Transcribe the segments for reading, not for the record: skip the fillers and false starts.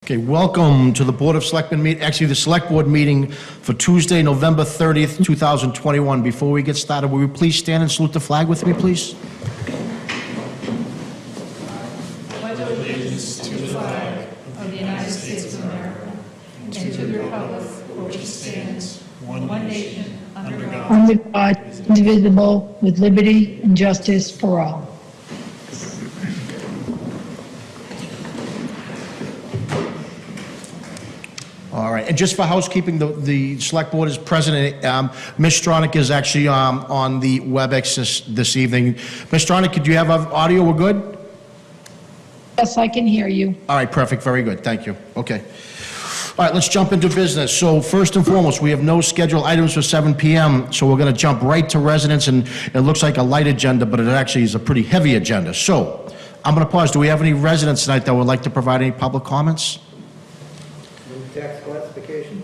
Okay, welcome to the Board of Selectmen the Select Board meeting for Tuesday, November 30th, 2021. Before we get started, will you please stand and salute the flag with me, please? Pledge allegiance to the flag of the United States of America and to the republic for which it stands, one nation, under God, indivisible, with liberty and justice for all. All right, and just for housekeeping, the Select Board is present. Ms. Stronach is actually on the WebEx this evening. Ms. Stronach, could you have audio? We're good? Yes, I can hear you. All right, perfect, very good, thank you. Okay. All right, let's jump into business. So first and foremost, we have no scheduled items for 7 p.m., so we're going to jump right to residents, and it looks like a light agenda, but it actually is a pretty heavy agenda. So I'm going to pause. Do we have any residents tonight that would like to provide any public comments? Tax classification?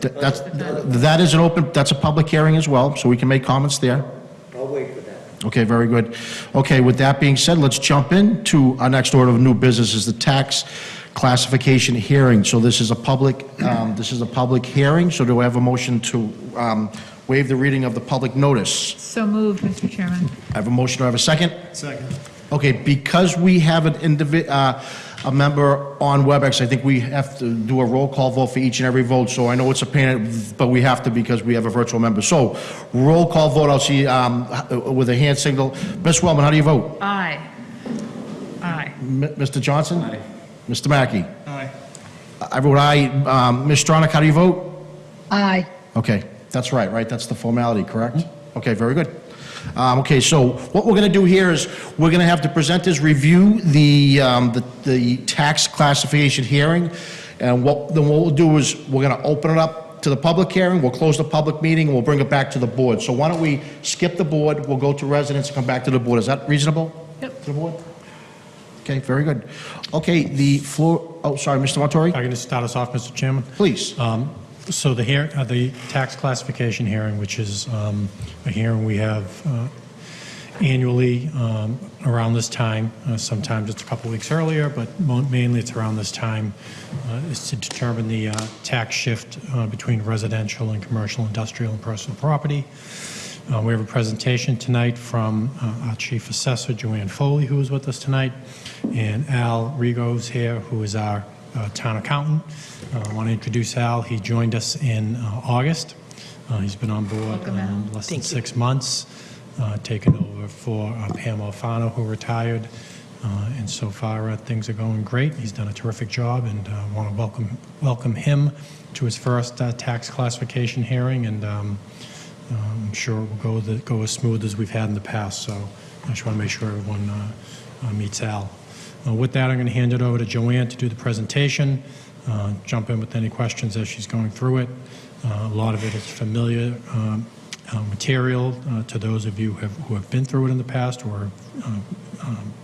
That is an open, that's a public hearing as well, so we can make comments there. I'll wait for that. Okay, very good. Okay, with that being said, let's jump into our next order of new business is the tax classification hearing. So this is a public hearing, so do I have a motion to waive the reading of the public notice? So moved, Mr. Chairman. I have a motion, do I have a second? Second. Okay, because we have a member on WebEx, I think we have to do a roll call vote for each and every vote, so I know it's a pain, but we have to because we have a virtual member. So, roll call vote, I'll see with a hand signal. Ms. Wellman, how do you vote? Aye. Aye. Mr. Johnson? Aye. Mr. Mackey? Aye. I vote aye. Ms. Stronach, how do you vote? Aye. Okay, that's right? That's the formality, correct? Okay, very good. Okay, so what we're going to do here is we're going to have the presenters review the tax classification hearing, and what we'll do is we're going to open it up to the public hearing, we'll close the public meeting, and we'll bring it back to the board. So why don't we skip the board, we'll go to residents and come back to the board. Is that reasonable? Yep. To the board? Okay, very good. Okay, the floor, oh, sorry, Mr. Montori? I'm going to start us off, Mr. Chairman. Please. So the tax classification hearing, which is a hearing we have annually around this time. Sometimes it's a couple weeks earlier, but mainly it's around this time, is to determine the tax shift between residential and commercial, industrial, and personal property. We have a presentation tonight from our Chief Assessor, Joanne Foley, who is with us tonight, and Al Rigo's here, who is our town accountant. I want to introduce Al. He joined us in August. He's been on board less than 6 months, taken over for Pam Alfano, who retired. And so far, things are going great. He's done a terrific job, and I want to welcome him to his first tax classification hearing, and I'm sure it will go as smooth as we've had in the past. So I just want to make sure everyone meets Al. With that, I'm going to hand it over to Joanne to do the presentation, jump in with any questions as she's going through it. A lot of it is familiar material to those of you who have been through it in the past or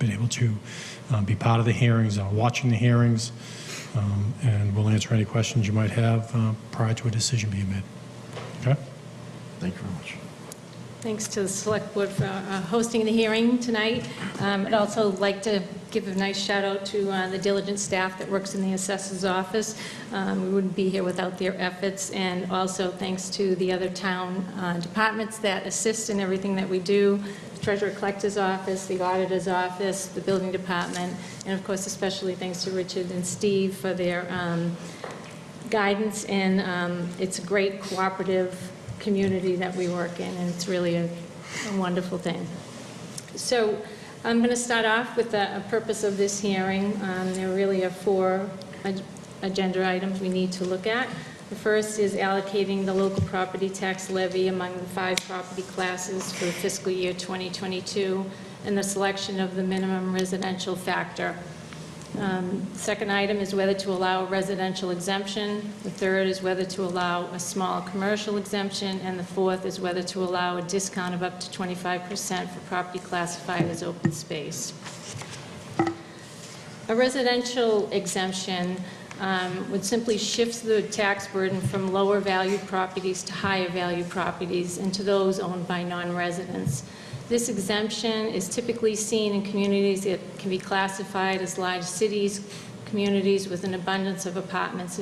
been able to be part of the hearings or watching the hearings, and we'll answer any questions you might have prior to a decision being made. Okay? Thank you very much. Thanks to the Select Board for hosting the hearing tonight. I'd also like to give a nice shout out to the diligent staff that works in the Assessor's Office. We wouldn't be here without their efforts, and also thanks to the other town departments that assist in everything that we do, the Treasurer Collector's Office, the Auditor's Office, the Building Department, and of course especially thanks to Richard and Steve for their guidance, and it's a great cooperative community that we work in, and it's really a wonderful thing. So I'm going to start off with the purpose of this hearing. There really are 4 agenda items we need to look at. The first is allocating the local property tax levy among the 5 property classes for the fiscal year 2022 and the selection of the minimum residential factor. Second item is whether to allow a residential exemption. The third is whether to allow a small commercial exemption. And the fourth is whether to allow a discount of up to 25% for property classified as open space. A residential exemption would simply shift the tax burden from lower valued properties to higher valued properties and to those owned by non-residents. This exemption is typically seen in communities that can be classified as large cities, communities with an abundance of apartments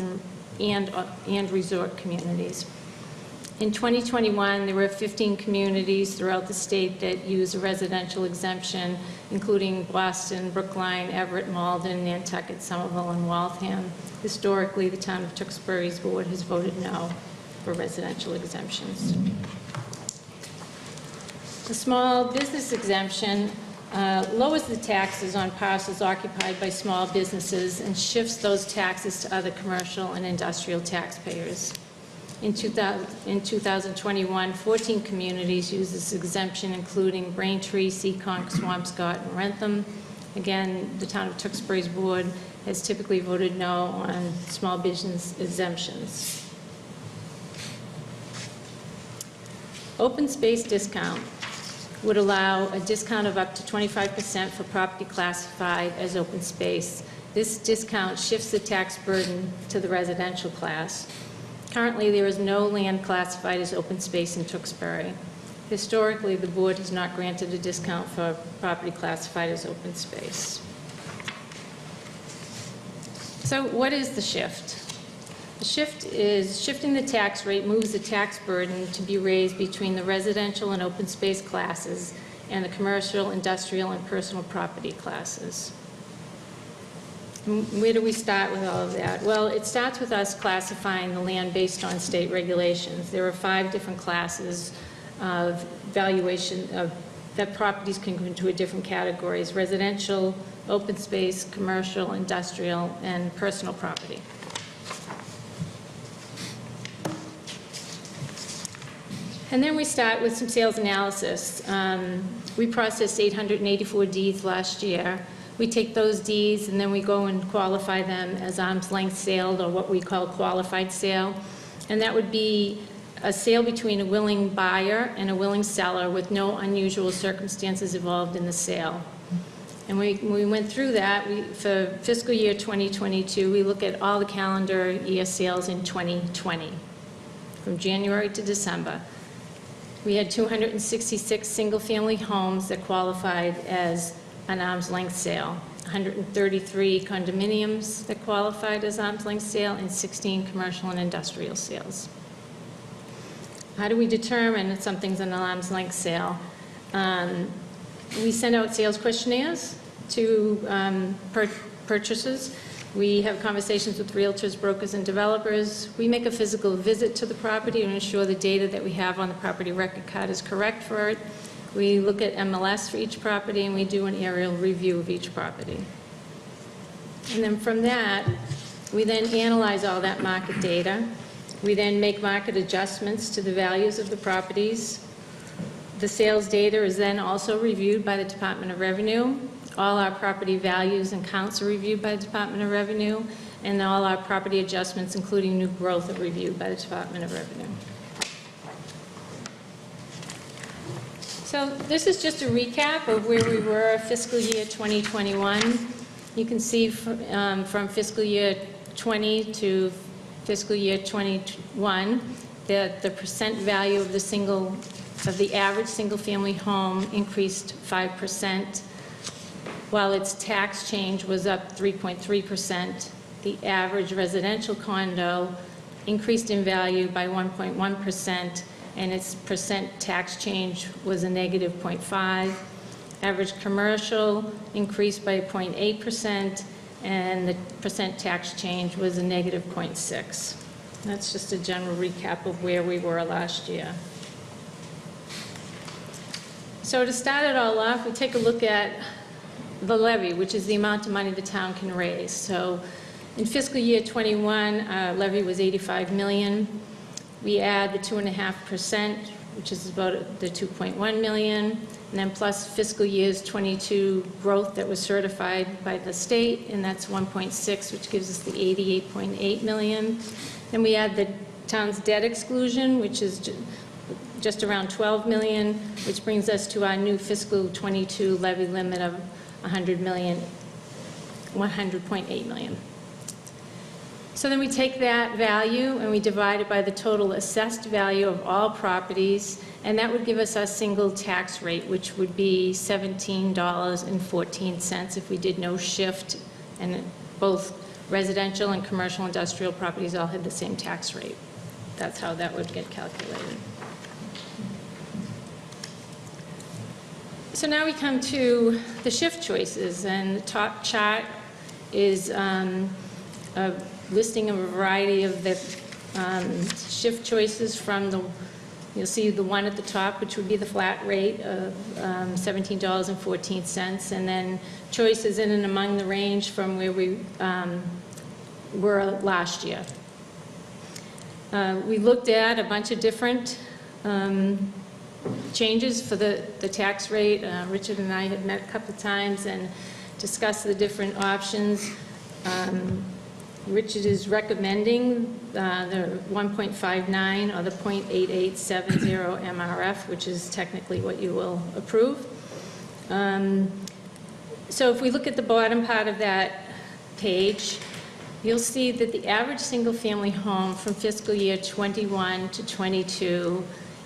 and resort communities. In 2021, there were 15 communities throughout the state that use a residential exemption, including Boston, Brookline, Everett, Malden, Nantucket, Somerville, and Waltham. Historically, the town of Tewksbury's board has voted no for residential exemptions. The small business exemption lowers the taxes on parcels occupied by small businesses and shifts those taxes to other commercial and industrial taxpayers. In 2021, 14 communities used this exemption, including Braintree, Seekonk, Swampscott, and Rentham. Again, the town of Tewksbury's board has typically voted no on small business exemptions. Open space discount would allow a discount of up to 25% for property classified as open space. This discount shifts the tax burden to the residential class. Currently, there is no land classified as open space in Tewksbury. Historically, the board has not granted a discount for property classified as open space. So what is the shift? The shift is shifting the tax rate moves the tax burden to be raised between the residential and open space classes and the commercial, industrial, and personal property classes. Where do we start with all of that? Well, it starts with us classifying the land based on state regulations. There are 5 different classes of valuation of that properties can go into different categories: residential, open space, commercial, industrial, and personal property. And then we start with some sales analysis. We processed 884 deeds last year. We take those deeds and then we go and qualify them as arm's length sale, or what we call qualified sale. And that would be a sale between a willing buyer and a willing seller with no unusual circumstances involved in the sale. And we went through that. For fiscal year 2022, we look at all the calendar year sales in 2020, from January to December. We had 266 single-family homes that qualified as an arm's length sale, 133 condominiums that qualified as arm's length sale, and 16 commercial and industrial sales. How do we determine if something's an arm's length sale? We send out sales questionnaires to purchasers. We have conversations with realtors, brokers, and developers. We make a physical visit to the property to ensure the data that we have on the property record card is correct for it. We look at MLS for each property, and we do an aerial review of each property. And then from that, we then analyze all that market data. We then make market adjustments to the values of the properties. The sales data is then also reviewed by the Department of Revenue. All our property values and counts are reviewed by the Department of Revenue, and all our property adjustments, including new growth, are reviewed by the Department of Revenue. So this is just a recap of where we were fiscal year 2021. You can see from fiscal year 20 to fiscal year 21 that the percent value of the average single-family home increased 5%, while its tax change was up 3.3%. The average residential condo increased in value by 1.1%, and its percent tax change was a negative 0.5. Average commercial increased by 0.8%, and the percent tax change was a negative 0.6. That's just a general recap of where we were last year. So to start it all off, we take a look at the levy, which is the amount of money the town can raise. So in fiscal year 21, our levy was $85 million. We add the 2.5%, which is about the $2.1 million, and then plus fiscal years 22 growth that was certified by the state, and that's 1.6, which gives us the $88.8 million. Then we add the town's debt exclusion, which is just around $12 million, which brings us to our new fiscal 22 levy limit of $100.8 million. So then we take that value and we divide it by the total assessed value of all properties, and that would give us our single tax rate, which would be $17.14 if we did no shift and both residential and commercial industrial properties all had the same tax rate. That's how that would get calculated. So now we come to the shift choices, and the top chart is a listing of a variety of the shift choices from the, you'll see the one at the top, which would be the flat rate of $17.14, and then choices in and among the range from where we were last year. We looked at a bunch of different changes for the tax rate. Richard and I had met a couple of times and discussed the different options. Richard is recommending the 1.59 or the 0.8870 MRF, which is technically what you will approve. So if we look at the bottom part of that page, you'll see that the average single-family home from fiscal year 21 to 22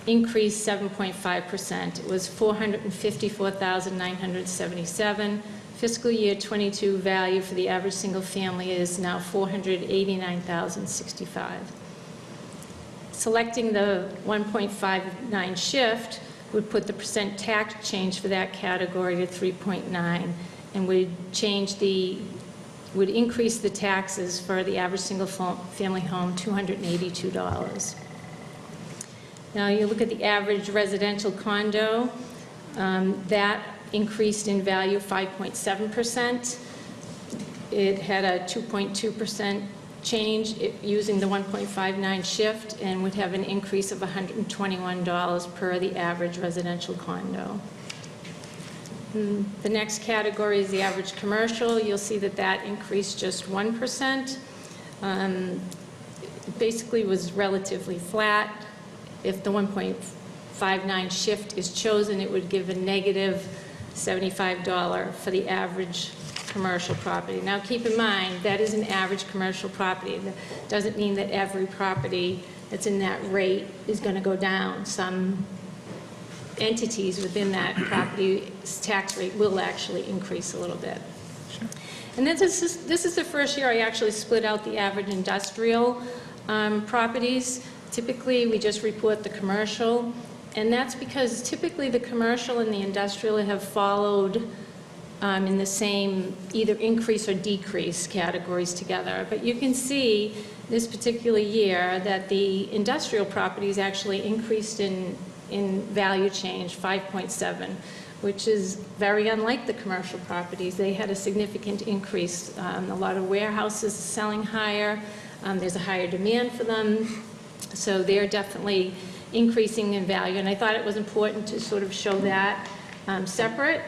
increased 7.5%. It was $454,977. Fiscal year 22 value for the average single family is now $489,065. Selecting the 1.59 shift would put the percent tax change for that category to 3.9, and would increase the taxes for the average single family home $282. Now you look at the average residential condo, that increased in value 5.7%. It had a 2.2% change using the 1.59 shift, and would have an increase of $121 per the average residential condo. The next category is the average commercial. You'll see that that increased just 1%. Basically was relatively flat. If the 1.59 shift is chosen, it would give a negative $75 for the average commercial property. Now keep in mind, that is an average commercial property. That doesn't mean that every property that's in that rate is going to go down. Some entities within that property's tax rate will actually increase a little bit. And this is the first year I actually split out the average industrial properties. Typically, we just report the commercial, and that's because typically the commercial and the industrial have followed in the same either increase or decrease categories together. But you can see this particular year that the industrial properties actually increased in value change 5.7, which is very unlike the commercial properties. They had a significant increase. A lot of warehouses selling higher. There's a higher demand for them. So they're definitely increasing in value. And I thought it was important to sort of show that separate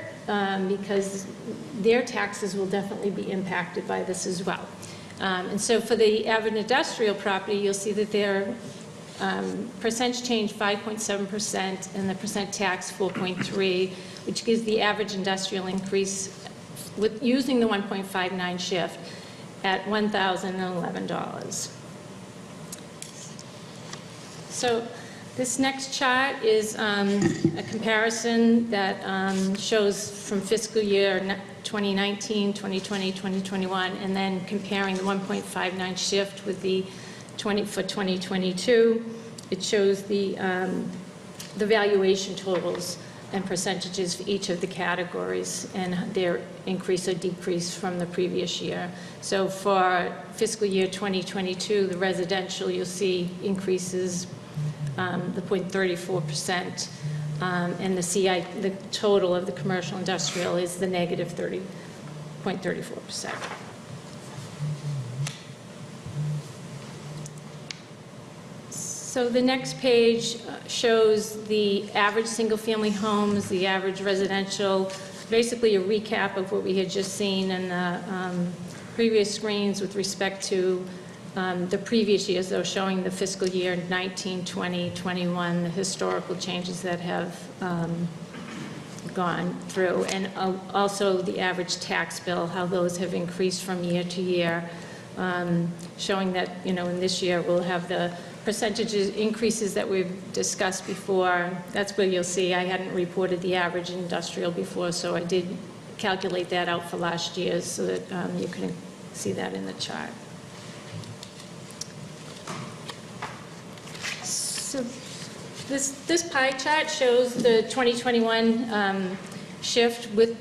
because their taxes will definitely be impacted by this as well. And so for the average industrial property, you'll see that their percentage change 5.7% and the percent tax 4.3, which gives the average industrial increase with using the 1.59 shift at $1,011. So this next chart is a comparison that shows from fiscal year 2019, 2020, 2021, and then comparing the 1.59 shift with the for 2022. It shows the valuation totals and percentages for each of the categories and their increase or decrease from the previous year. So for fiscal year 2022, the residential, you'll see increases the 0.34%, and the total of the commercial industrial is the negative 30.34%. So the next page shows the average single-family homes, the average residential, basically a recap of what we had just seen in the previous screens with respect to the previous years, though, showing the fiscal year 19, 20, 21, the historical changes that have gone through, and also the average tax bill, how those have increased from year to year, showing that, in this year we'll have the percentages increases that we've discussed before. That's where you'll see I hadn't reported the average industrial before, so I did calculate that out for last year so that you can see that in the chart. So this pie chart shows the 2021 shift with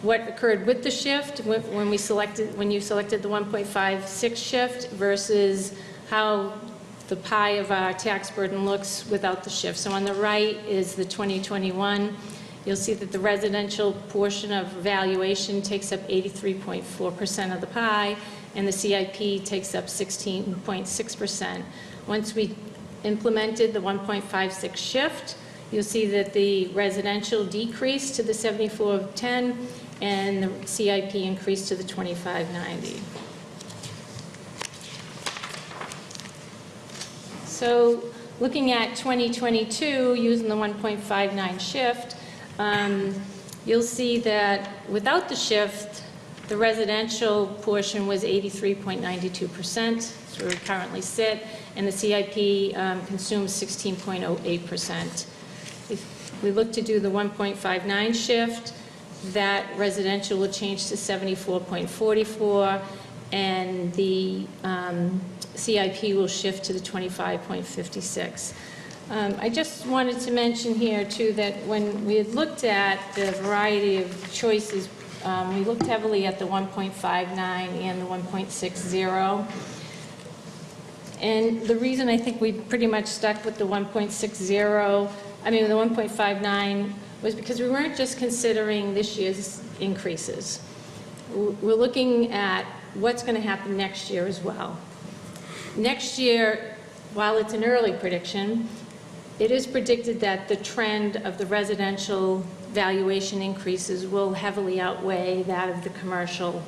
what occurred with the shift when you selected the 1.56 shift versus how the pie of our tax burden looks without the shift. So on the right is the 2021. You'll see that the residential portion of valuation takes up 83.4% of the pie, and the CIP takes up 16.6%. Once we implemented the 1.56 shift, you'll see that the residential decreased to the 7410, and the CIP increased to the 2590. So looking at 2022, using the 1.59 shift, you'll see that without the shift, the residential portion was 83.92%, that's where we currently sit, and the CIP consumes 16.08%. If we look to do the 1.59 shift, that residential will change to 74.44, and the CIP will shift to the 25.56. I just wanted to mention here, too, that when we had looked at the variety of choices, we looked heavily at the 1.59 and the 1.60. And the reason I think we pretty much stuck with the 1.59 was because we weren't just considering this year's increases. We're looking at what's going to happen next year as well. Next year, while it's an early prediction, it is predicted that the trend of the residential valuation increases will heavily outweigh that of the commercial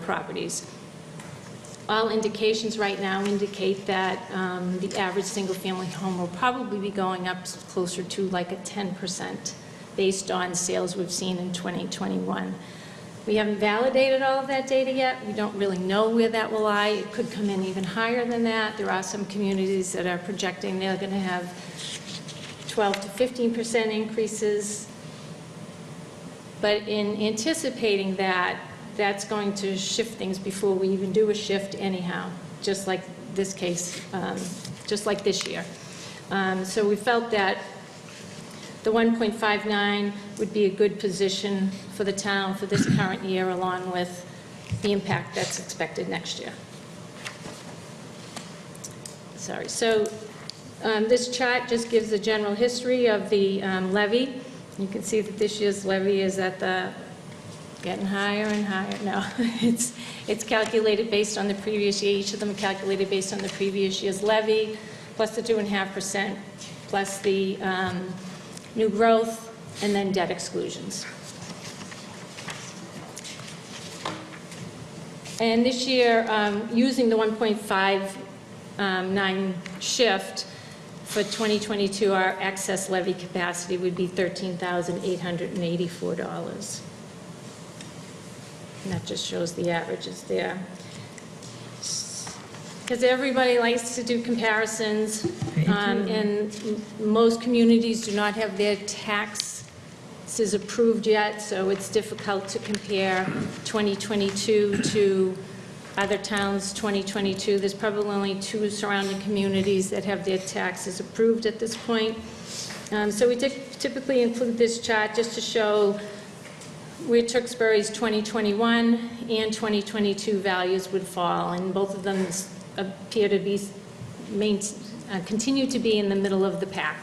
properties. All indications right now indicate that the average single-family home will probably be going up closer to like a 10% based on sales we've seen in 2021. We haven't validated all of that data yet. We don't really know where that will lie. It could come in even higher than that. There are some communities that are projecting they're going to have 12 to 15% increases. But in anticipating that, that's going to shift things before we even do a shift anyhow, just like this case, just like this year. So we felt that the 1.59 would be a good position for the town for this current year, along with the impact that's expected next year. Sorry, so this chart just gives the general history of the levy. You can see that this year's levy is at the getting higher and higher. No, it's calculated based on the previous year. Each of them are calculated based on the previous year's levy, plus the 2.5%, plus the new growth, and then debt exclusions. And this year, using the 1.59 shift for 2022, our excess levy capacity would be $13,884. And that just shows the averages there. Because everybody likes to do comparisons, and most communities do not have their taxes approved yet, so it's difficult to compare 2022 to other towns' 2022. There's probably only 2 surrounding communities that have their taxes approved at this point. So we typically include this chart just to show where Tewksbury's 2021 and 2022 values would fall, and both of them appear to be continue to be in the middle of the pack.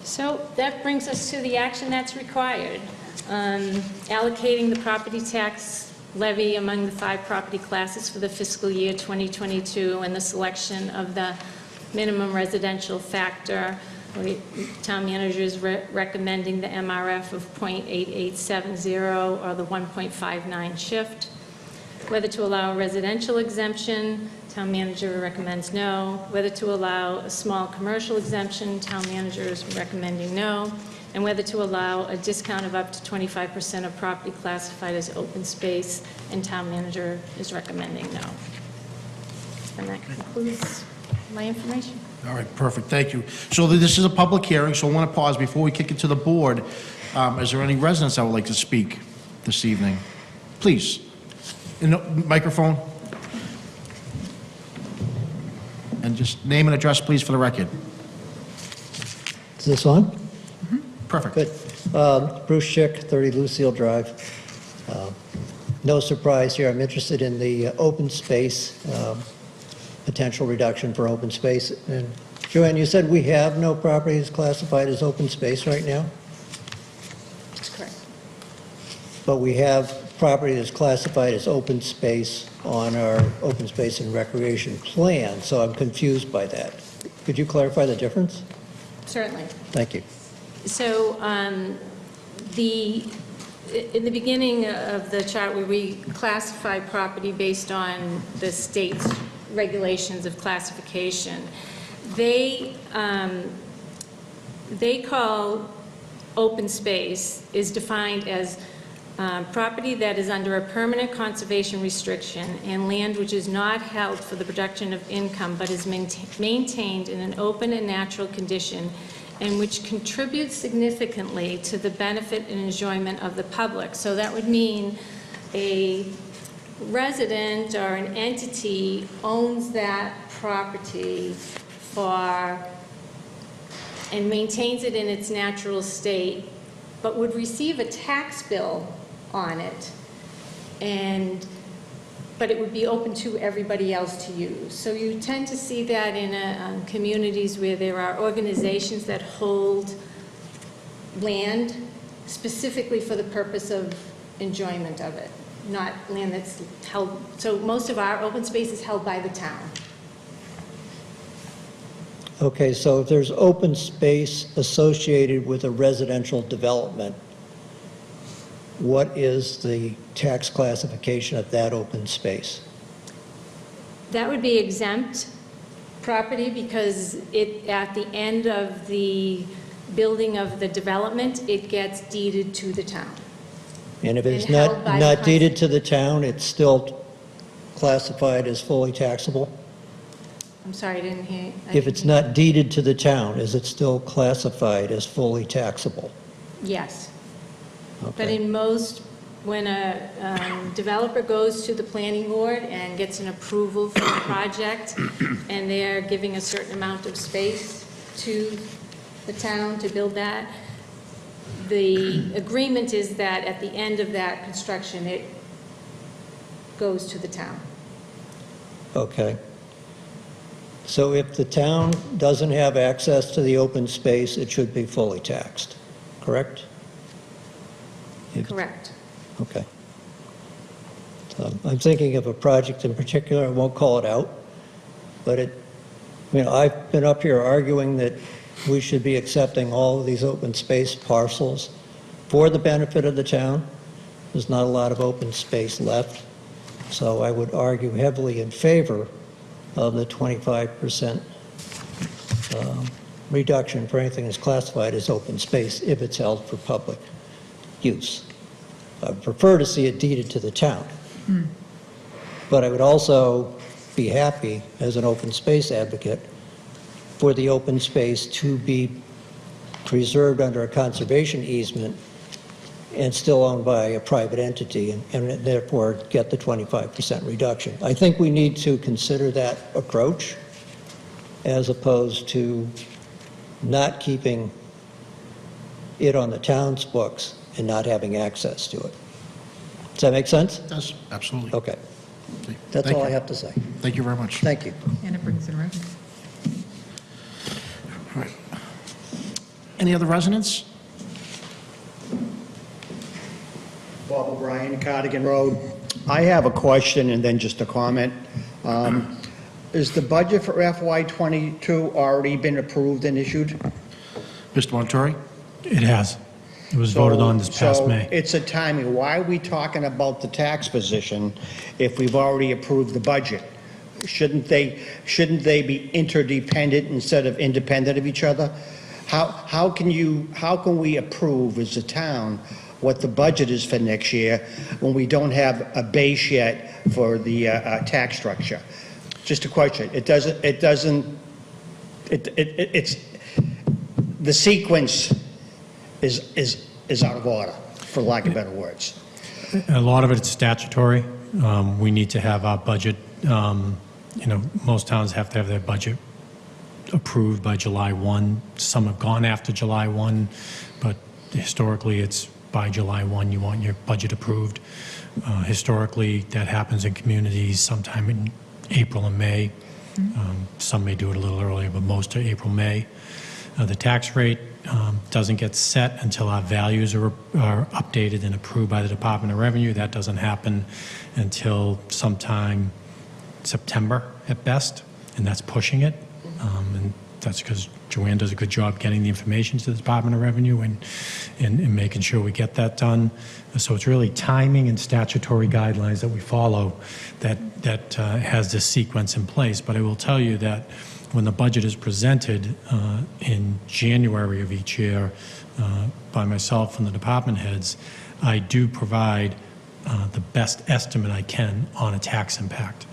So that brings us to the action that's required. Allocating the property tax levy among the 5 property classes for the fiscal year 2022 and the selection of the minimum residential factor. Town manager is recommending the MRF of 0.8870 or the 1.59 shift. Whether to allow a residential exemption, town manager recommends no. Whether to allow a small commercial exemption, town manager is recommending no. And whether to allow a discount of up to 25% of property classified as open space, and town manager is recommending no. And that concludes my information. All right, perfect, thank you. So this is a public hearing, so I want to pause before we kick it to the board. Is there any residents that would like to speak this evening? Please, in the microphone. And just name and address, please, for the record. Is this on? Perfect. Good. Bruce Schick, 30 Lucille Drive. No surprise here, I'm interested in the open space, potential reduction for open space. And Joanne, you said we have no properties classified as open space right now, That's correct. but we have property that's classified as open space on our open space and recreation plan, so I'm confused by that. Could you clarify the difference? Certainly. Thank you. So in the beginning of the chart, where we classify property based on the state's regulations of classification, they call open space is defined as property that is under a permanent conservation restriction and land which is not held for the production of income but is maintained in an open and natural condition and which contributes significantly to the benefit and enjoyment of the public. So that would mean a resident or an entity owns that property and maintains it in its natural state, but would receive a tax bill on it, but it would be open to everybody else to use. So you tend to see that in communities where there are organizations that hold land specifically for the purpose of enjoyment of it, not land that's held. So most of our open space is held by the town. Okay, so if there's open space associated with a residential development, what is the tax classification of that open space? That would be exempt property because at the end of the building of the development, it gets deeded to the town. And if it's And held by not the deeded to the town, it's still classified as fully taxable? I'm sorry, I didn't hear. If it's not deeded to the town, is it still classified as fully taxable? Yes. But Okay. in most, when a developer goes to the planning board and gets an approval for a project, and they're giving a certain amount of space to the town to build that, the agreement is that at the end of that construction, it goes to the town. Okay. So if the town doesn't have access to the open space, it should be fully taxed, correct? Correct. Okay. So I'm thinking of a project in particular, I won't call it out, but I've been up here arguing that we should be accepting all of these open space parcels for the benefit of the town. There's not a lot of open space left, so I would argue heavily in favor of the 25% reduction for anything that's classified as open space if it's held for public use. I would prefer to see it deeded to the town. But I would also be happy, as an open space advocate, for the open space to be preserved under a conservation easement and still owned by a private entity, and therefore get the 25% reduction. I think we need to consider that approach as opposed to not keeping it on the town's books and not having access to it. Does that make sense? It does, absolutely. Okay. That's Thank all I you. have to say. Thank you very much. Thank you. And it brings in revenue. All right. Any other residents? Bob O'Brien, Cardigan Road. I have a question and then just a comment. Is the budget for FY '22 already been approved and issued? Mr. Montori? It has. It was voted on this past So May. it's a timing. Why are we talking about the tax position if we've already approved the budget? Shouldn't they be interdependent instead of independent of each other? How can we approve as a town what the budget is for next year when we don't have a base yet for the tax structure? Just a question. It's the sequence is is out of order, for lack of better words. A lot of it's statutory. We need to have our budget, most towns have to have their budget approved by July 1. Some have gone after July 1, but historically, it's by July 1, you want your budget approved. Historically, that happens in communities sometime in April and May. Some may do it a little earlier, but most are April, May. The tax rate doesn't get set until our values are updated and approved by the Department of Revenue. That doesn't happen until sometime September at best, and that's pushing it. And that's because Joanne does a good job getting the information to the Department of Revenue and making sure we get that done. So it's really timing and statutory guidelines that we follow that has this sequence in place. But I will tell you that when the budget is presented in January of each year by myself and the department heads, I do provide the best estimate I can on a tax impact.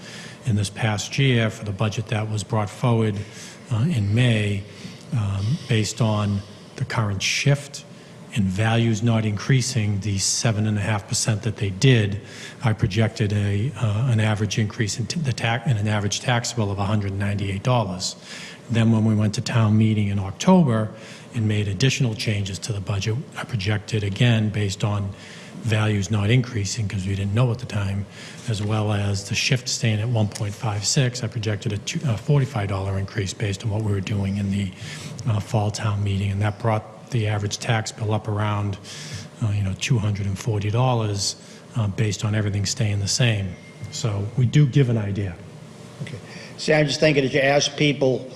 In this past year, for the budget that was brought forward in May, based on the current shift and values not increasing the 7.5% that they did, I projected an average increase in an average tax bill of $198. Then when we went to town meeting in October and made additional changes to the budget, I projected again based on values not increasing because we didn't know at the time, as well as the shift staying at 1.56, I projected a $45 increase based on what we were doing in the fall town meeting, and that brought the average tax bill up around $240 based on everything staying the same. So we do give an idea. Okay. See, I'm just thinking that you ask people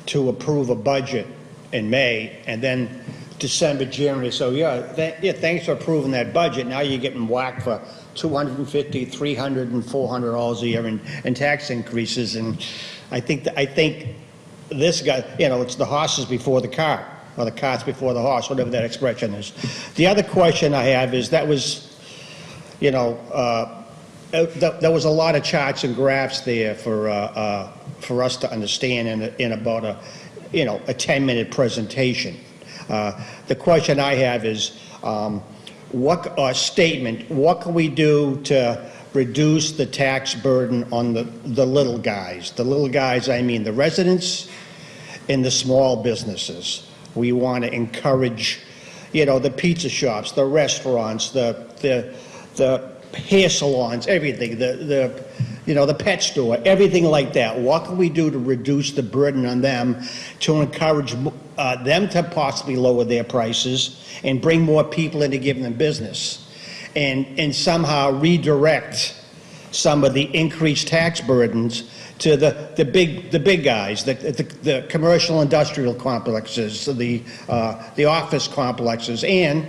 to approve a budget in May, and then December, January, so thanks for approving that budget. Now you're getting whacked for $250, $300, and $400 a year in tax increases, and I think this guy, it's the horses before the cart, or the carts before the horse, whatever that expression is. The other question I have is there was a lot of charts and graphs there for us to understand in about a 10-minute presentation. The question I have is, what can we do to reduce the tax burden on the little guys? The little guys, I mean the residents and the small businesses. We want to encourage, the pizza shops, the restaurants, the hair salons, everything, the pet store, everything like that. What can we do to reduce the burden on them, to encourage them to possibly lower their prices and bring more people into giving them business, and somehow redirect some of the increased tax burdens to the big guys, the commercial industrial complexes, the office complexes, and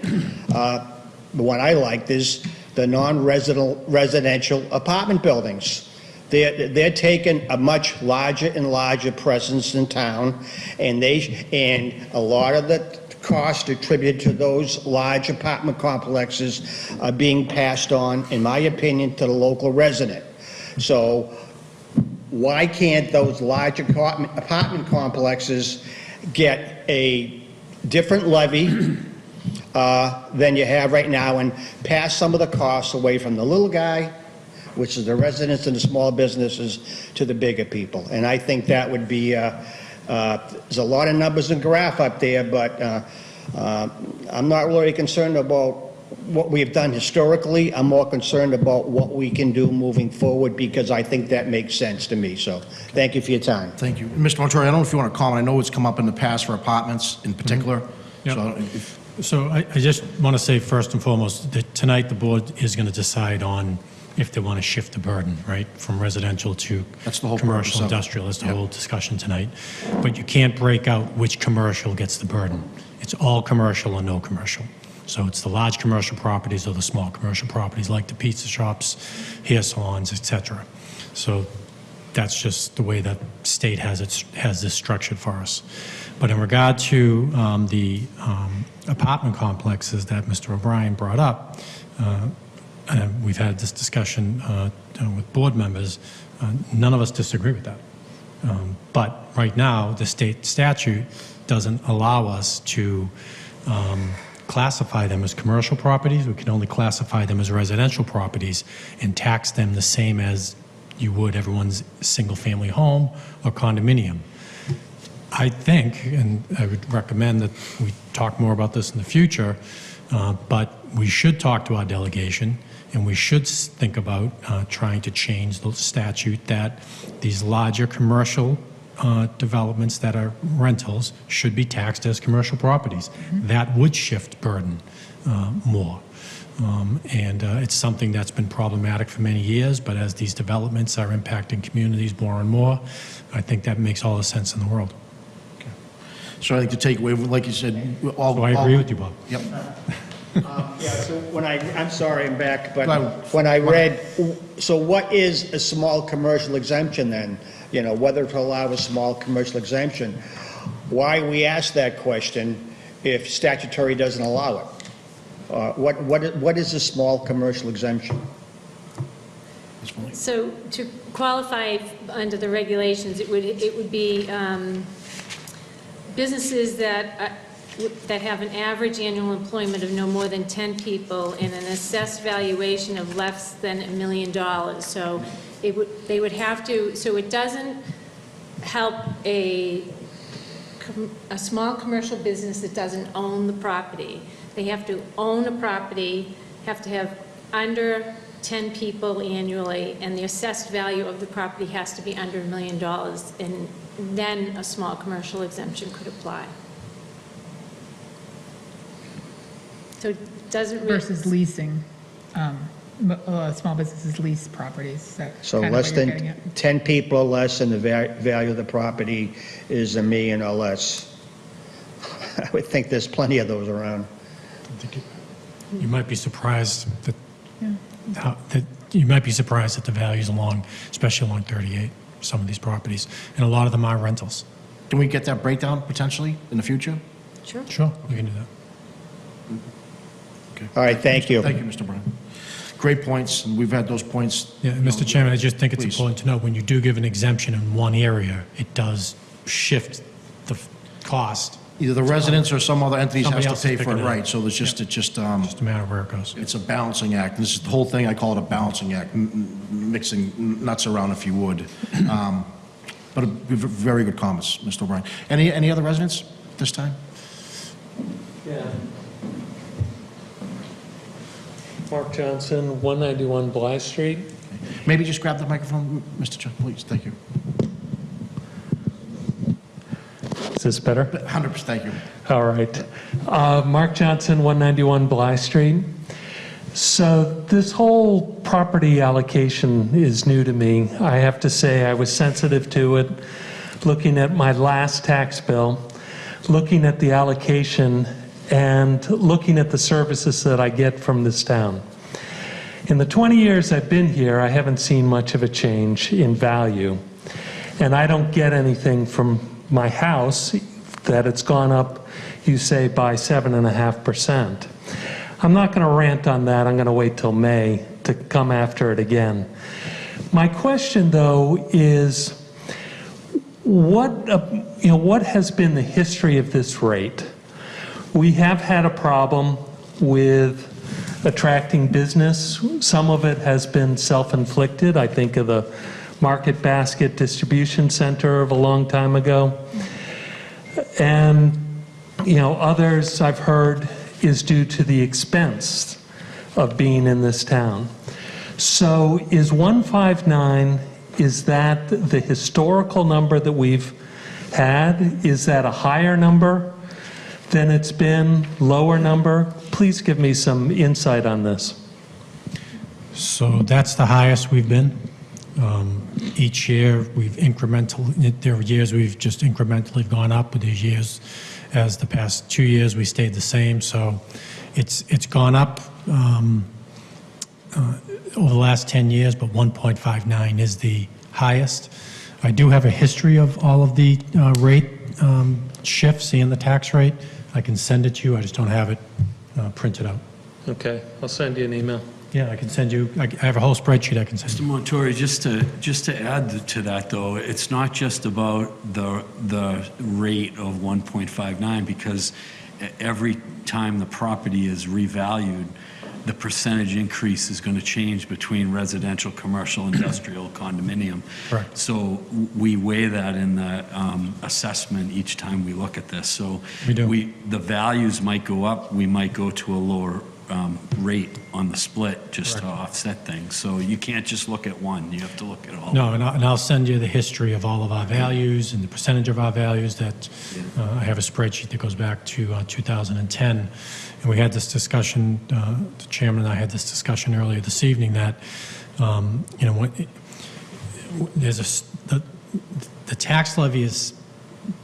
what I liked is the non-residential apartment buildings. They're taking a much larger and larger presence in town, and a lot of the costs attributed to those large apartment complexes are being passed on, in my opinion, to the local resident. So why can't those large apartment complexes get a different levy than you have right now, and pass some of the costs away from the little guy, which is the residents and the small businesses, to the bigger people? And I think that would be, there's a lot of numbers and graph up there, but I'm not really concerned about what we've done historically. I'm more concerned about what we can do moving forward, because I think that makes sense to me. So thank you for your time. Thank you. Mr. Montori, I don't know if you want to comment. I know it's come up in the past for apartments in particular. Yep. So I just want to say first and foremost that tonight the board is going to decide on if they want to shift the burden, right, from residential to That's the whole commercial, purpose of it. industrial. That's the whole discussion tonight. But you can't break out which commercial gets the burden. It's all commercial or no commercial. So it's the large commercial properties or the small commercial properties, like the pizza shops, hair salons, etc. So that's just the way that state has this structured for us. But in regard to the apartment complexes that Mr. O'Brien brought up, and we've had this discussion with board members, none of us disagree with that. But right now, the state statute doesn't allow us to classify them as commercial properties. We can only classify them as residential properties and tax them the same as you would everyone's single-family home or condominium. I think, and I would recommend that we talk more about this in the future, but we should talk to our delegation, and we should think about trying to change the statute that these larger commercial developments that are rentals should be taxed as commercial properties. That would shift burden more. And it's something that's been problematic for many years, but as these developments are impacting communities more and more, I think that makes all the sense in the world. So I think to take away, like you said, all. So I agree with you, Bob. Yep. Yeah, so I'm sorry, I'm back, but Go ahead. when I read, so what is a small commercial exemption then? You know, whether to allow a small commercial exemption. Why we ask that question if statutory doesn't allow it? What is a small commercial exemption? So to qualify under the regulations, it would be businesses that have an average annual employment of no more than 10 people and an assessed valuation of less than $1 million. So they would have to, so it doesn't help a small commercial business that doesn't own the property. They have to own a property, have to have under 10 people annually, and the assessed value of the property has to be under $1 million, and then a small commercial exemption could apply. So it doesn't really... Versus leasing. Small businesses lease properties. Is that So kind of less what you're getting than at? 10 people or less, and the value of the property is $1 million or less. I would think there's plenty of those around. You might be surprised that, you might be surprised at the values along, especially along 38, some of these properties, and a lot of them are rentals. Can we get that breakdown potentially in the future? Sure. Sure, we can do that. Okay. All right, thank you. Thank you, Mr. Brown. Great points, and we've had those points. Yeah, Mr. Chairman, I just think it's Please. important to note, when you do give an exemption in one area, it does shift the cost. Either the residents or some other entities Somebody has else to is pay for picking it, it up. right? So there's just, Just a matter of where it goes. it's a balancing act. This is the whole thing, I call it a balancing act, mixing nuts around if you would. But very good comments, Mr. O'Brien. Any other residents this time? Yeah. Mark Johnson, 191 Bly Street. Maybe just grab the microphone, Mr. Chuck, please, thank you. Is this better? 100%, thank you. All right. Mark Johnson, 191 Bly Street. So this whole property allocation is new to me. I have to say I was sensitive to it, looking at my last tax bill, looking at the allocation, and looking at the services that I get from this town. In the 20 years I've been here, I haven't seen much of a change in value. And I don't get anything from my house that it's gone up, you say, by 7.5%. I'm not going to rant on that. I'm going to wait till May to come after it again. My question, though, is what has been the history of this rate? We have had a problem with attracting business. Some of it has been self-inflicted. I think of the Market Basket Distribution Center of a long time ago. And, others I've heard is due to the expense of being in this town. So is 159, is that the historical number that we've had? Is that a higher number than it's been, lower number? Please give me some insight on this. So that's the highest we've been. Each year, there are years we've just incrementally gone up, but there's years, as the past 2 years, we stayed the same. So it's gone up over the last 10 years, but 1.59 is the highest. I do have a history of all of the rate shifts and the tax rate. I can send it to you, I just don't have it printed out. Okay, I'll send you an email. Yeah, I can send you, I have a whole spreadsheet I can send Mr. you. Montori, just to add to that, though, it's not just about the rate of 1.59, because every time the property is revalued, the percentage increase is going to change between residential, commercial, industrial, condominium. Correct. So we weigh that in the assessment each time we look at this. So We do. the values might go up, we might go to a lower rate on the split just to Correct. offset things. So you can't just look at one, you have to look at all. No, and I'll send you the history of all of our values and the percentage of our values that, I have a spreadsheet that goes back to 2010. And we had this discussion, the chairman and I had this discussion earlier this evening that, there's the tax levy is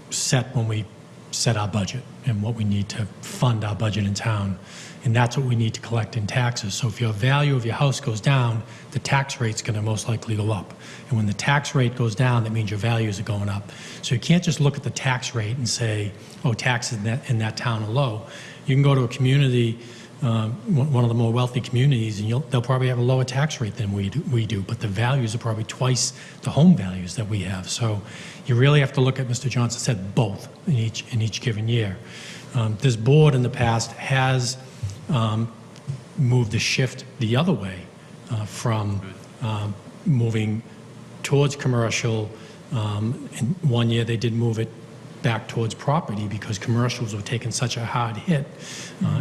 set when we set our budget and what we need to fund our budget in town. And that's what we need to collect in taxes. So if your value of your house goes down, the tax rate's going to most likely go up. And when the tax rate goes down, that means your values are going up. So you can't just look at the tax rate and say, oh, taxes in that town are low. You can go to a community, one of the more wealthy communities, and they'll probably have a lower tax rate than we do, but the values are probably twice the home values that we have. So you really have to look at, Mr. Johnson said, both in each given year. This board in the past has moved the shift the other way from moving towards commercial. In one year, they did move it back towards property because commercials were taking such a hard hit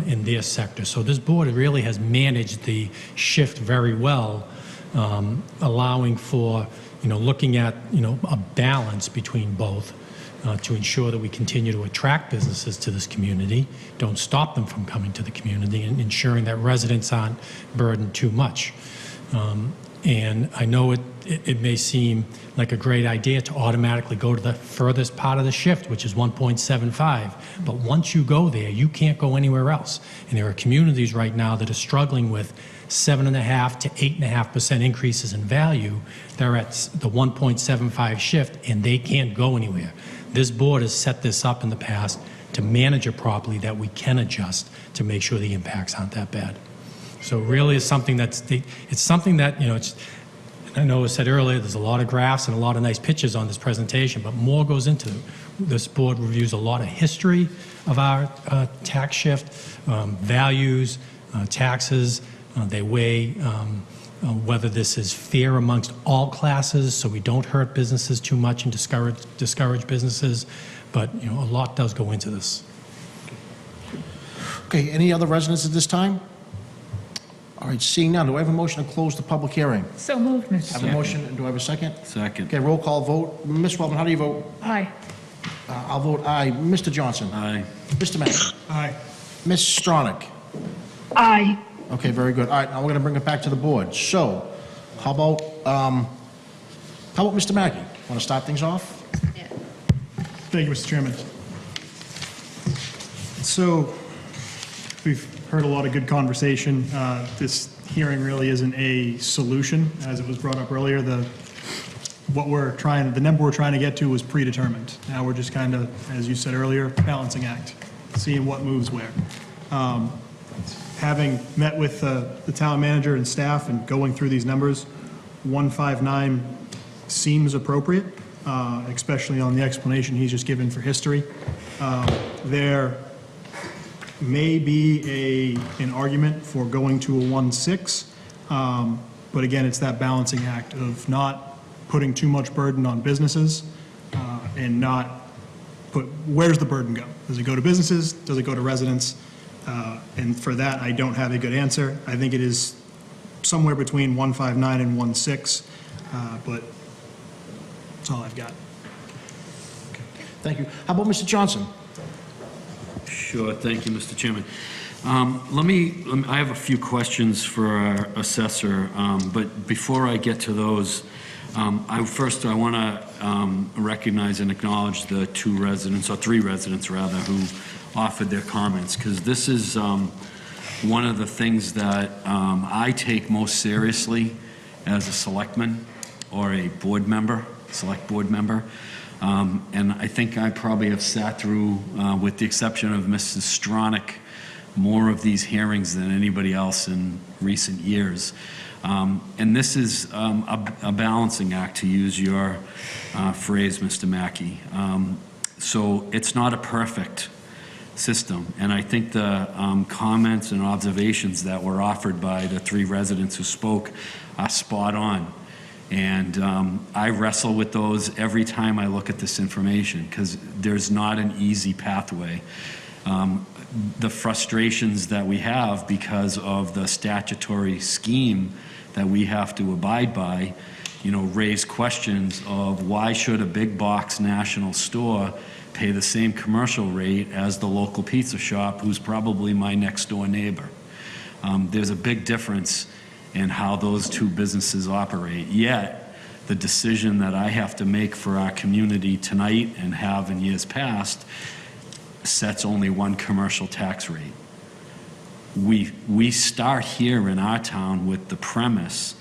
in their sector. So this board really has managed the shift very well, allowing for, looking at, a balance between both. To ensure that we continue to attract businesses to this community, don't stop them from coming to the community, and ensuring that residents aren't burdened too much. And I know it may seem like a great idea to automatically go to the furthest part of the shift, which is 1.75. But once you go there, you can't go anywhere else. And there are communities right now that are struggling with 7.5% to 8.5% increases in value. They're at the 1.75 shift, and they can't go anywhere. This board has set this up in the past to manage it properly, that we can adjust to make sure the impacts aren't that bad. So really it's something it's something that, I know it was said earlier, there's a lot of graphs and a lot of nice pictures on this presentation, but more goes into it. This board reviews a lot of history of our tax shift, values, taxes. They weigh whether this is fair amongst all classes, so we don't hurt businesses too much and discourage businesses. But a lot does go into this. Okay, any other residents at this time? All right, seeing none, do I have a motion to close the public hearing? So moved, Mr. I have a motion, and do I have a second? Second. Okay, roll call vote. Ms. Wellman, how do you vote? Aye. I'll vote aye. Mr. Johnson? Aye. Mr. Mackey? Aye. Ms. Stronach? Aye. Okay, very good. All right, now we're going to bring it back to the board. So, how about Mr. Mackey? Want to start things off? Thank you, Mr. Chairman. So, we've heard a lot of good conversation. This hearing really isn't a solution, as it was brought up earlier. The number we're trying to get to was predetermined. Now we're just kind of, as you said earlier, balancing act, seeing what moves where. Having met with the town manager and staff and going through these numbers, 159 seems appropriate, especially on the explanation he's just given for history. There may be an argument for going to a 1.6, but again, it's that balancing act of not putting too much burden on businesses and not where's the burden go? Does it go to businesses? Does it go to residents? And for that, I don't have a good answer. I think it is somewhere between 159 and 1.6, but that's all I've got. Okay, thank you. How about Mr. Johnson? Sure, thank you, Mr. Chairman. I have a few questions for our assessor, but before I get to those, I want to recognize and acknowledge the three residents rather, who offered their comments, because this is one of the things that I take most seriously as a selectman or a board member, select board member. And I think I probably have sat through, with the exception of Mrs. Stronach, more of these hearings than anybody else in recent years. And this is a balancing act, to use your phrase, Mr. Mackey. So it's not a perfect system. And I think the comments and observations that were offered by the 3 residents who spoke are spot on. And I wrestle with those every time I look at this information, because there's not an easy pathway. The frustrations that we have because of the statutory scheme that we have to abide by, raise questions of why should a big box national store pay the same commercial rate as the local pizza shop who's probably my next door neighbor. There's a big difference in how those 2 businesses operate, yet the decision that I have to make for our community tonight and have in years past sets only one commercial tax rate. We start here in our town with the premise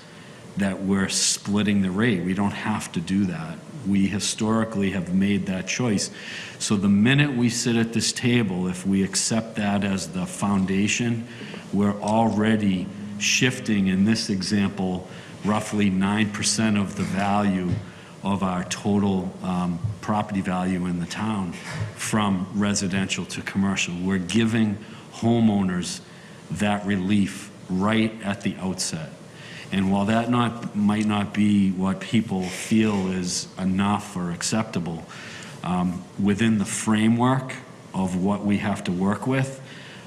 that we're splitting the rate. We don't have to do that. We historically have made that choice. So the minute we sit at this table, if we accept that as the foundation, we're already shifting, in this example, roughly 9% of the value of our total property value in the town from residential to commercial. We're giving homeowners that relief right at the outset. And while that might not be what people feel is enough or acceptable, within the framework of what we have to work with,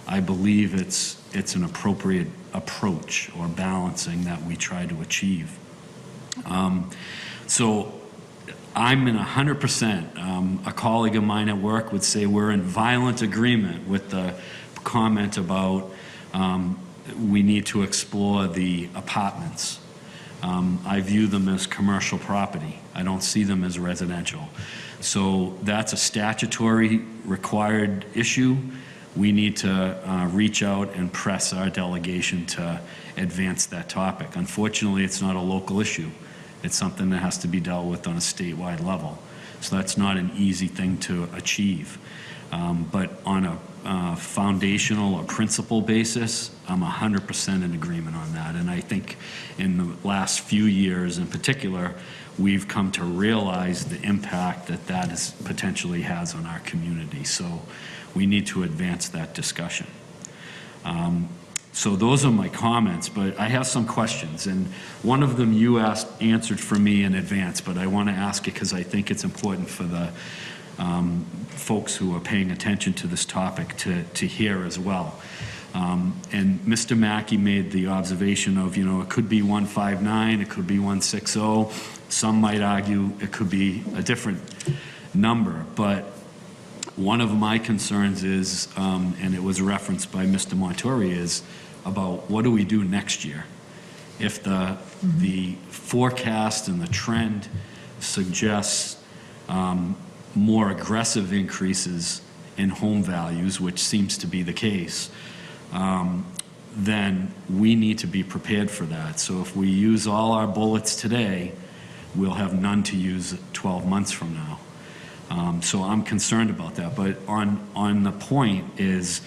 I believe it's an appropriate approach or balancing that we try to achieve. So I'm in 100%. A colleague of mine at work would say we're in violent agreement with the comment about we need to explore the apartments. I view them as commercial property. I don't see them as residential. So that's a statutory required issue. We need to reach out and press our delegation to advance that topic. Unfortunately, it's not a local issue. It's something that has to be dealt with on a statewide level. So that's not an easy thing to achieve. But on a foundational or principle basis, I'm 100% in agreement on that. And I think in the last few years in particular, we've come to realize the impact that potentially has on our community. So we need to advance that discussion. So those are my comments, but I have some questions. And one of them you answered for me in advance, but I want to ask it because I think it's important for the folks who are paying attention to this topic to hear as well. And Mr. Mackey made the observation of, it could be 159, it could be 160. Some might argue it could be a different number, but one of my concerns is, and it was referenced by Mr. Montori, is about what do we do next year? If the forecast and the trend suggests more aggressive increases in home values, which seems to be the case, then we need to be prepared for that. So if we use all our bullets today, we'll have none to use 12 months from now. So I'm concerned about that. But on the point is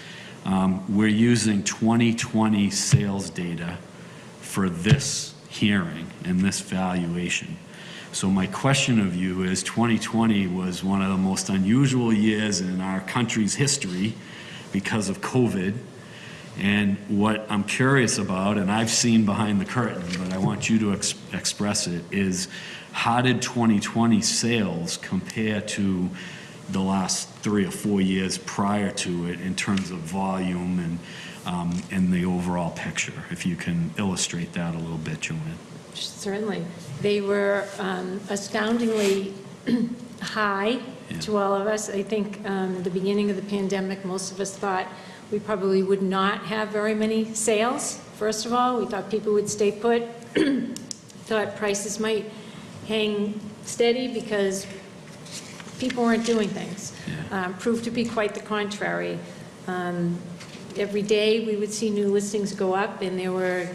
we're using 2020 sales data for this hearing and this valuation. So my question of you is 2020 was one of the most unusual years in our country's history because of COVID. And what I'm curious about, and I've seen behind the curtain, but I want you to express it, is how did 2020 sales compare to the last 3 or 4 years prior to it in terms of volume and the overall picture? If you can illustrate that a little bit, Joanne. Certainly. They were astoundingly high to all of us. I think at the beginning of the pandemic, most of us thought we probably would not have very many sales. First of all, we thought people would stay put, thought prices might hang steady because people weren't doing things. Proved to be quite the contrary. Every day we would see new listings go up and there were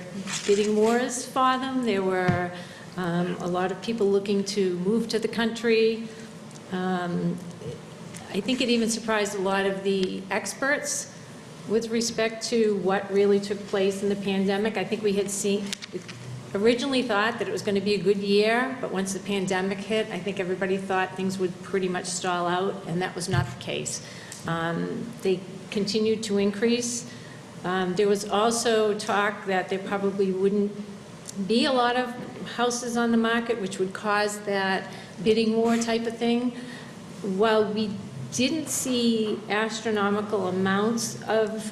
bidding wars for them. There were a lot of people looking to move to the country. I think it even surprised a lot of the experts with respect to what really took place in the pandemic. I think we had originally thought that it was going to be a good year, but once the pandemic hit, I think everybody thought things would pretty much stall out, and that was not the case. They continued to increase. There was also talk that there probably wouldn't be a lot of houses on the market, which would cause that bidding war type of thing. While we didn't see astronomical amounts of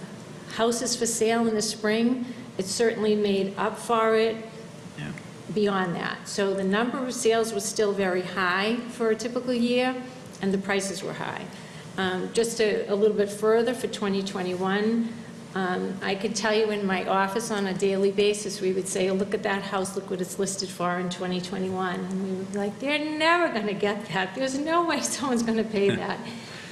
houses for sale in the spring, it certainly made up for it beyond that. So the number of sales was still very high for a typical year, and the prices were high. Just a little bit further for 2021, I could tell you in my office on a daily basis, we would say, oh, look at that house, look what it's listed for in 2021. And we would be like, they're never going to get that. There's no way someone's going to pay that.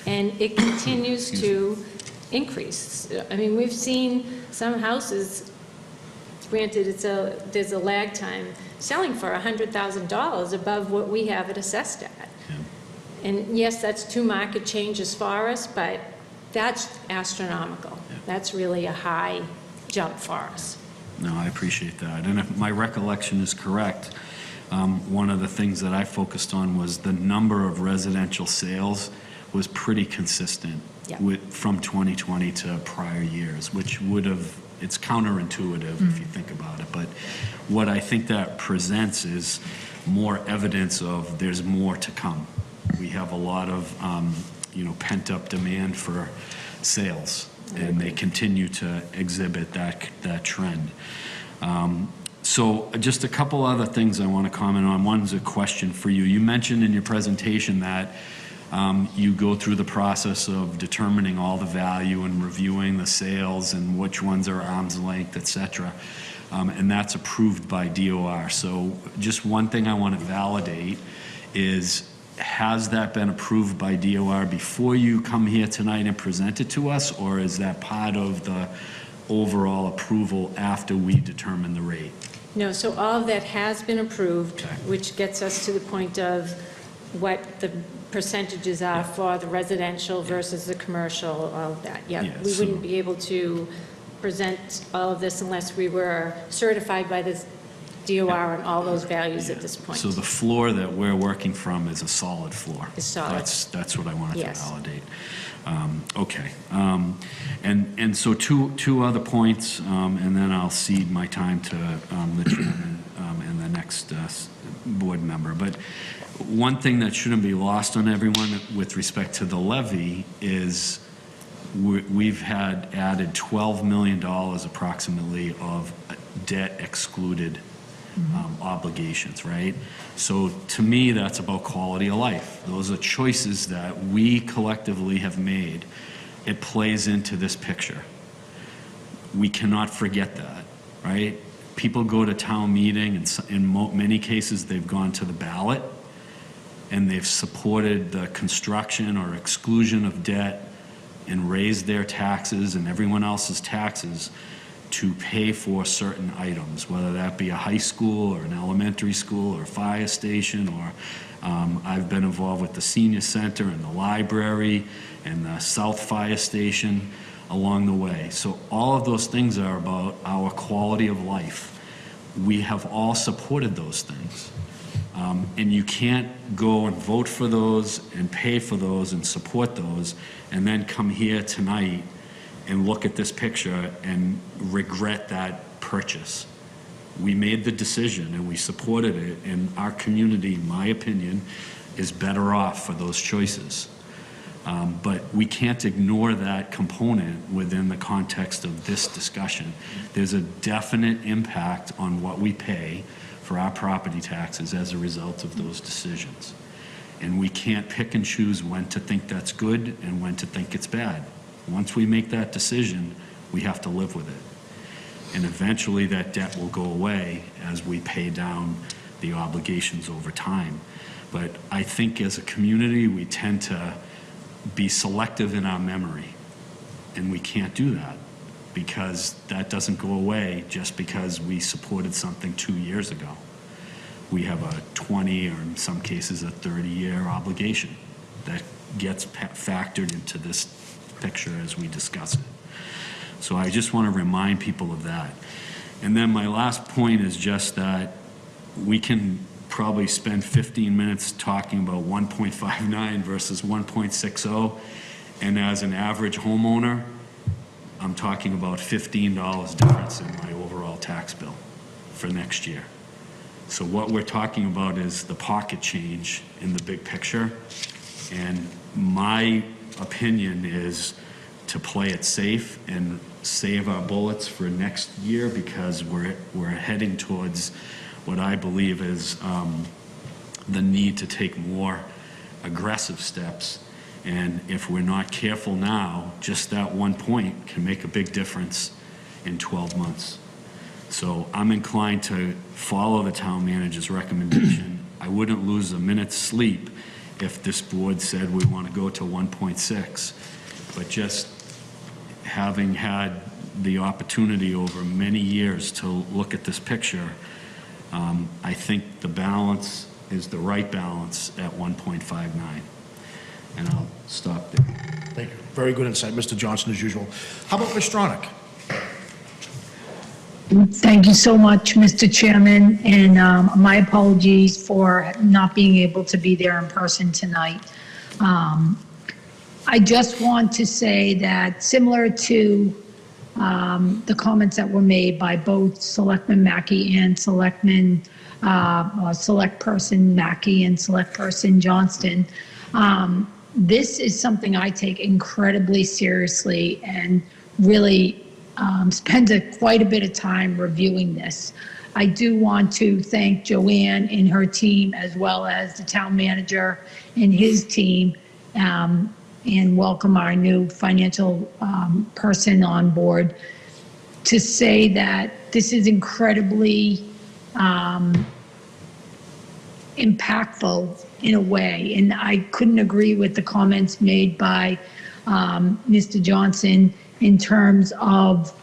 And it continues to increase. I mean, we've seen some houses, granted, there's a lag time, selling for $100,000 above what we have it assessed at. And yes, that's 2 market changes for us, but that's astronomical. That's really a high jump for us. No, I appreciate that. And if my recollection is correct, one of the things that I focused on was the number of residential sales was pretty consistent from 2020 to prior years, which would have, it's counterintuitive if you think about it. But what I think that presents is more evidence of there's more to come. We have a lot of, pent-up demand for sales, and they continue to exhibit that trend. So just a couple other things I want to comment on. One's a question for you. You mentioned in your presentation that you go through the process of determining all the value and reviewing the sales and which ones are arm's length, et cetera. And that's approved by DOR. So just one thing I want to validate is, has that been approved by DOR before you come here tonight and present it to us, or is that part of the overall approval after we determine the rate? No, so all of that has been approved, which gets us to the point of what the percentages are for the residential versus the commercial, all of that. We wouldn't be able to present all of this unless we were certified by the DOR on all those values at this point. So the floor that we're working from is a solid floor. Is solid. That's what I wanted to validate. Okay. And so two other points, and then I'll cede my time to the chairman and the next board member. But one thing that shouldn't be lost on everyone with respect to the levy is we've had added $12 million approximately of debt excluded obligations, right? So to me, that's about quality of life. Those are choices that we collectively have made. It plays into this picture. We cannot forget that, right? People go to town meeting, and in many cases, they've gone to the ballot, and they've supported the construction or exclusion of debt and raised their taxes and everyone else's taxes to pay for certain items, whether that be a high school or an elementary school or a fire station, or I've been involved with the senior center and the library and the South Fire Station along the way. So all of those things are about our quality of life. We have all supported those things. And you can't go and vote for those and pay for those and support those and then come here tonight and look at this picture and regret that purchase. We made the decision and we supported it, and our community, in my opinion, is better off for those choices. But we can't ignore that component within the context of this discussion. There's a definite impact on what we pay for our property taxes as a result of those decisions. And we can't pick and choose when to think that's good and when to think it's bad. Once we make that decision, we have to live with it. And eventually that debt will go away as we pay down the obligations over time. But I think as a community, we tend to be selective in our memory. And we can't do that, because that doesn't go away just because we supported something 2 years ago. We have a 20, or in some cases a 30-year obligation that gets factored into this picture as we discuss it. So I just want to remind people of that. And then my last point is just that we can probably spend 15 minutes talking about 1.59 versus 1.60, and as an average homeowner, I'm talking about $15 difference in my overall tax bill for next year. So what we're talking about is the pocket change in the big picture. And my opinion is to play it safe and save our bullets for next year, because we're heading towards what I believe is the need to take more aggressive steps. And if we're not careful now, just that one point can make a big difference in 12 months. So I'm inclined to follow the town manager's recommendation. I wouldn't lose a minute's sleep if this board said we want to go to 1.6. But just having had the opportunity over many years to look at this picture, I think the balance is the right balance at 1.59. And I'll stop there. Thank you. Very good insight, Mr. Johnson, as usual. How about Ms. Stronach? Thank you so much, Mr. Chairman, and my apologies for not being able to be there in person tonight. I just want to say that similar to the comments that were made by both Selectman Mackey and Select Person Mackey and Select Person Johnston, this is something I take incredibly seriously and really spend quite a bit of time reviewing this. I do want to thank Joanne and her team, as well as the town manager and his team, and welcome our new financial person on board, to say that this is incredibly impactful in a way. And I couldn't agree with the comments made by Mr. Johnson in terms of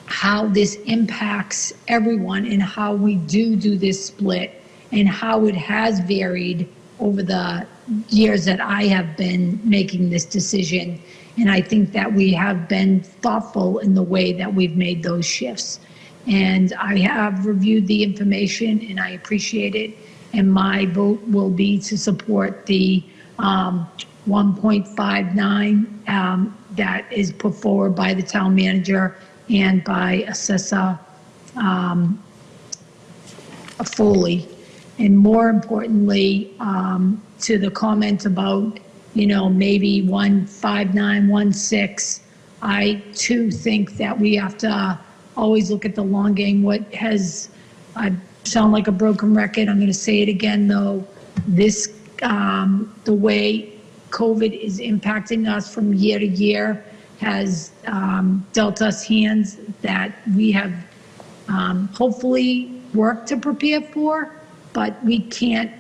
how this impacts everyone and how we do this split and how it has varied over the years that I have been making this decision. And I think that we have been thoughtful in the way that we've made those shifts. And I have reviewed the information and I appreciate it. And my vote will be to support the 1.59 that is put forward by the town manager and by Assessor Foley. And more importantly, to the comment about, maybe 1.5916, I too think that we have to always look at the long game. I sound like a broken record. I'm going to say it again, though. The way COVID is impacting us from year to year has dealt us hands that we have hopefully worked to prepare for, but we can't,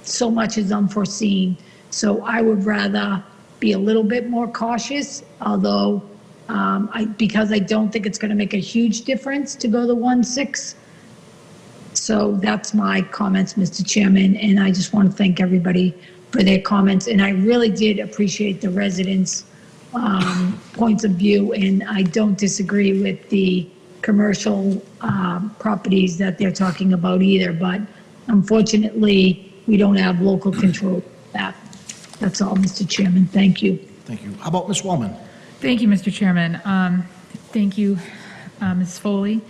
so much is unforeseen. So I would rather be a little bit more cautious, although because I don't think it's going to make a huge difference to go to 1.6. So that's my comments, Mr. Chairman, and I just want to thank everybody for their comments. And I really did appreciate the residents' points of view, and I don't disagree with the commercial properties that they're talking about either, but unfortunately, we don't have local control of that. That's all, Mr. Chairman. Thank you. Thank you. How about Ms. Wellman? Thank you, Mr. Chairman. Thank you, Ms. Foley,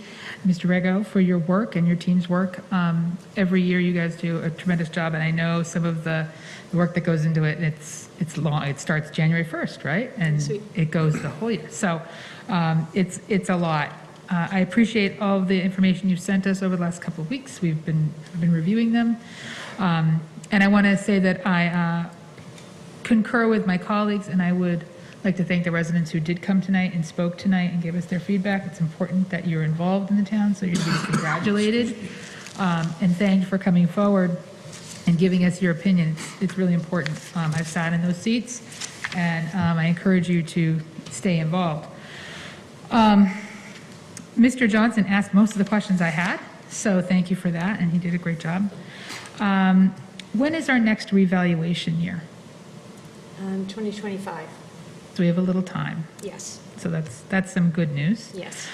Mr. Rego, for your work and your team's work. Every year you guys do a tremendous job, and I know some of the work that goes into it, it's long. It starts January 1st, right? And Sweet. It goes the whole year. So it's a lot. I appreciate all of the information you've sent us over the last couple of weeks. I've been reviewing them. And I want to say that I concur with my colleagues, and I would like to thank the residents who did come tonight and spoke tonight and gave us their feedback. It's important that you're involved in the town, so you're to be congratulated and thanked for coming forward and giving us your opinion. It's really important. I've sat in those seats, and I encourage you to stay involved. Mr. Johnson asked most of the questions I had, so thank you for that, and he did a great job. When is our next revaluation year? 2025, So we have a little time. yes, So that's some good news. yes.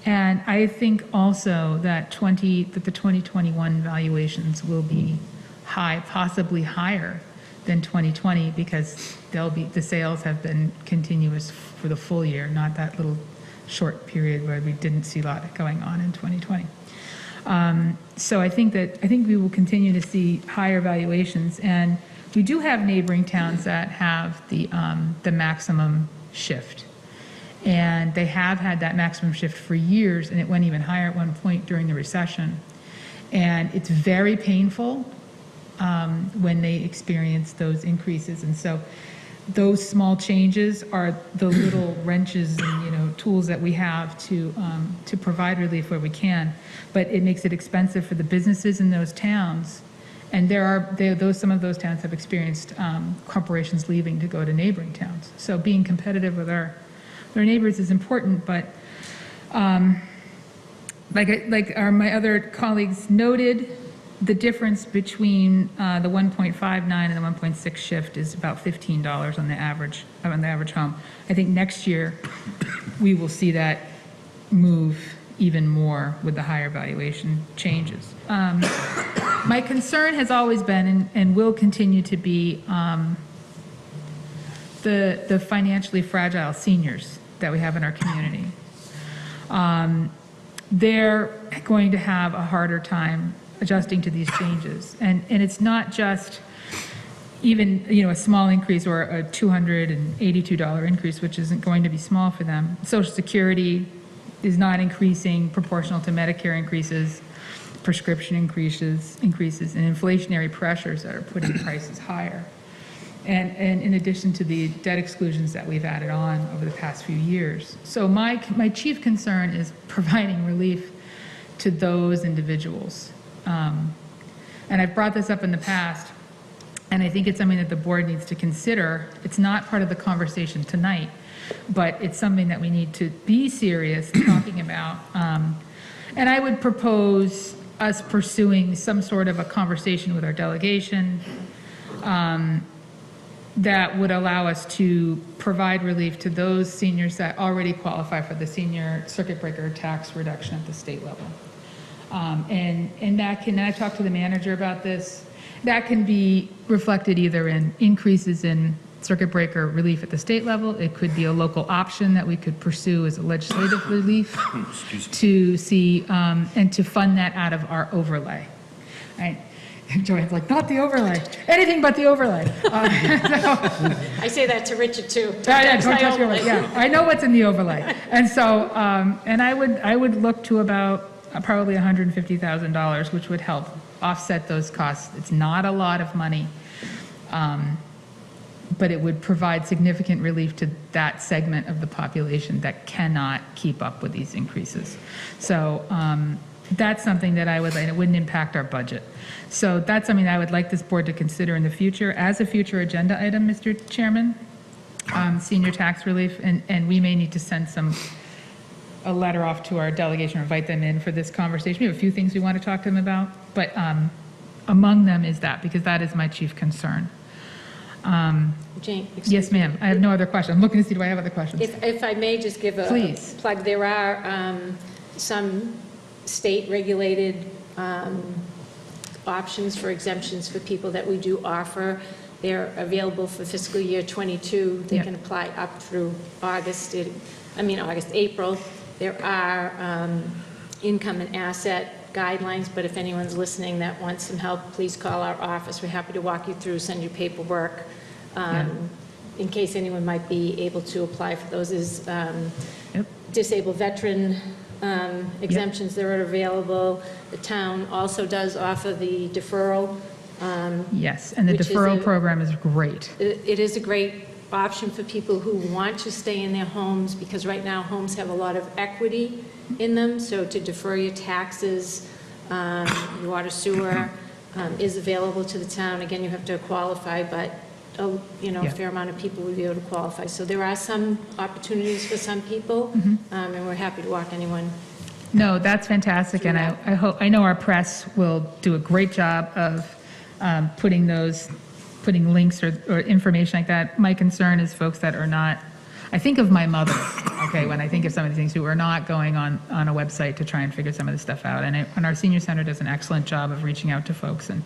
And I think also that the 2021 valuations will be high, possibly higher than 2020 because the sales have been continuous for the full year, not that little short period where we didn't see a lot going on in 2020. So I think we will continue to see higher valuations, and we do have neighboring towns that have the maximum shift. And they have had that maximum shift for years, and it went even higher at one point during the recession. And it's very painful when they experience those increases. And so those small changes are the little wrenches and, tools that we have to provide relief where we can. But it makes it expensive for the businesses in those towns. And some of those towns have experienced corporations leaving to go to neighboring towns. So being competitive with our neighbors is important, but my other colleagues noted, the difference between the 1.59 and the 1.6 shift is about $15 on the average home. I think next year we will see that move even more with the higher valuation changes. My concern has always been and will continue to be the financially fragile seniors that we have in our community. They're going to have a harder time adjusting to these changes. And it's not just even, a small increase or a $282 increase, which isn't going to be small for them. Social Security is not increasing proportional to Medicare increases, prescription increases, and inflationary pressures that are putting prices higher. And in addition to the debt exclusions that we've added on over the past few years. So my chief concern is providing relief to those individuals. And I've brought this up in the past, and I think it's something that the board needs to consider. It's not part of the conversation tonight, but it's something that we need to be serious talking about. And I would propose us pursuing some sort of a conversation with our delegation that would allow us to provide relief to those seniors that already qualify for the senior circuit breaker tax reduction at the state level. And that can, and I've talked to the manager about this, that can be reflected either in increases in circuit breaker relief at the state level. It could be a local option that we could pursue as a legislative relief to see, and to fund that out of our overlay. Right? Joanne's like, not the overlay, anything but the overlay. I say that to Richard too. Yeah, don't touch the overlay. Yeah, I know what's in the overlay. And so, and I would look to about probably $150,000, which would help offset those costs. It's not a lot of money, but it would provide significant relief to that segment of the population that cannot keep up with these increases. So that's something that I would like, it wouldn't impact our budget. So that's something I would like this board to consider in the future as a future agenda item, Mr. Chairman, senior tax relief, and we may need to send a letter off to our delegation or invite them in for this conversation. We have a few things we want to talk to them about, but among them is that, because that is my chief concern. Jane, Yes, ma'am. I have no other question. I'm looking to see, do I have other questions? If I may just give a Please. plug, there are some state-regulated options for exemptions for people that we do offer. They're available for fiscal year '22. They Yep. can apply up through April. There are income and asset guidelines, but if anyone's listening that wants some help, please call our office. We're happy to walk you through, send you paperwork. In case anyone might be able to apply for those, is disabled veteran exemptions that are available. The town also does offer the deferral. Yes, and the which is deferral program is great. It is a great option for people who want to stay in their homes, because right now homes have a lot of equity in them. So to defer your taxes, water, sewer, is available to the town. Again, you have to qualify, but a fair amount of people would be able to qualify. So there are some opportunities for some people, and we're happy to walk anyone. No, that's fantastic, and I know our press will do a great job of putting links or information like that. My concern is folks that are not, I think of my mother. I okay, when I think of some of the things, we're not going on a website to try and figure some of this stuff out. And our senior center does an excellent job of reaching out to folks, and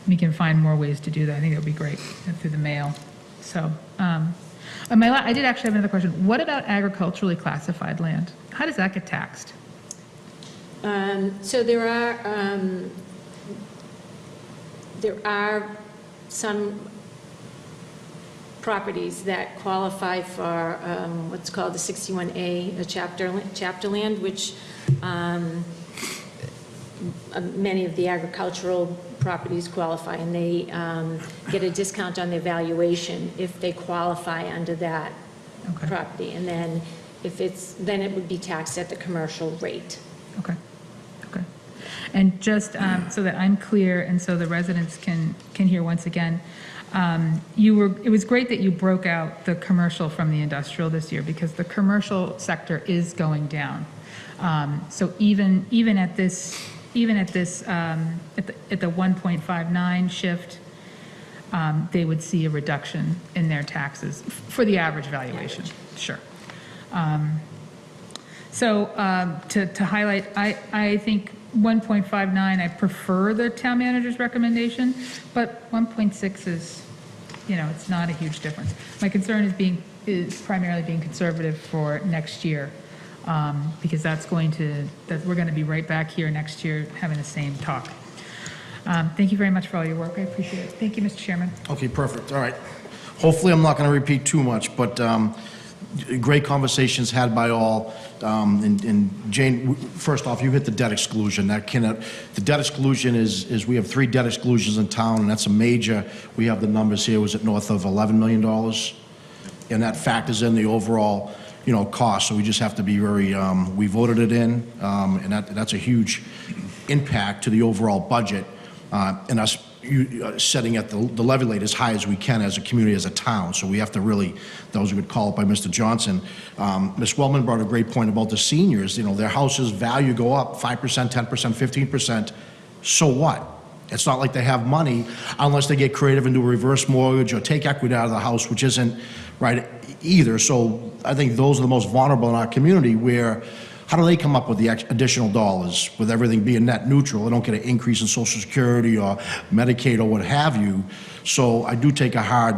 we can find more ways to do that. I think that would be great through the mail. So, I did actually have another question. What about agriculturally classified land? How does that get taxed? So there are some properties that qualify for what's called the 61A, a chapter land, which many of the agricultural properties qualify, and they get a discount on their valuation if they qualify under that Okay. property. And then then it would be taxed at the commercial rate. Okay, okay. And just so that I'm clear, and so the residents can hear once again, it was great that you broke out the commercial from the industrial this year, because the commercial sector is going down. So even at the 1.59 shift, they would see a reduction in their taxes for the average valuation. Sure. So to highlight, I think 1.59, I prefer the town manager's recommendation, but 1.6 is, it's not a huge difference. My concern is primarily being conservative for next year, because we're going to be right back here next year having the same talk. Thank you very much for all your work. I appreciate it. Thank you, Mr. Chairman. Okay, perfect, all right. Hopefully, I'm not going to repeat too much, but great conversations had by all. And Jane, first off, you hit the debt exclusion. The debt exclusion is we have 3 debt exclusions in town, and that's a major. We have the numbers here. Was it north of $11 million? And that factors in the overall, cost. So we just have to be very. We voted it in, and that's a huge impact to the overall budget, and us setting at the levy rate as high as we can as a community, as a town. So we have to really, that was a good call by Mr. Johnson. Ms. Wellman brought a great point about the seniors. Their houses' value go up 5%, 10%, 15%. So what? It's not like they have money unless they get creative and do a reverse mortgage or take equity out of the house, which isn't right either. So I think those are the most vulnerable in our community, where how do they come up with the additional dollars with everything being net neutral? They don't get an increase in Social Security or Medicaid or what have you. So I do take a hard,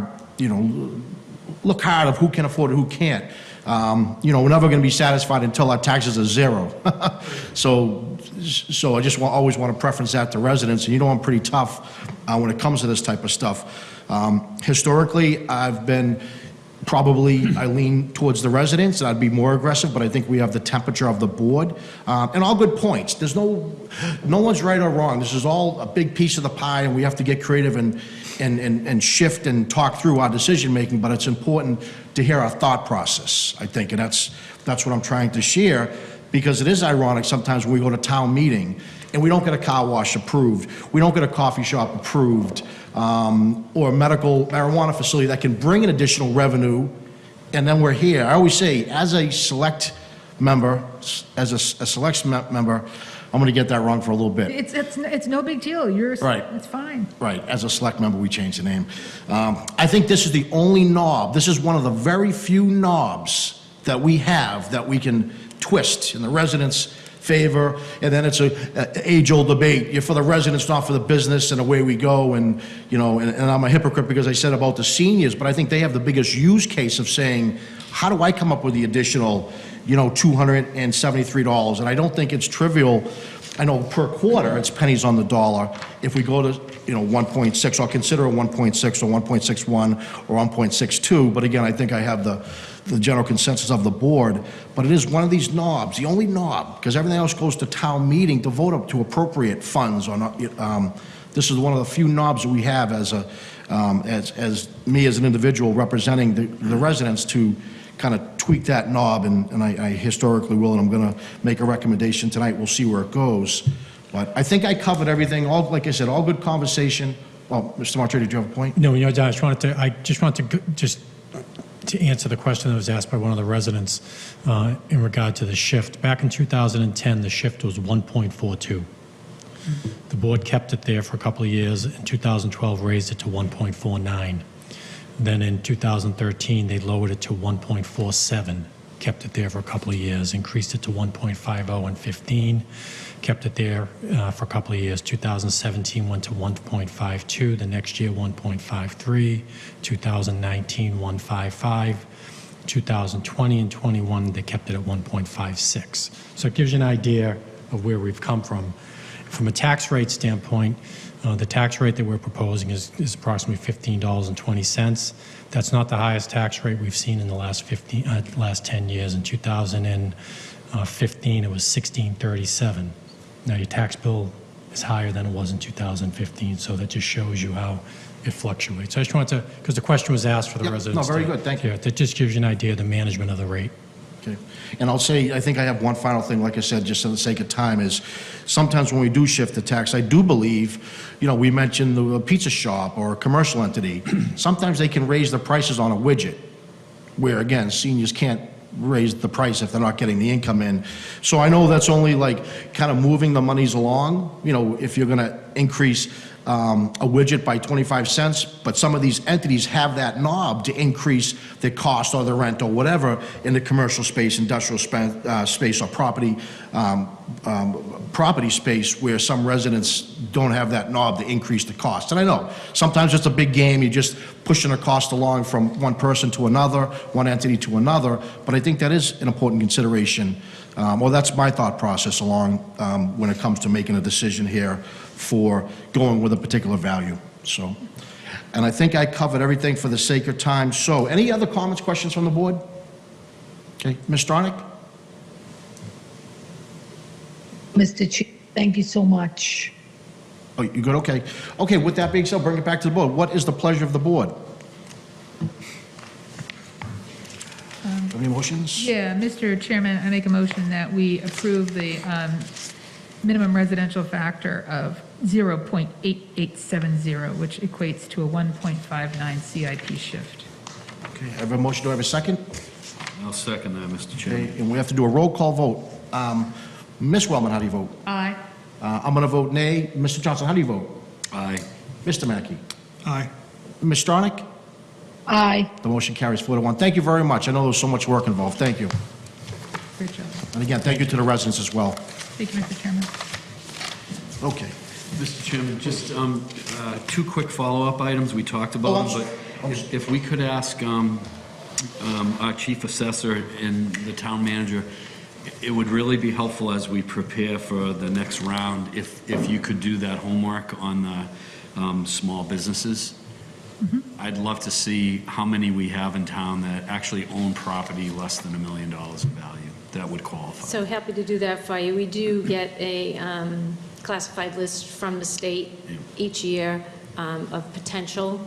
look hard of who can afford it, who can't. We're never going to be satisfied until our taxes are zero. So I just always want to preference that to residents. And I'm pretty tough when it comes to this type of stuff. Historically, I lean towards the residents, and I'd be more aggressive, but I think we have the temperature of the board. And all good points. There's no one's right or wrong. This is all a big piece of the pie, and we have to get creative and shift and talk through our decision-making, but it's important to hear our thought process, I think, and that's what I'm trying to share, because it is ironic sometimes when we go to town meeting and we don't get a car wash approved, we don't get a coffee shop approved, or a medical marijuana facility that can bring in additional revenue, and then we're here. I always say, as a select member, I'm going to get that wrong for a little bit. It's no big deal. Right. It's fine. Right, as a select member, we changed the name. I think this is the only knob, this is one of the very few knobs that we have that we can twist in the residents' favor, and then it's a age-old debate. You're for the residents, not for the business, and away we go. And I'm a hypocrite because I said about the seniors, but I think they have the biggest use case of saying, how do I come up with the additional, $273? And I don't think it's trivial. I know per quarter, it's pennies on the dollar. If we go to, 1.6, I'll consider a 1.6 or 1.61 or 1.62. But again, I think I have the general consensus of the board. But it is one of these knobs, the only knob, because everything else goes to town meeting to vote up to appropriate funds or not. This is one of the few knobs that we have as me as an individual representing the residents to kind of tweak that knob, and I historically will, and I'm going to make a recommendation tonight. We'll see where it goes. But I think I covered everything. Like I said, all good conversation. Well, Mr. Martre, did you have a point? No, I just wanted to answer the question that was asked by one of the residents in regard to the shift. Back in 2010, the shift was 1.42. The board kept it there for a couple of years. In 2012, raised it to 1.49. Then in 2013, they lowered it to 1.47. kept it there for a couple of years, increased it to 1.50 in 15, kept it there for a couple of years. 2017 went to 1.52, the next year 1.53, 2019 1.55, 2020 and 21 they kept it at 1.56. So it gives you an idea of where we've come from. From a tax rate standpoint, the tax rate that we're proposing is approximately $15.20. That's not the highest tax rate we've seen in the last 10 years. In 2015, it was $16.37. Now, your tax bill is higher than it was in 2015, so that just shows you how it fluctuates. So I just wanted to, because the question was asked for the Yep, residents. no, very good, thank you. Yeah, that just gives you an idea of the management of the rate. Okay. And I'll say, I think I have one final thing, like I said, just for the sake of time, is sometimes when we do shift the tax, I do believe, we mentioned the pizza shop or a commercial entity, sometimes they can raise the prices on a widget, where again, seniors can't raise the price if they're not getting the income in. So I know that's only like kind of moving the monies along, if you're gonna increase a widget by 25 cents, but some of these entities have that knob to increase the cost or the rent or whatever in the commercial space, industrial space, or property space, where some residents don't have that knob to increase the cost. And I know, sometimes it's a big game, you're just pushing a cost along from one person to another, one entity to another, but I think that is an important consideration. Well, that's my thought process along when it comes to making a decision here for going with a particular value. So, and I think I covered everything for the sake of time. So, any other comments, questions from the board? Okay, Ms. Stronach? Mr. Chair, thank you so much. Oh, you good? Okay. Okay, with that being said, bring it back to the board. What is the pleasure of the board? Any motions? Yeah, Mr. Chairman, I make a motion that we approve the minimum residential factor of 0.8870, which equates to a 1.59 CIP shift. Okay, I have a motion. Do I have a second? I'll second that, Mr. Okay, Chairman. and we have to do a roll call vote. Ms. Wellman, how do you vote? Aye. I'm going to vote nay. Mr. Johnson, how do you vote? Aye. Mr. Mackey? Aye. Ms. Stronach? Aye. The motion carries 4-1. Thank you very much. I know there was so much work involved. Thank you. Great job. And again, thank you to the residents as well. Thank you, Mr. Chairman. Okay. Mr. Chairman, just two quick follow-up items. We talked about them, but if we could ask our chief assessor and the town manager, it would really be helpful as we prepare for the next round if you could do that homework on the small businesses. Mm-hmm. I'd love to see how many we have in town that actually own property less than $1 million in value that would qualify. So happy to do that for you. We do get a classified list from the state each year of potential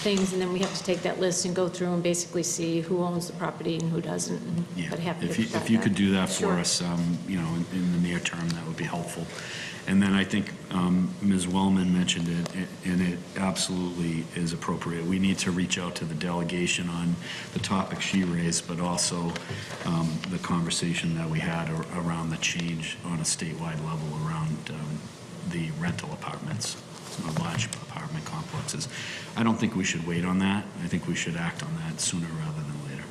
things, and then we have to take that list and go through and basically see who owns the property and who doesn't. Yeah, But happy to if you could do that for Sure. us, in the near term, that would be helpful. And then I think Ms. Wellman mentioned it, and it absolutely is appropriate. We need to reach out to the delegation on the topic she raised, but also the conversation that we had around the change on a statewide level around the rental apartments, large apartment complexes. I don't think we should wait on that. I think we should act on that sooner rather than later.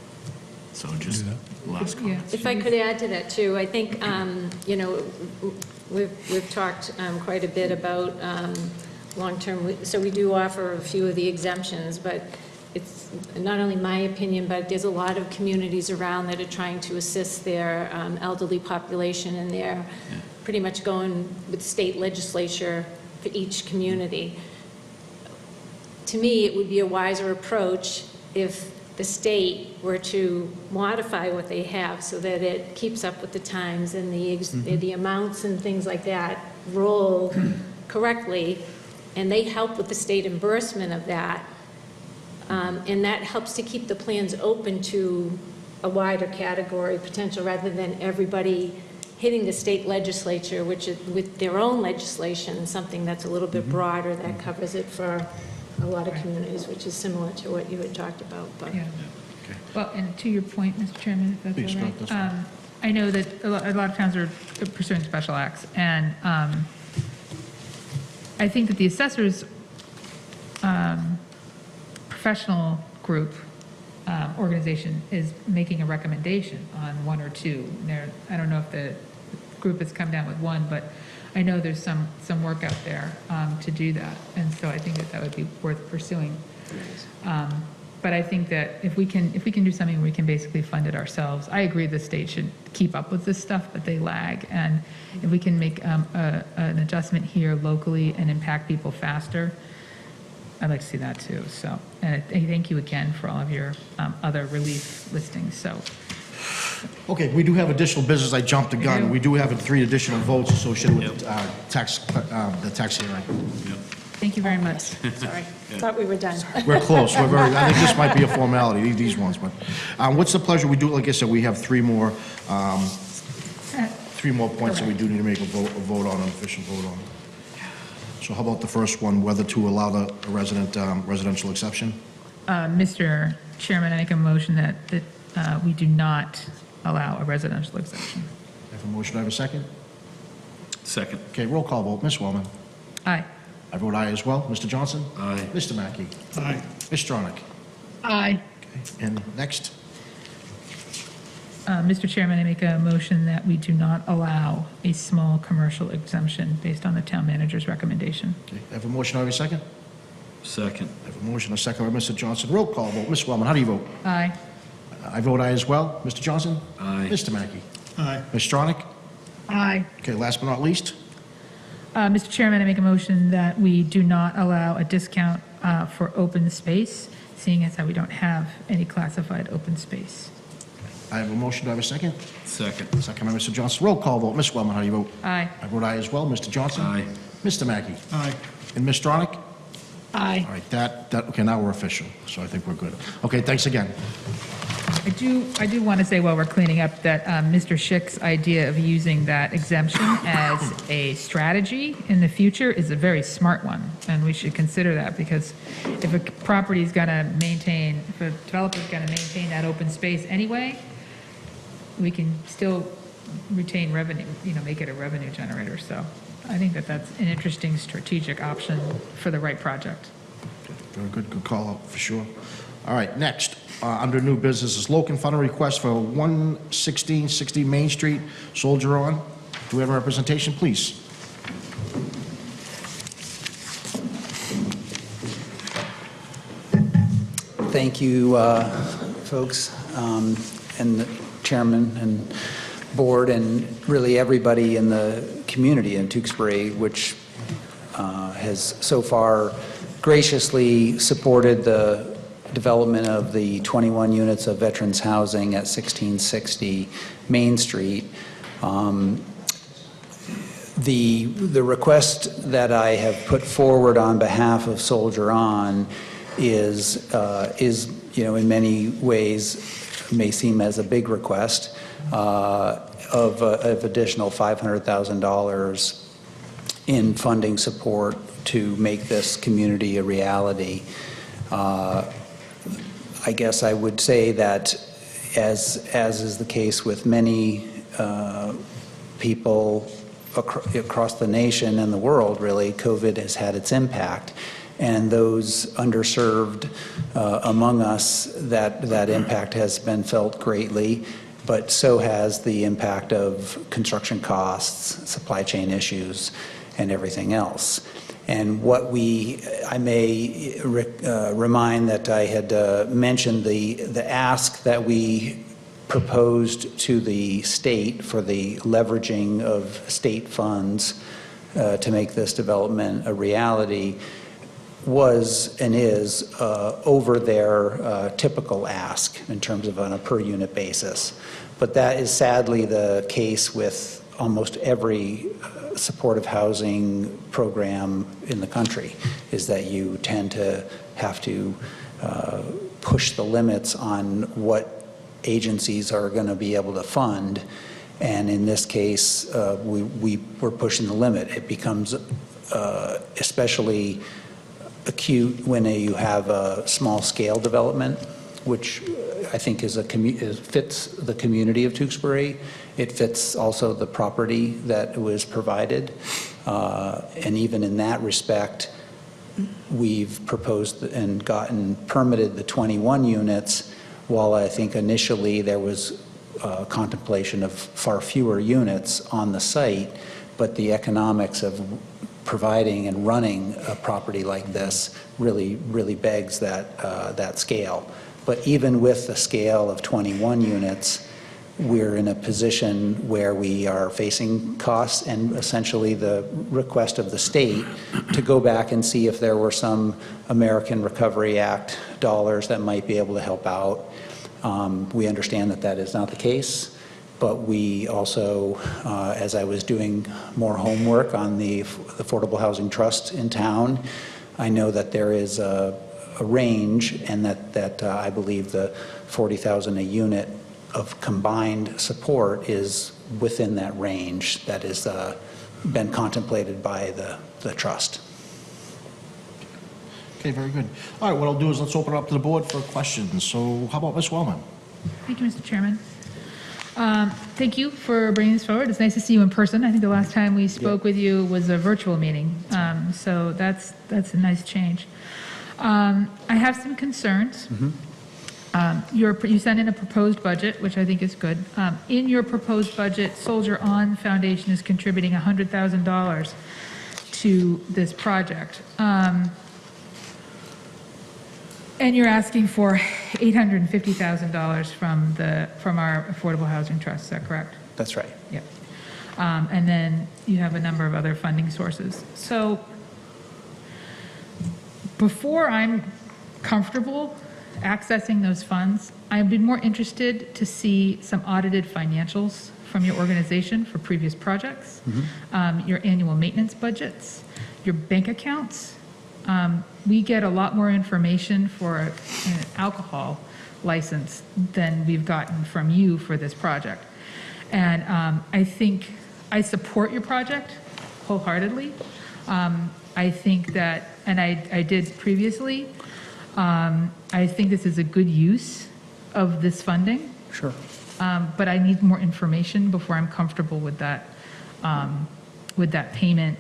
So just last Yeah. comment. If I could add to that too, I think, we've talked quite a bit about long-term, so we do offer a few of the exemptions, but it's not only my opinion, but there's a lot of communities around that are trying to assist their elderly population, and they're pretty much going with state legislature for each community. To me, it would be a wiser approach if the state were to modify what they have so that it keeps up with the times and the amounts and things like that roll correctly, and they help with the state reimbursement of that. And that helps to keep the plans open to a wider category potential rather than everybody hitting the state legislature, which is with their own legislation, something that's a little bit broader that covers it for a lot of communities, which is similar to what you had talked about. But Yeah. Well, and to your point, Mr. Chairman, if Please, that's all right. that's fine. I know that a lot of towns are pursuing special acts, and I think that the assessors professional group organization is making a recommendation on one or two. I don't know if the group has come down with one, but I know there's some work out there to do that, and so I think that would be worth pursuing. But I think that if we can do something where we can basically fund it ourselves, I agree the state should keep up with this stuff, but they lag, and if we can make an adjustment here locally and impact people faster, I'd like to see that too. So, and I thank you again for all of your other relief listings. So, Okay, we do have additional business. I jumped the gun. We do have 3 additional votes associated with the tax hearing. thank you very much. Sorry, thought we were done. We're close. I think this might be a formality, these ones, but what's the pleasure? We do, like I said, we have 3 more points that we do need to make a vote on, an official vote on. So how about the first one, whether to allow the residential exception? Mr. Chairman, I make a motion that we do not allow a residential exception. I have a motion. I have a second. Second. Okay, roll call vote. Ms. Wellman. Aye. I vote aye as well. Mr. Johnson? Aye. Mr. Mackey? Aye. Ms. Stronach? Aye. Okay, and next? Mr. Chairman, I make a motion that we do not allow a small commercial exemption based on the town manager's recommendation. Okay, I have a motion. I have a second. Second. I have a motion, a second by Mr. Johnson. Roll call vote. Ms. Wellman, how do you vote? Aye. I vote aye as well. Mr. Johnson? Aye. Mr. Mackey? Aye. Ms. Stronach? Aye. Okay, last but not least? Mr. Chairman, I make a motion that we do not allow a discount for open space, seeing as how we don't have any classified open space. I have a motion. Do I have a second? Second. Second by Mr. Johnson. Roll call vote. Ms. Wellman, how do you vote? Aye. I vote aye as well. Mr. Johnson? Aye. Mr. Mackey? Aye. And Ms. Stronach? Aye. All right, okay, now we're official, so I think we're good. Okay, thanks again. I do want to say while we're cleaning up that Mr. Schick's idea of using that exemption as a strategy in the future is a very smart one, and we should consider that, because if a property's going to maintain, if a developer's going to maintain that open space anyway, we can still retain revenue, make it a revenue generator. So I think that that's an interesting strategic option for the right project. Very good call out, for sure. All right, next, under new business is Locan Fund request for 11660 Main Street, Soldier On. Do we have a representation, please? Thank you, folks, and the chairman and board, and really everybody in the community in Tewksbury, which has so far graciously supported the development of the 21 units of veterans housing at 1660 Main Street. The request that I have put forward on behalf of Soldier On is in many ways may seem as a big request of additional $500,000 in funding support to make this community a reality. I guess I would say that, as is the case with many people across the nation and the world, really, COVID has had its impact. And those underserved among us, that impact has been felt greatly, but so has the impact of construction costs, supply chain issues, and everything else. And I may remind that I had mentioned the ask that we proposed to the state for the leveraging of state funds to make this development a reality was and is over their typical ask in terms of on a per unit basis. But that is sadly the case with almost every supportive housing program in the country, is that you tend to have to push the limits on what agencies are going to be able to fund. And in this case, we're pushing the limit. It becomes especially acute when you have a small scale development, which I think fits the community of Tewksbury. It fits also the property that was provided. And even in that respect, we've proposed and gotten permitted the 21 units while I think initially there was contemplation of far fewer units on the site, but the economics of providing and running a property like this really begs that scale. But even with the scale of 21 units, we're in a position where we are facing costs and essentially the request of the state to go back and see if there were some American Recovery Act dollars that might be able to help out. We understand that that is not the case, but we also, as I was doing more homework on the Affordable Housing Trust in town, I know that there is a range, and that I believe the $40,000 a unit of combined support is within that range that has been contemplated by the trust. Okay, very good. All right, what I'll do is let's open it up to the board for questions. So how about Ms. Wellman? Thank you, Mr. Chairman. Thank you for bringing this forward. It's nice to see you in person. I think the last time we spoke with you was a virtual meeting, so that's a nice change. I have some concerns. You sent in a proposed budget, which I think is good. In your proposed budget, Soldier On Foundation is contributing $100,000 to this project. And you're asking for $850,000 from our Affordable Housing Trust, is that correct? That's right. Yep. And then you have a number of other funding sources. So before I'm comfortable accessing those funds, I'd be more interested to see some audited financials from your organization for previous projects, your annual maintenance budgets, your bank accounts. We get a lot more information for an alcohol license than we've gotten from you for this project. And I think I support your project wholeheartedly. I think that, and I did previously, I think this is a good use of this funding. Sure. But I need more information before I'm comfortable with that payment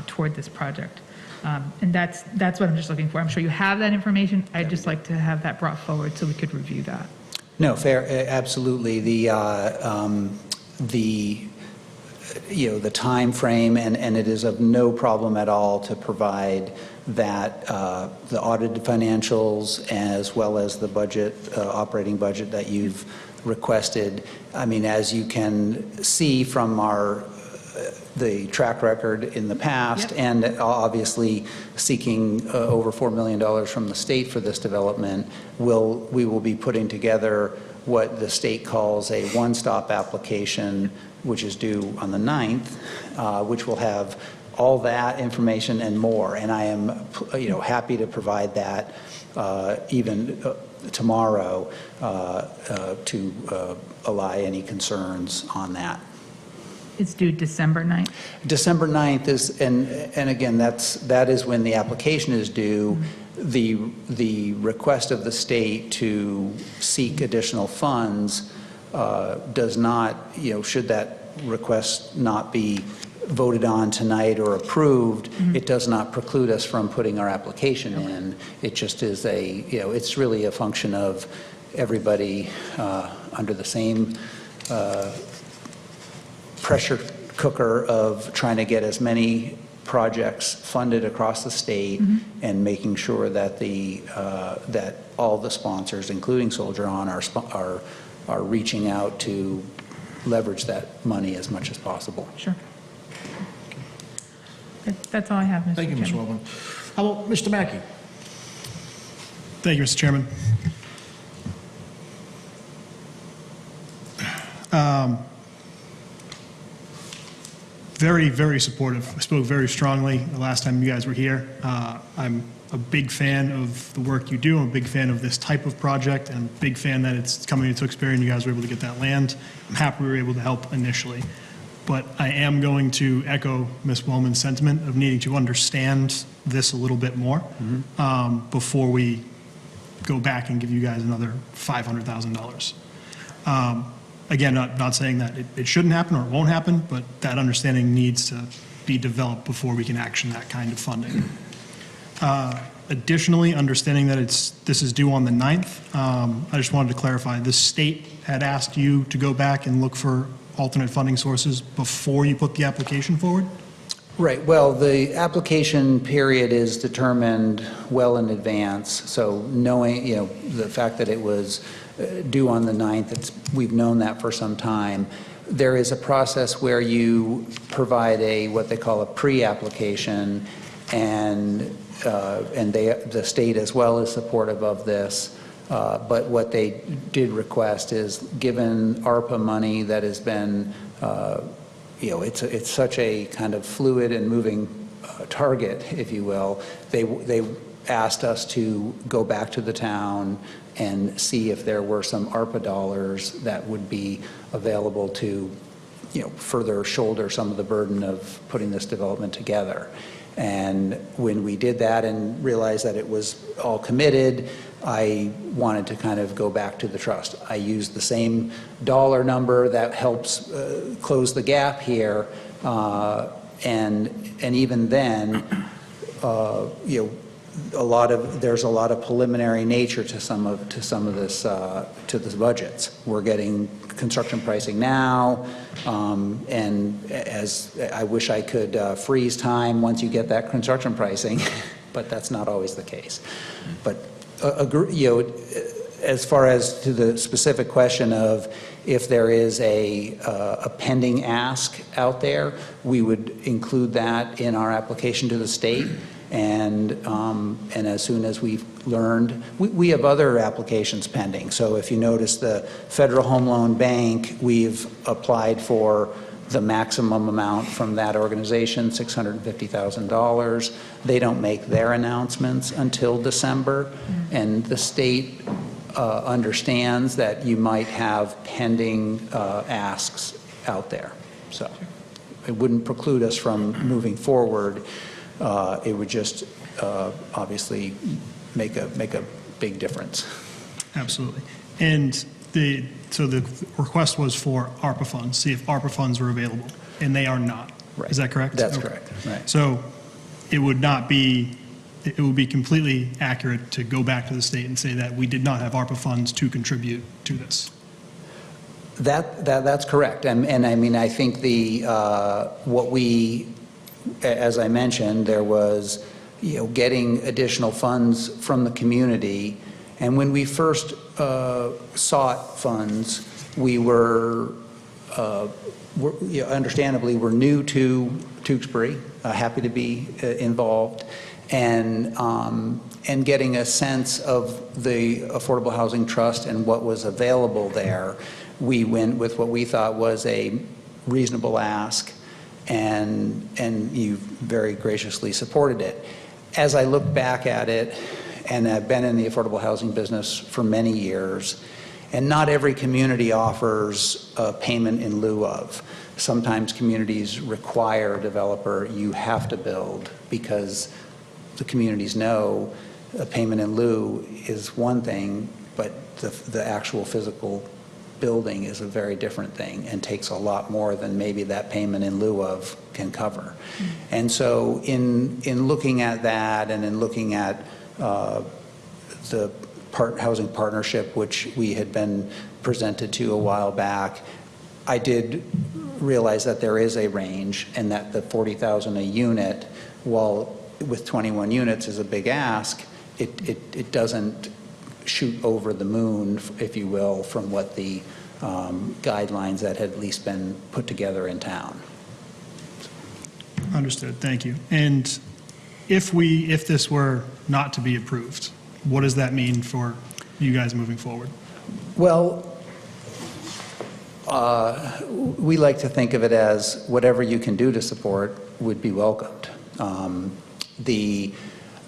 toward this project. And that's what I'm just looking for. I'm sure you have that information. I'd just like to have that brought forward so we could review that. No, fair, absolutely. The time frame, and it is of no problem at all to provide that, the audited financials as well as the budget, operating budget that you've requested. I mean, as you can see from the track record in the past, and obviously seeking over $4 million from the state for this development, we will be putting together what the state calls a one-stop application, which is due on the 9th, which will have all that information and more. And I am, happy to provide that even tomorrow to allay any concerns on that. It's due December 9th. December 9th is, and again, that is when the application is due. The request of the state to seek additional funds does not, should that request not be voted on tonight or approved, it does not preclude us from putting our application in. It just is it's really a function of everybody under the same pressure cooker of trying to get as many projects funded across the state and making sure that that all the sponsors, including Soldier On, are reaching out to leverage that money as much as possible. Sure. Okay. That's all I have, Mr. Thank you, Ms. Chairman. Wellman. How about Mr. Mackey? Thank you, Mr. Chairman. Very, very supportive. I spoke very strongly the last time you guys were here. I'm a big fan of the work you do. I'm a big fan of this type of project, and I'm a big fan that it's coming into Experian. You guys were able to get that land. I'm happy we were able to help initially. But I am going to echo Ms. Wellman's sentiment of needing to understand this a little bit more before we go back and give you guys another $500,000. Again, not saying that it shouldn't happen or it won't happen, but that understanding needs to be developed before we can action that kind of funding. Additionally, understanding that this is due on the 9th, I just wanted to clarify, the state had asked you to go back and look for alternate funding sources before you put the application forward? Right, well, the application period is determined well in advance, so knowing, the fact that it was due on the 9th, we've known that for some time. There is a process where you provide what they call a pre-application, and the state as well is supportive of this. But what they did request is, given ARPA money that has been, it's such a kind of fluid and moving target, if you will, they asked us to go back to the town and see if there were some ARPA dollars that would be available to, further shoulder some of the burden of putting this development together. And when we did that and realized that it was all committed, I wanted to kind of go back to the trust. I used the same dollar number that helps close the gap here, and even then, there's a lot of preliminary nature to some of this to the budgets. We're getting construction pricing now, and as I wish I could freeze time once you get that construction pricing, but that's not always the case. But as far as to the specific question of if there is a pending ask out there, we would include that in our application to the state. And as soon as we've learned, we have other applications pending. So if you notice, the Federal Home Loan Bank, we've applied for the maximum amount from that organization, $650,000. They don't make their announcements until December, and the state understands that you might have pending asks out there. So it wouldn't preclude us from moving forward. It would just obviously make a big difference. Absolutely. And so the request was for ARPA funds, see if ARPA funds were available, and they are not. Right. Is that correct? That's Okay. correct, right. So it would be completely accurate to go back to the state and say that we did not have ARPA funds to contribute to this. That's correct. And I mean, I think as I mentioned, there was, getting additional funds from the community. And when we first sought funds, we were understandably, we're new to Tewksbury, happy to be involved, and getting a sense of the Affordable Housing Trust and what was available there, we went with what we thought was a reasonable ask, and you very graciously supported it. As I look back at it, and I've been in the affordable housing business for many years, and not every community offers a payment in lieu of. Sometimes communities require a developer, you have to build, because the communities know a payment in lieu is one thing, but the actual physical building is a very different thing and takes a lot more than maybe that payment in lieu of can cover. And so in looking at that, and in looking at the housing partnership, which we had been presented to a while back, I did realize that there is a range, and that the $40,000 a unit, while with 21 units is a big ask, it doesn't shoot over the moon, if you will, from what the guidelines that had at least been put together in town. Understood, thank you. And if this were not to be approved, what does that mean for you guys moving forward? Well, we like to think of it as whatever you can do to support would be welcomed.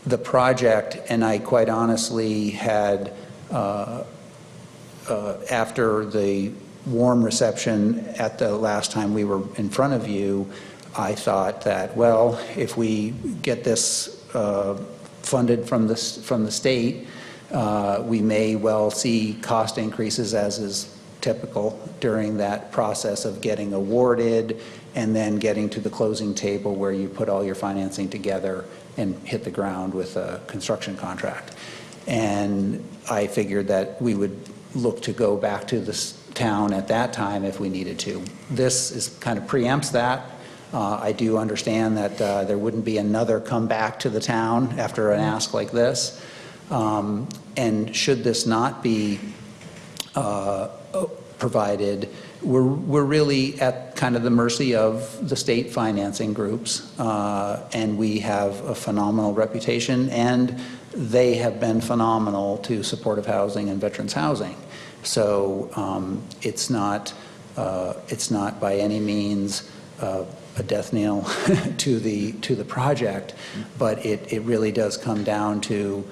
The project, and I quite honestly had, after the warm reception at the last time we were in front of you, I thought that, well, if we get this funded from the state, we may well see cost increases, as is typical during that process of getting awarded and then getting to the closing table where you put all your financing together and hit the ground with a construction contract. And I figured that we would look to go back to this town at that time if we needed to. This is kind of preempts that. I do understand that there wouldn't be another come back to the town after an ask like this. And should this not be provided, we're really at kind of the mercy of the state financing groups, and we have a phenomenal reputation, and they have been phenomenal to supportive housing and veterans housing. So it's not by any means a death knell to the project, but it really does come down to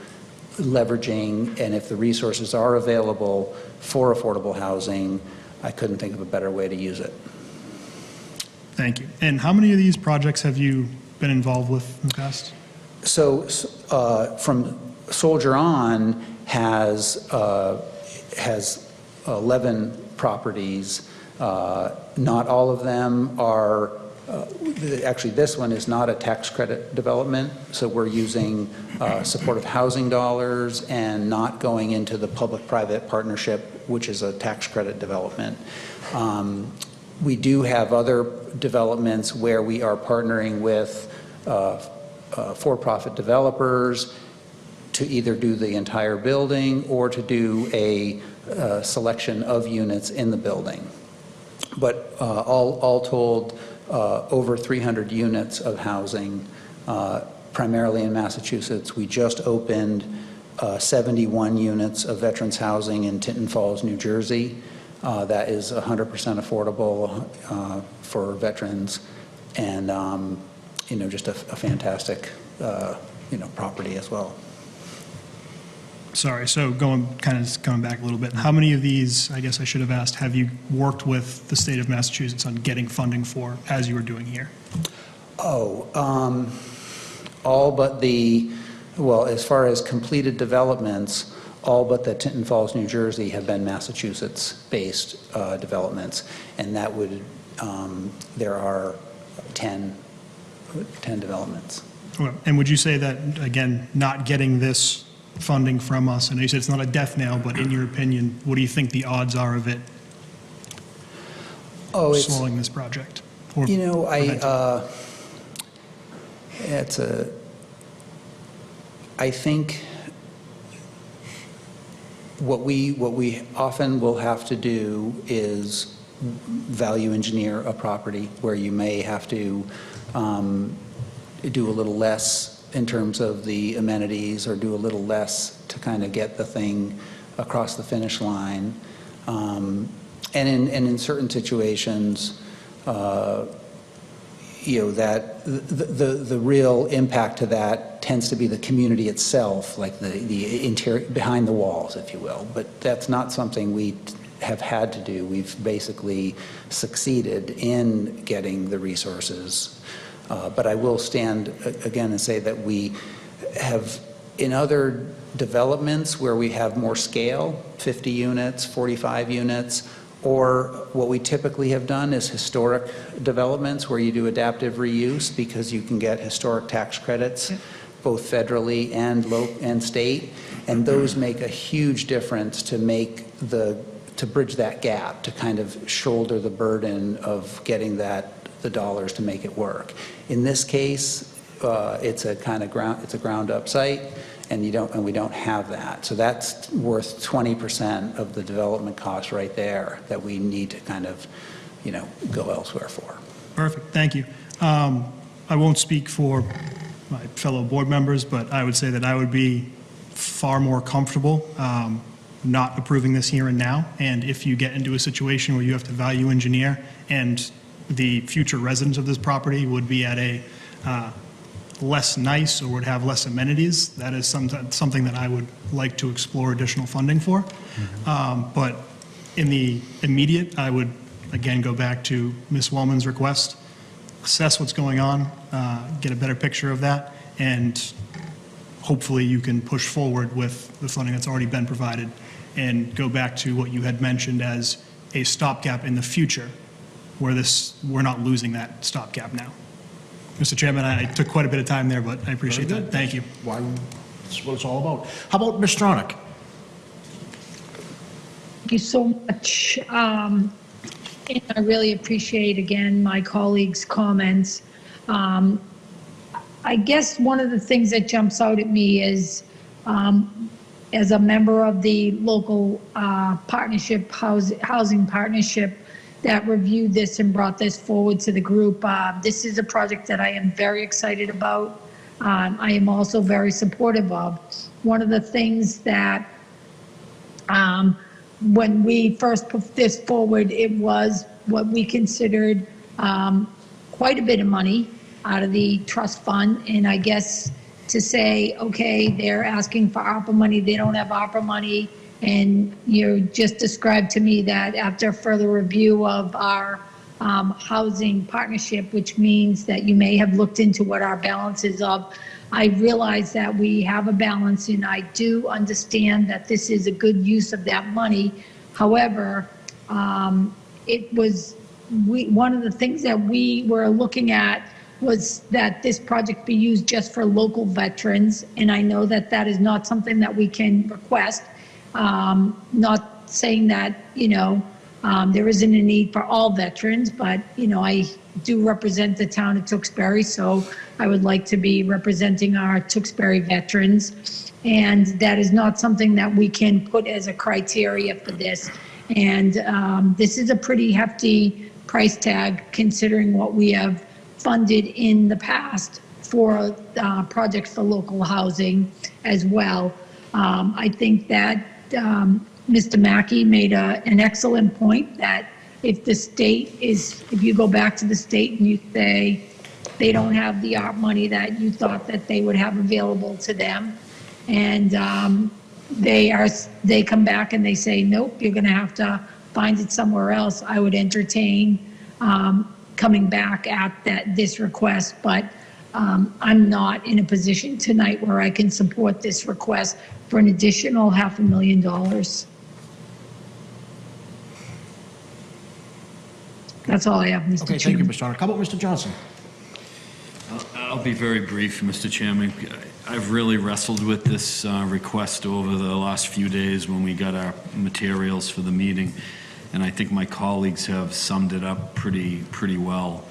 leveraging, and if the resources are available for affordable housing, I couldn't think of a better way to use it. Thank you. And how many of these projects have you been involved with in the past? So from Soldier On has 11 properties. Not all of them are, actually this one is not a tax credit development, so we're using supportive housing dollars and not going into the public-private partnership, which is a tax credit development. We do have other developments where we are partnering with for-profit developers to either do the entire building or to do a selection of units in the building. But all told, over 300 units of housing, primarily in Massachusetts. We just opened 71 units of veterans housing in Tinton Falls, New Jersey. That is 100% affordable for veterans, and just a fantastic property as well. Sorry, so going back a little bit, how many of these, I guess I should have asked, have you worked with the state of Massachusetts on getting funding for, as you were doing here? All but as far as completed developments, all but the Tinton Falls, New Jersey have been Massachusetts-based developments, and that would, there are 10 developments. Okay. And would you say that, again, not getting this funding from us, I know you said it's not a death knell, but in your opinion, what do you think the odds are of it slowing this project? Or I think what we often will have to do is value engineer a property where you may have to do a little less in terms of the amenities, or do a little less to kind of get the thing across the finish line. And in certain situations, that the real impact to that tends to be the community itself, like the interior, behind the walls, if you will. But that's not something we have had to do. We've basically succeeded in getting the resources. But I will stand again and say that we have, in other developments where we have more scale, 50 units, 45 units, or what we typically have done is historic developments where you do adaptive reuse because you can get historic tax credits, both federally and state, and those make a huge difference to bridge that gap, to kind of shoulder the burden of getting the dollars to make it work. In this case, it's a ground up site, and we don't have that. So that's worth 20% of the development cost right there that we need to kind of, go elsewhere for. Perfect, thank you. I won't speak for my fellow board members, but I would say that I would be far more comfortable not approving this here and now. And if you get into a situation where you have to value engineer and the future residents of this property would be at a less nice or would have less amenities, that is something that I would like to explore additional funding for. But in the immediate, I would again go back to Ms. Wellman's request, assess what's going on, get a better picture of that, and hopefully you can push forward with the funding that's already been provided and go back to what you had mentioned as a stopgap in the future where we're not losing that stopgap now. Mr. Chairman, I took quite a bit of time there, but I appreciate Very that. good. Thank you. Why, that's what it's all about. How about Ms. Stronach? Thank you so much. And I really appreciate, again, my colleagues' comments. I guess one of the things that jumps out at me is, as a member of the local partnership, housing partnership that reviewed this and brought this forward to the group, this is a project that I am very excited about. I am also very supportive of. One of the things that when we first put this forward, it was what we considered quite a bit of money out of the trust fund. And I guess to say, okay, they're asking for ARPA money, they don't have ARPA money. And you just described to me that after further review of our housing partnership, which means that you may have looked into what our balance is of, I realize that we have a balance, and I do understand that this is a good use of that money. However, it was, one of the things that we were looking at was that this project be used just for local veterans, and I know that that is not something that we can request. Not saying that, there isn't a need for all veterans, but, I do represent the town of Tewksbury, so I would like to be representing our Tewksbury veterans. And that is not something that we can put as a criteria for this. And this is a pretty hefty price tag considering what we have funded in the past for projects for local housing as well. I think that Mr. Mackey made an excellent point that if the state if you go back to the state and you say they don't have the ARP money that you thought that they would have available to them, and they come back and they say, nope, you're going to have to find it somewhere else, I would entertain coming back at this request, but I'm not in a position tonight where I can support this request for an additional $500,000. That's all I have, Mr. Okay, thank you, Chairman. Ms. Stronach. How about Mr. Johnson? I'll be very brief, Mr. Chairman. I've really wrestled with this request over the last few days when we got our materials for the meeting, and I think my colleagues have summed it up pretty well.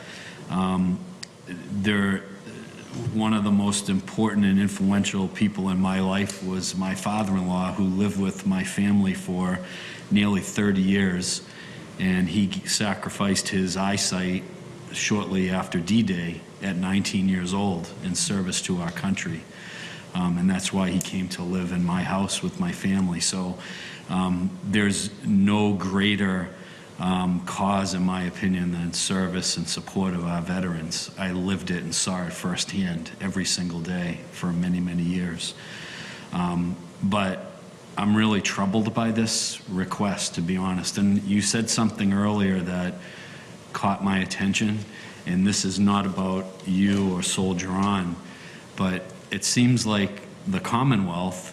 One of the most important and influential people in my life was my father-in-law, who lived with my family for nearly 30 years, and he sacrificed his eyesight shortly after D-Day at 19 years old in service to our country. And that's why he came to live in my house with my family. So there's no greater cause, in my opinion, than service and support of our veterans. I lived it and saw it firsthand every single day for many, many years. But I'm really troubled by this request, to be honest. And you said something earlier that caught my attention, and this is not about you or Soldier On, but it seems like the Commonwealth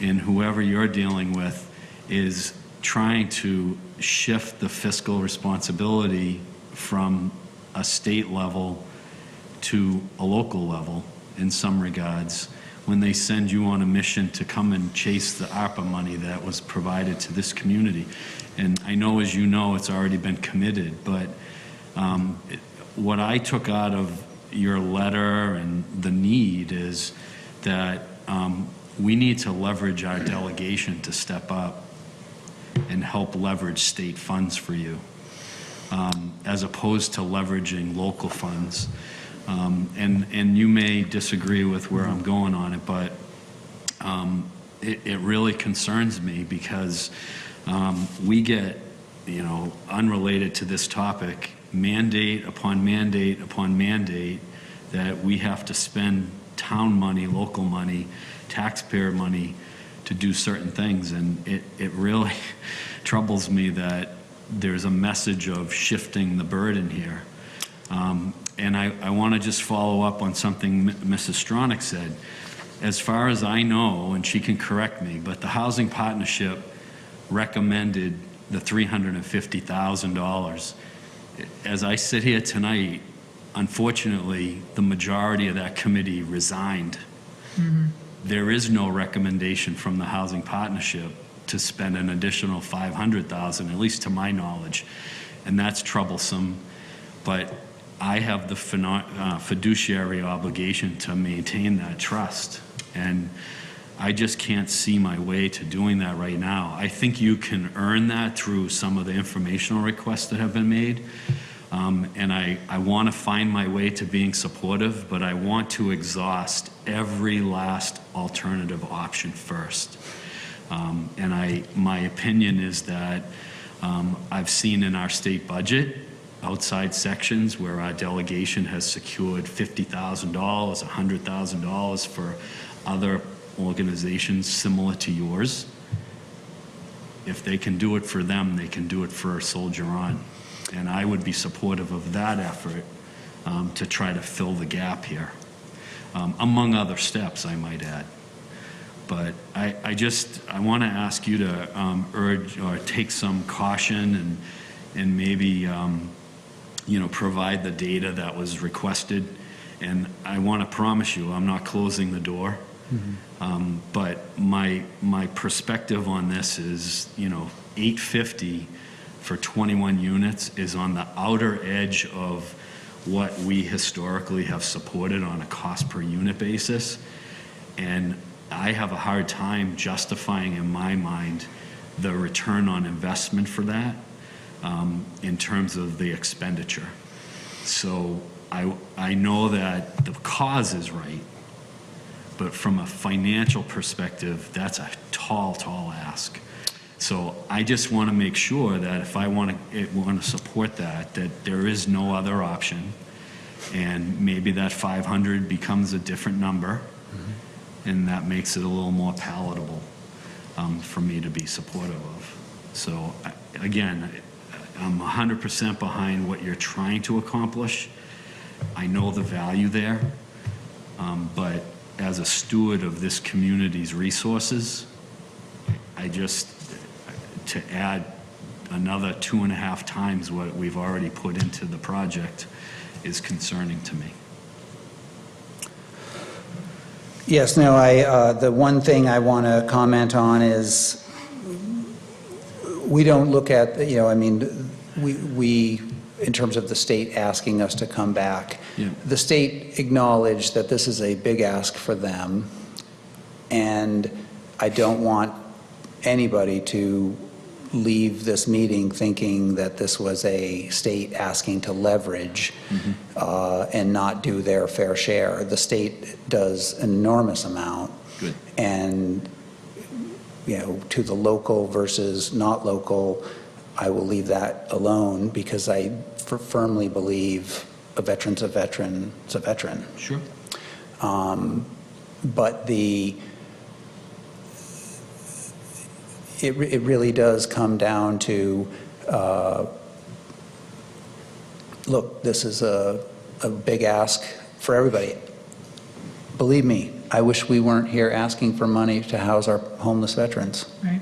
and whoever you're dealing with is trying to shift the fiscal responsibility from a state level to a local level in some regards, when they send you on a mission to come and chase the ARPA money that was provided to this community. And I know, as you know, it's already been committed, but what I took out of your letter and the need is that we need to leverage our delegation to step up and help leverage state funds for you, as opposed to leveraging local funds. And you may disagree with where I'm going on it, but it really concerns me because we get, unrelated to this topic, mandate upon mandate upon mandate that we have to spend town money, local money, taxpayer money to do certain things. And it really troubles me that there's a message of shifting the burden here. And I want to just follow up on something Mrs. Stronach said. As far as I know, and she can correct me, but the Housing Partnership recommended the $350,000. As I sit here tonight, unfortunately, the majority of that committee resigned. There is no recommendation from the Housing Partnership to spend an additional $500,000, at least to my knowledge, and that's troublesome. But I have the fiduciary obligation to maintain that trust, and I just can't see my way to doing that right now. I think you can earn that through some of the informational requests that have been made, and I want to find my way to being supportive, but I want to exhaust every last alternative option first. And my opinion is that I've seen in our state budget outside sections where our delegation has secured $50,000, $100,000 for other organizations similar to yours. If they can do it for them, they can do it for Soldier On. And I would be supportive of that effort to try to fill the gap here, among other steps, I might add. But I want to ask you to urge or take some caution and maybe, provide the data that was requested. And I want to promise you, I'm not closing the door. But my perspective on this is, $850 for 21 units is on the outer edge of what we historically have supported on a cost per unit basis. And I have a hard time justifying in my mind the return on investment for that in terms of the expenditure. So I know that the cause is right, but from a financial perspective, that's a tall, tall ask. So I just want to make sure that if I want to support that there is no other option, and maybe that 500 becomes a different number, and that makes it a little more palatable for me to be supportive of. So again, I'm 100% behind what you're trying to accomplish. I know the value there, but as a steward of this community's resources, to add another 2.5 times what we've already put into the project is concerning to me. Yes, no, the one thing I want to comment on is we don't look at, we in terms of the state asking us to come back. Yeah. The state acknowledged that this is a big ask for them, and I don't want anybody to leave this meeting thinking that this was a state asking to leverage and not do their fair share. The state does an enormous amount. Good. And, to the local versus not local, I will leave that alone because I firmly believe a veteran's a veteran is a veteran. Sure. But it really does come down to, look, this is a big ask for everybody. Believe me, I wish we weren't here asking for money to house our homeless veterans. Right.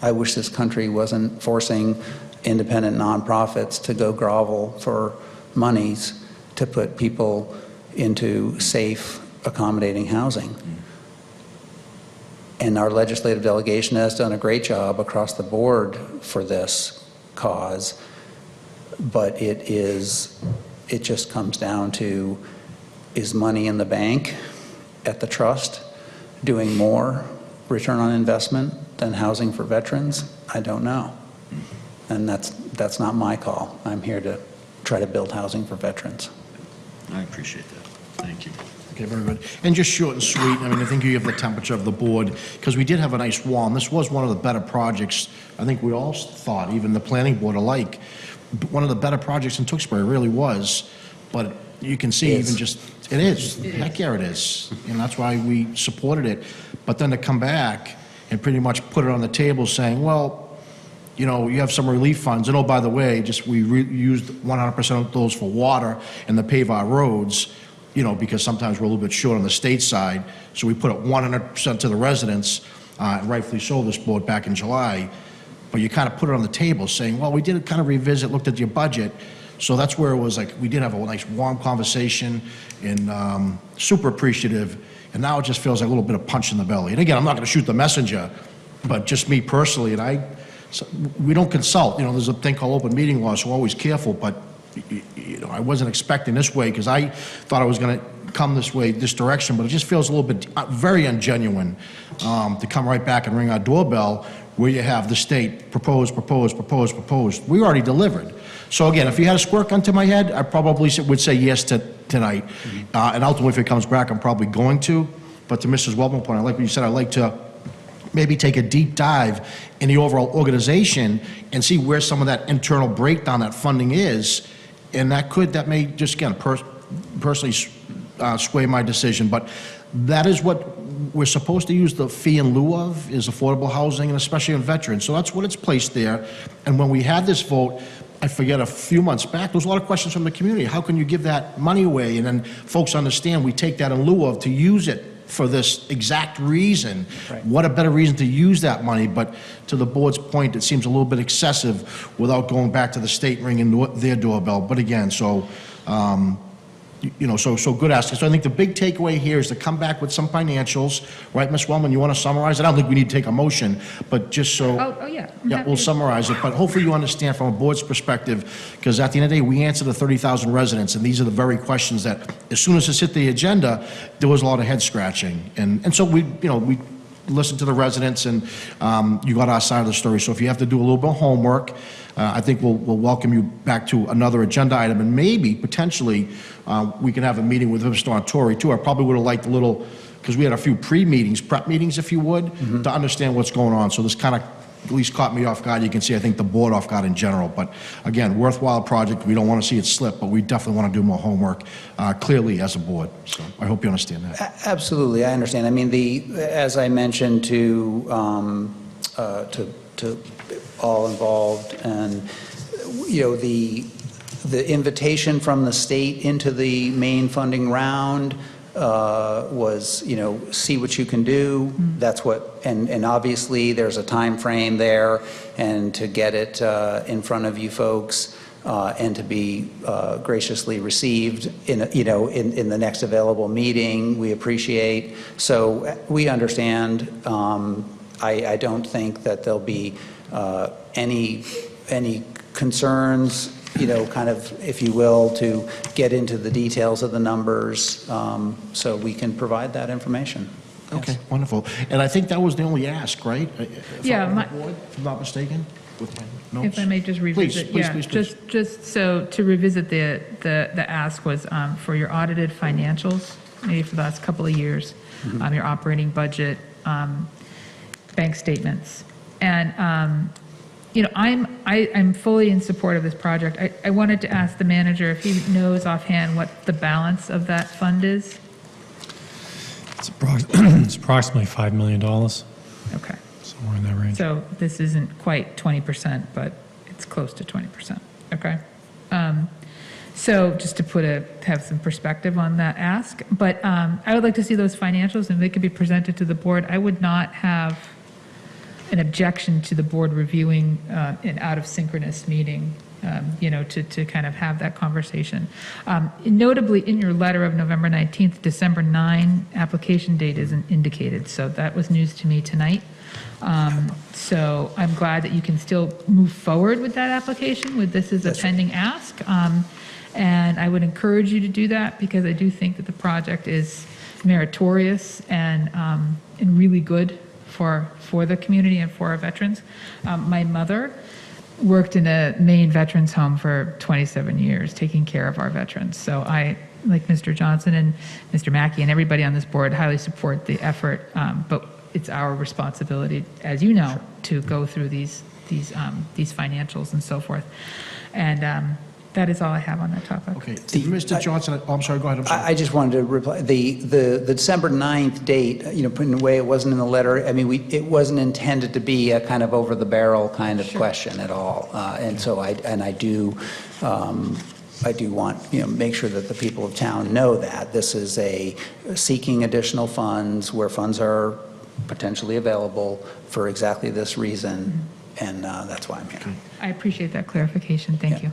I wish this country wasn't forcing independent nonprofits to go grovel for monies to put people into safe, accommodating housing. And our legislative delegation has done a great job across the board for this cause, but it just comes down to, is money in the bank at the trust doing more return on investment than housing for veterans? I don't know. And that's not my call. I'm here to try to build housing for veterans. I appreciate that. Thank you. Okay, very good. And just short and sweet, I think you have the temperature of the board, because we did have a nice wall, and this was one of the better projects, I think we all thought, even the planning board alike, one of the better projects in Tewksbury, really was. But you can see even just, it is. Heck yeah, it is. And that's why we supported it. But then to come back and pretty much put it on the table saying, well, you have some relief funds, and oh, by the way, we used 100% of those for water and to pave our roads, because sometimes we're a little bit short on the state side, so we put it 100% to the residents, and rightfully so, this board back in July. but you kind of put it on the table saying, well, we did kind of revisit, looked at your budget. So that's where it was like, we did have a nice warm conversation and super appreciative. And now it just feels like a little bit of punch in the belly. And again, I'm not going to shoot the messenger, but just me personally, and we don't consult. You know, there's a thing called open meeting law, so we're always careful, but you know, I wasn't expecting this way because I thought I was going to come this way, this direction, but it just feels a little bit very ungenuine to come right back and ring our doorbell where you have the state propose. We already delivered. So again, if you had a squirt gun to my head, I probably would say yes to tonight. And ultimately, if it comes back, I'm probably going to. But to Mrs. Wellman's point, I like what you said, I'd like to maybe take a deep dive in the overall organization and see where some of that internal breakdown, that funding is. And that may just, again, personally sway my decision. But that is what we're supposed to use the fee in lieu of, is affordable housing, and especially on veterans. So that's what it's placed there. And when we had this vote, I forget, a few months back, there was a lot of questions from the community. How can you give that money away? And then folks understand we take that in lieu of to use it for this exact reason. Right. What a better reason to use that money, but to the board's point, it seems a little bit excessive without going back to the state ringing their doorbell. But again, so, you know, so good asking. So I think the big takeaway here is to come back with some financials, right, Ms. Wellman, you want to summarize it? I don't think we need to take a motion, but just so. Oh, yeah. I'm Yeah, happy we'll to- summarize it, but hopefully you understand from a board's perspective, because at the end of the day, we answer the 30,000 residents, and these are the very questions that, as soon as it's hit the agenda, there was a lot of head scratching. And so we listened to the residents, and you got our side of the story. So if you have to do a little bit of homework, I think we'll welcome you back to another agenda item, and maybe, potentially, we can have a meeting with Mr. Autori, too. I probably would have liked a little, because we had a few pre-meetings, prep meetings, if you would, to understand what's going on. So this kind of at least caught me off guard. You can see, I think, the board off guard in general. But again, worthwhile project. We don't want to see it slip, but we definitely want to do more homework, clearly, as a board. So I hope you understand that. Absolutely, I understand. I mean, as I mentioned to all involved, and the invitation from the state into the main funding round was, see what you can do. That's what, and obviously there's a time frame there, and to get it in front of you folks and to be graciously received in the next available meeting, we appreciate. So we understand. I don't think that there'll be any concerns, kind of, if you will, to get into the details of the numbers, so we can provide that information. Okay, wonderful. And I think that was the only ask, right? Yeah, If I'm not mistaken, with my notes. If I may just revisit. Please, Yeah, please. just so to revisit the ask was for your audited financials, maybe for the last couple of years, your operating budget, bank statements. And, I'm fully in support of this project. I wanted to ask the manager if he knows offhand what the balance of that fund is. It's approximately $5 million, Okay. somewhere in that range. So this isn't quite 20%, but it's close to 20%, okay? So just to have some perspective on that ask, but I would like to see those financials, and they could be presented to the board. I would not have an objection to the board reviewing an out-of-synchronous meeting, to kind of have that conversation. Notably, in your letter of November 19th, December 9, application date isn't indicated, so that was news to me tonight. So I'm glad that you can still move forward with that application, with this as a pending ask. And I would encourage you to do that, because I do think that the project is meritorious and really good for the community and for our veterans. My mother worked in a Maine veterans home for 27 years, taking care of our veterans. So I, like Mr. Johnson and Mr. Mackey and everybody on this board, highly support the effort, but it's our responsibility, as you know, to go through these financials and so forth. And that is all I have on that topic. Okay, Mr. Johnson, I'm sorry, go ahead, I'm sorry. I just wanted to reply, the December 9th date, put in a way, it wasn't in the letter. I mean, it wasn't intended to be a kind of over-the-barrel kind of question at all. And so I do want, make sure that the people of town know that this is seeking additional funds where funds are potentially available for exactly this reason. and that's why I'm here. I appreciate that clarification. Thank you.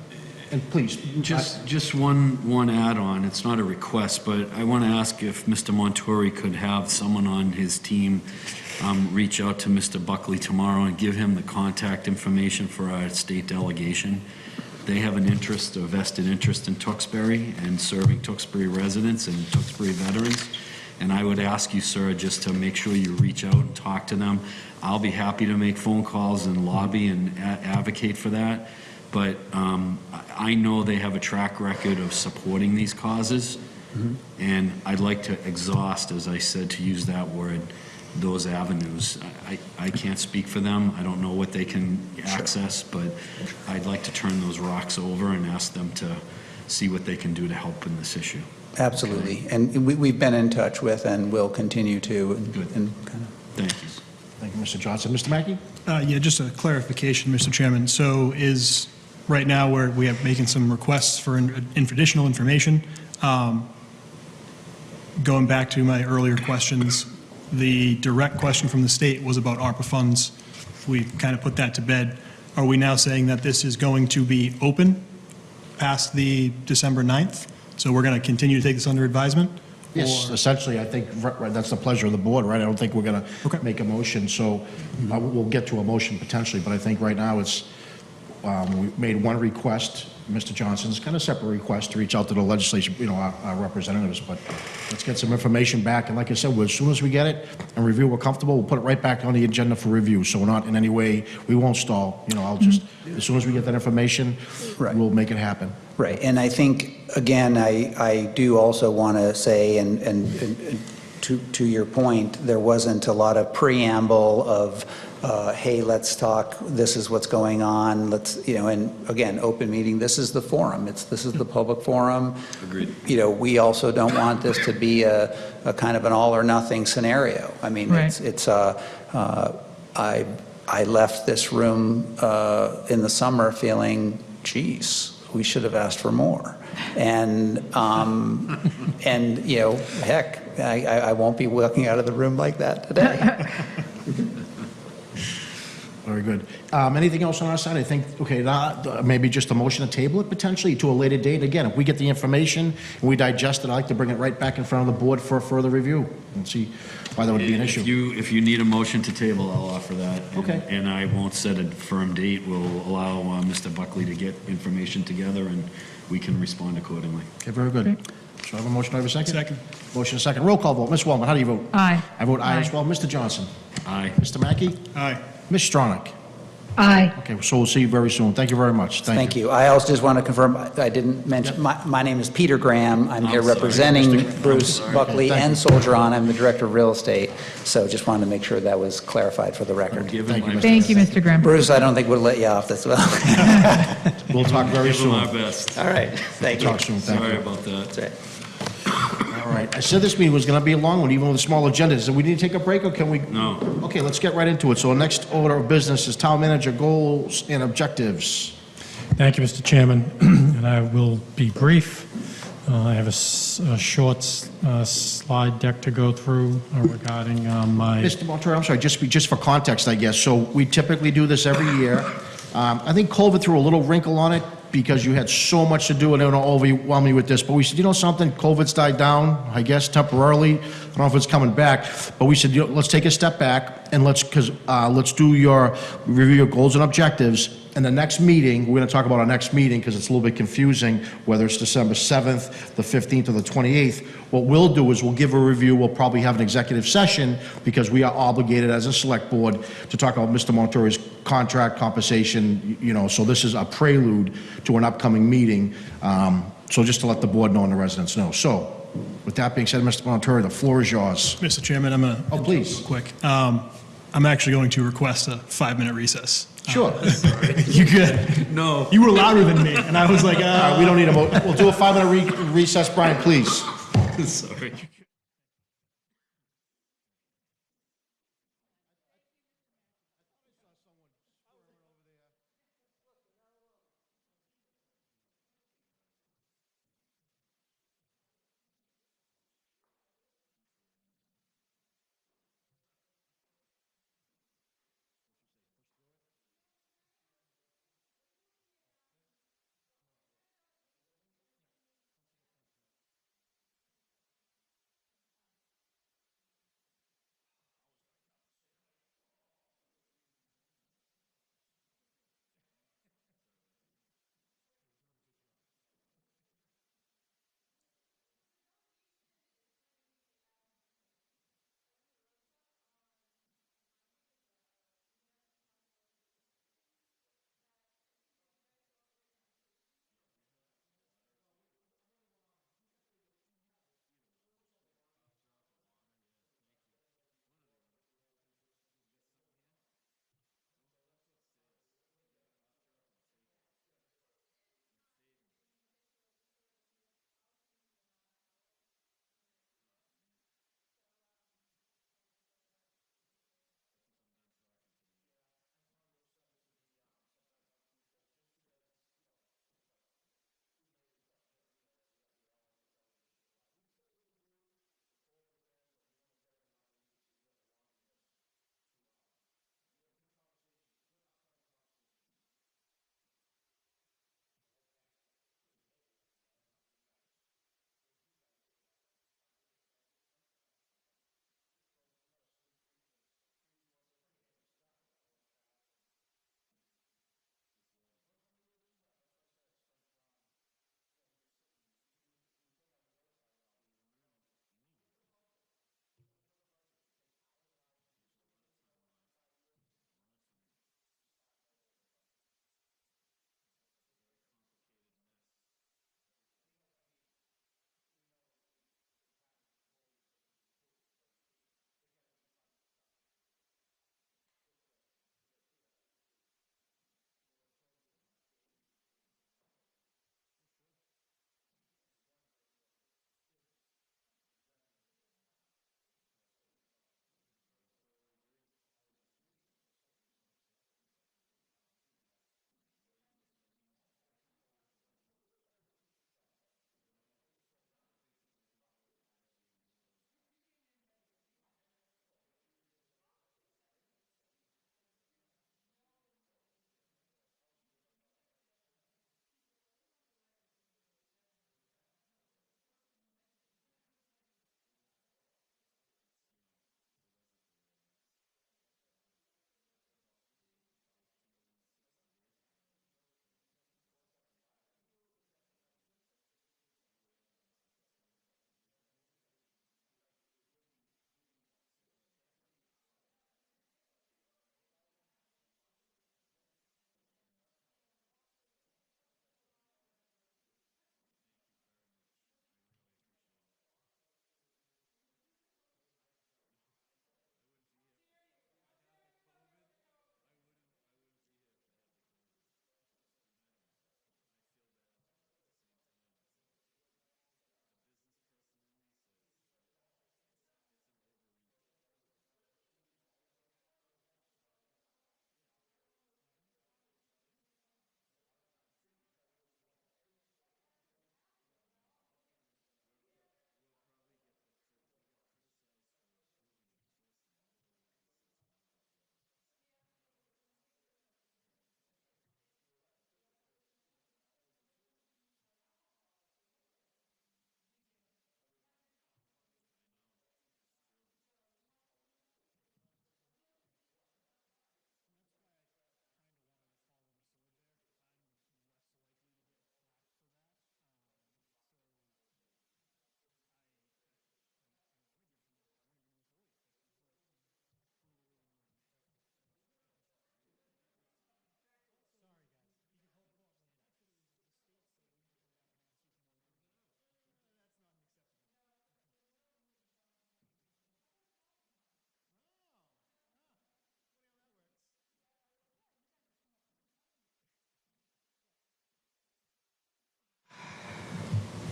And please, Just one add-on, it's not a request, but I want to ask if Mr. Montori could have someone on his team reach out to Mr. Buckley tomorrow and give him the contact information for our state delegation. They have an interest, a vested interest in Tewksbury and serving Tewksbury residents and Tewksbury veterans. And I would ask you, sir, just to make sure you reach out and talk to them. I'll be happy to make phone calls and lobby and advocate for that. But I know they have a track record of supporting these causes, and I'd like to exhaust, as I said, to use that word, those avenues. I can't speak for them. I don't know what they can access, but I'd like to turn those rocks over and ask them to see what they can do to help in this issue. Absolutely. And we've been in touch with and will continue to. And kind of. Thank you. thank you, Mr. Johnson. Mr. Mackey? Yeah, just a clarification, Mr. Chairman. So is, right now, we are making some requests for additional information. Going back to my earlier questions, the direct question from the state was about ARPA funds. We kind of put that to bed. Are we now saying that this is going to be open past the December 9th? So we're going to continue to take this under advisement? Yes, Or- essentially, I think right, that's the pleasure of the board, right? I don't think we're going Okay. to make a motion, so we'll get to a motion potentially, but I think right now it's, we made one request, Mr. Johnson's kind of separate request to reach out to the legislation, our representatives, but let's get some information back, and like I said, as soon as we get it and review, we're comfortable, we'll put it right back on the agenda for review, so we're not in any way, we won't stall, I'll just, as soon as we get that information, Right. we'll make it happen. Right, and I think, again, I do also want to say, and to your point, there wasn't a lot of preamble of, hey, let's talk, this is what's going on, let's, and again, open meeting, this is the forum, this is the public forum. Agreed. We also don't want this to be a kind of an all or nothing scenario. I mean, Right. I left this room in the summer feeling, geez, we should have asked for more. And heck, I won't be walking out of the room like that today. Very good. Anything else on our side? I think, okay, maybe just a motion to table it potentially to a later date. Again, if we get the information and we digest it, I'd like to bring it right back in front of the board for further review and see why that would be an issue. If you need a motion to table, I'll offer that. Okay. And I won't set a firm date. We'll allow Mr. Buckley to get information together, and we can respond accordingly. Okay, very good. Okay. So I have a motion, I have a second? Second. Motion and second. Roll call vote. Ms. Wellman, how do you vote? Aye. I vote aye Aye. as well. Mr. Johnson? Aye. Mr. Mackey? Aye. Ms. Stronach? Aye. Okay, so we'll see you very soon. Thank you very much. Thank you. I also just want to confirm, I didn't mention, my name is Peter Graham. I'm here sorry. representing Bruce Buckley Okay, thank and you. Soldier On. I'm the Director of Real Estate, so just wanted to make sure that was clarified for the record. Give Thank him you, my- Thank you, Mr. Graham. Bruce, I don't think we'll let you off this well. We'll talk very Give him soon. our best. All right, thank you. Talk soon, thank Sorry you. about that. That's right. All right, I said this meeting was going to be a long one, even with a small agenda. So we need to take a break, or can we? No. Okay, let's get right into it. So next order of business is town manager goals and objectives. Thank you, Mr. Chairman, and I will be brief. I have a short slide deck to go through regarding my... Mr. Montour, I'm sorry, just for context, I guess. So we typically do this every year. I think COVID threw a little wrinkle on it because you had so much to do and they don't overwhelm you with this. But we said, something, COVID's died down, I guess, temporarily. I don't know if it's coming back. But we said, let's take a step back and let's do review your goals and objectives. And the next meeting, we're going to talk about our next meeting because it's a little bit confusing, whether it's December 7th, the 15th, or the 28th. What we'll do is we'll give a review. We'll probably have an executive session because we are obligated as a select board to talk about Mr. Montori's contract compensation, so this is a prelude to an upcoming meeting. So just to let the board know and the residents know. So with that being said, Mr. Montori, the floor is yours. Mr. Chairman, I'm going to... Oh, please. Quick. I'm actually going to request a 5-minute recess. Sure. You good? No. You were louder than me, and I was like, We don't need a vote. We'll do a 5-minute recess, Brian, please. Sorry.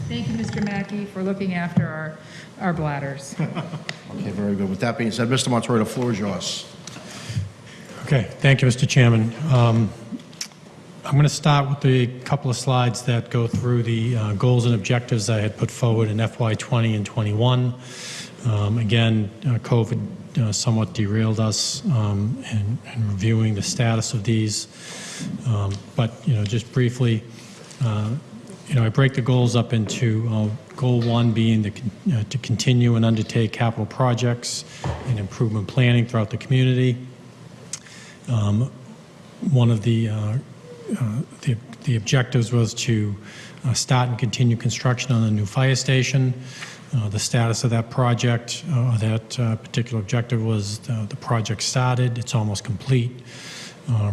Thank you, Mr. Mackey, for looking after our bladders. Okay, very good. With that being said, Mr. Montori, the floor is yours. Okay, thank you, Mr. Chairman. I'm going to start with the couple of slides that go through the goals and objectives I had put forward in FY '20 and '21. Again, COVID somewhat derailed us in reviewing the status of these. But, just briefly, I break the goals up into goal 1 being to continue and undertake capital projects and improvement planning throughout the community. One of the objectives was to start and continue construction on the new fire station. The status of that project, that particular objective was the project started. It's almost complete.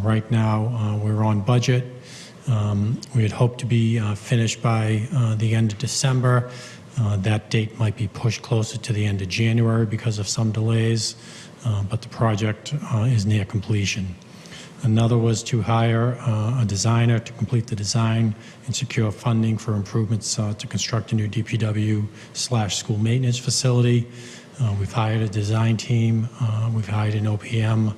Right now, we're on budget. We had hoped to be finished by the end of December. That date might be pushed closer to the end of January because of some delays, but the project is near completion. Another was to hire a designer to complete the design and secure funding for improvements to construct a new DPW/school maintenance facility. We've hired a design team. We've hired an OPM.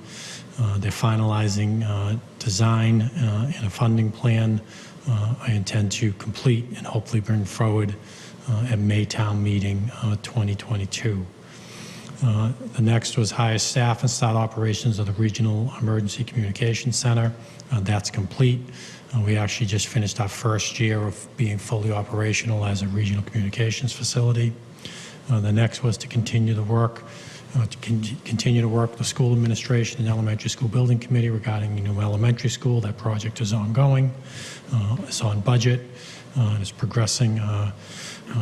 They're finalizing design and a funding plan. I intend to complete and hopefully bring forward at Maytown meeting 2022. The next was hire staff and start operations of the Regional Emergency Communications Center. That's complete. We actually just finished our first year of being fully operational as a regional communications facility. The next was to continue the work, with the school administration and elementary school building committee regarding the new elementary school. That project is ongoing. It's on budget. It's progressing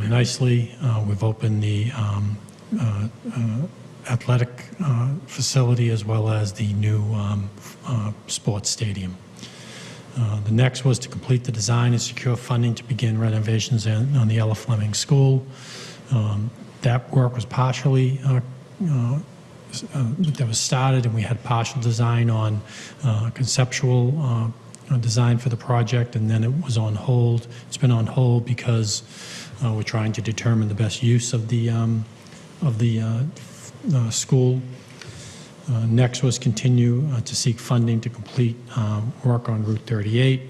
nicely. We've opened the athletic facility as well as the new sports stadium. The next was to complete the design and secure funding to begin renovations on the Ella Fleming School. That work was partially that was started, and we had partial design on conceptual design for the project, and then it was on hold. It's been on hold because we're trying to determine the best use of the school. Next was continue to seek funding to complete work on Route 38,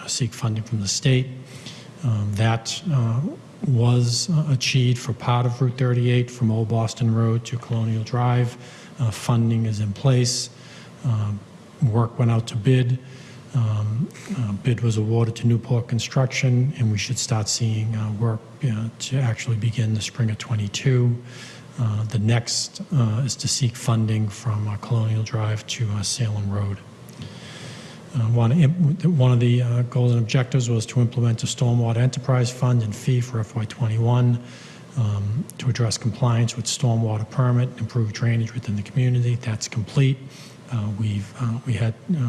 seek funding from the state. That was achieved for part of Route 38 from Old Boston Road to Colonial Drive. Funding is in place. Work went out to bid. Bid was awarded to Newport Construction, and we should start seeing work to actually begin the spring of '22. The next is to seek funding from Colonial Drive to Salem Road. One of the goals and objectives was to implement a stormwater enterprise fund and fee for FY '21 to address compliance with stormwater permit, improve drainage within the community. That's complete. We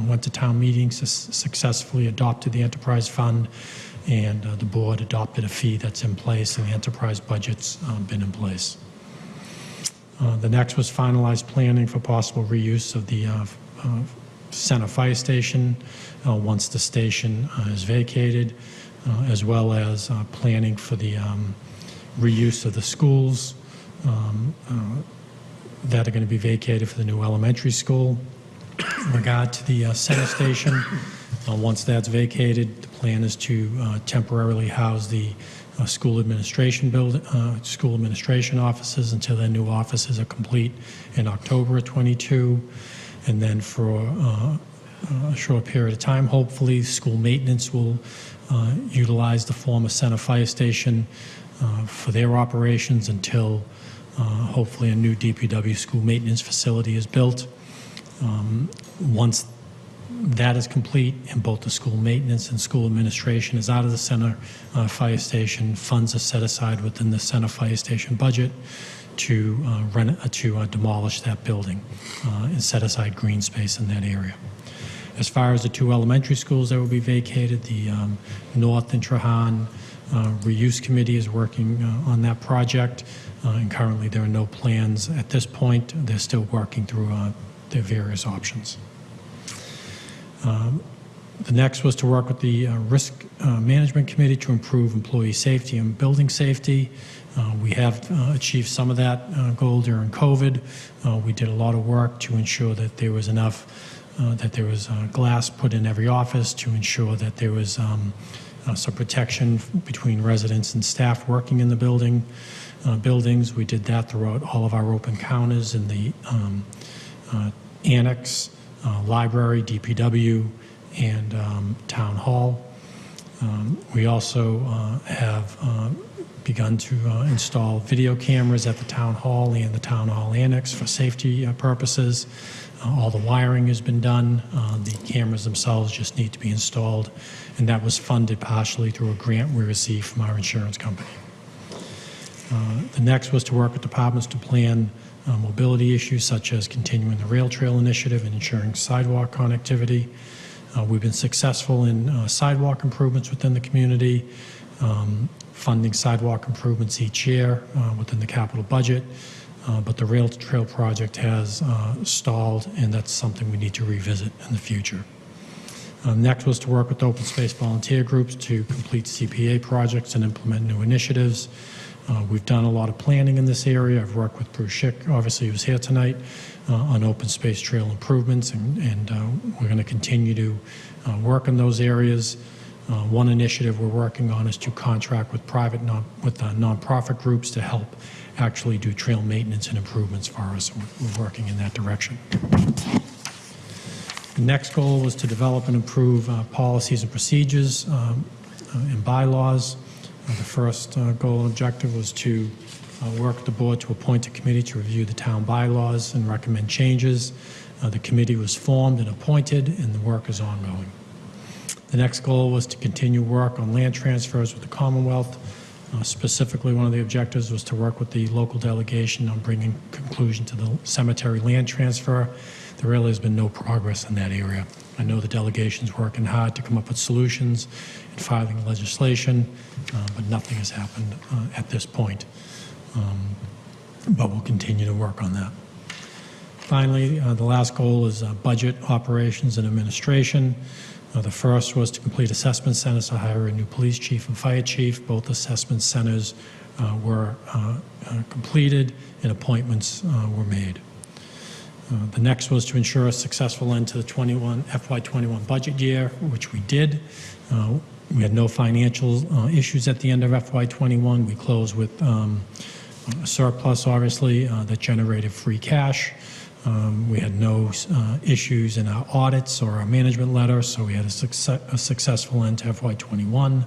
went to town meetings, successfully adopted the enterprise fund, and the board adopted a fee that's in place, and the enterprise budget's been in place. The next was finalized planning for possible reuse of the Center Fire Station once the station is vacated, as well as planning for the reuse of the schools that are going to be vacated for the new elementary school. In regard to the Center Station, once that's vacated, the plan is to temporarily house the school administration offices until their new offices are complete in October of '22. And then for a short period of time, hopefully, school maintenance will utilize the former Center Fire Station for their operations until hopefully a new DPW school maintenance facility is built. Once that is complete and both the school maintenance and school administration is out of the Center Fire Station, funds are set aside within the Center Fire Station budget to demolish that building and set aside green space in that area. As far as the two elementary schools that will be vacated, the North and Trahan Reuse Committee is working on that project, and currently there are no plans at this point. They're still working through their various options. The next was to work with the Risk Management Committee to improve employee safety and building safety. We have achieved some of that goal during COVID. We did a lot of work to ensure that there was enough, that there was glass put in every office, to ensure that there was some protection between residents and staff working in the buildings. We did that throughout all of our open counters in the annex, library, DPW, and town hall. We also have begun to install video cameras at the town hall and the town hall annex for safety purposes. All the wiring has been done. The cameras themselves just need to be installed, and that was funded partially through a grant we received from our insurance company. The next was to work with departments to plan mobility issues such as continuing the rail trail initiative and ensuring sidewalk connectivity. We've been successful in sidewalk improvements within the community, funding sidewalk improvements each year within the capital budget, but the rail trail project has stalled, and that's something we need to revisit in the future. Next was to work with open space volunteer groups to complete CPA projects and implement new initiatives. We've done a lot of planning in this area. I've worked with Bruce Schick, obviously, who's here tonight, on open space trail improvements, and we're going to continue to work in those areas. One initiative we're working on is to contract with nonprofit groups to help actually do trail maintenance and improvements for us. We're working in that direction. The next goal was to develop and improve policies and procedures and bylaws. The first goal and objective was to work with the board to appoint a committee to review the town bylaws and recommend changes. The committee was formed and appointed, and the work is ongoing. The next goal was to continue work on land transfers with the Commonwealth. Specifically, one of the objectives was to work with the local delegation on bringing conclusion to the cemetery land transfer. There really has been no progress in that area. I know the delegation's working hard to come up with solutions and filing legislation, but nothing has happened at this point. But we'll continue to work on that. Finally, the last goal is budget, operations, and administration. The first was to complete assessment centers to hire a new police chief and fire chief. Both assessment centers were completed and appointments were made. The next was to ensure a successful end to the FY21 budget year, which we did. We had no financial issues at the end of FY21. We closed with a surplus, obviously, that generated free cash. We had no issues in our audits or our management letter, so we had a successful end to FY21.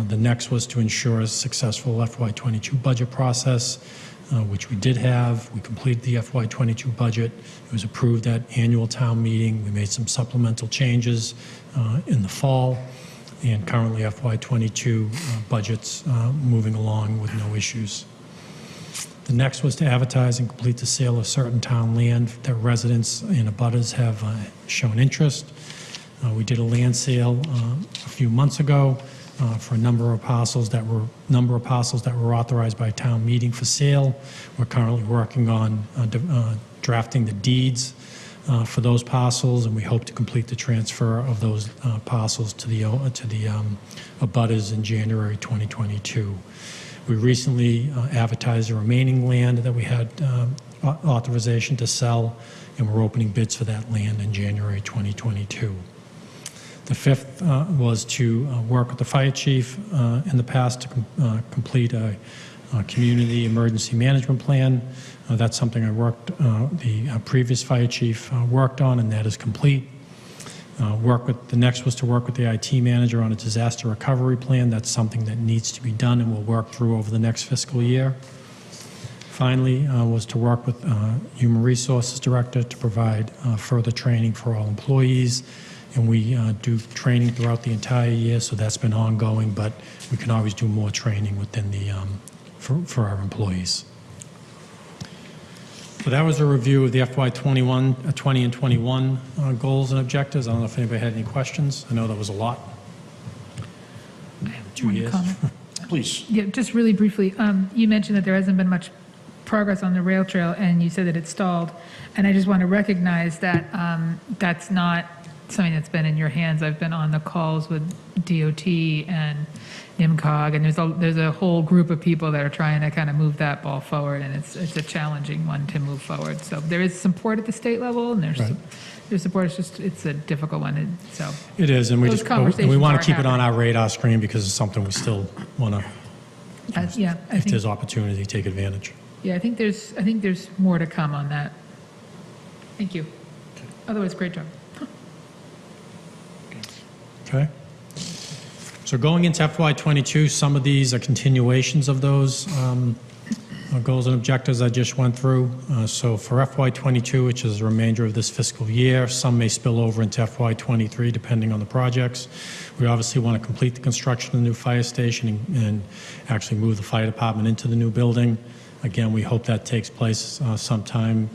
The next was to ensure a successful FY22 budget process, which we did have. We completed the FY22 budget. It was approved at annual town meeting. We made some supplemental changes in the fall, and currently FY22 budget's moving along with no issues. The next was to advertise and complete the sale of certain town land that residents and abutters have shown interest. We did a land sale a few months ago for a number of parcels that were authorized by town meeting for sale. We're currently working on drafting the deeds for those parcels, and we hope to complete the transfer of those parcels to the abutters in January 2022. We recently advertised the remaining land that we had authorization to sell, and we're opening bids for that land in January 2022. The fifth was to work with the fire chief in the past to complete a community emergency management plan. That's something the previous fire chief worked on, and that is complete. The next was to work with the IT manager on a disaster recovery plan. That's something that needs to be done and we'll work through over the next fiscal year. Finally, was to work with Human Resources Director to provide further training for all employees. And we do training throughout the entire year, so that's been ongoing, but we can always do more training within for our employees. So that was a review of the FY21, 20 and 21 goals and objectives. I don't know if anybody had any questions. I know that was a lot. 2 years. Comment. Please. Yeah, just really briefly, you mentioned that there hasn't been much progress on the rail trail, and you said that it stalled. And I just want to recognize that that's not something that's been in your hands. I've been on the calls with DOT and NIMCOG, and there's a whole group of people that are trying to kind of move that ball forward, and it's a challenging one to move forward. So there is support at the state level, and there's support. It's a difficult one, so. It is, and we Those just, and we conversations want are to keep it on happening. our radar screen because it's something we still want to, Yeah, I if think, there's opportunity, take advantage. yeah, I think there's more to come on that. Thank you. Otherwise, great job. Okay? So going into FY '22, some of these are continuations of those goals and objectives I just went through. So for FY '22, which is the remainder of this fiscal year, some may spill over into FY '23, depending on the projects. We obviously want to complete the construction of the new fire station and actually move the fire department into the new building. Again, we hope that takes place sometime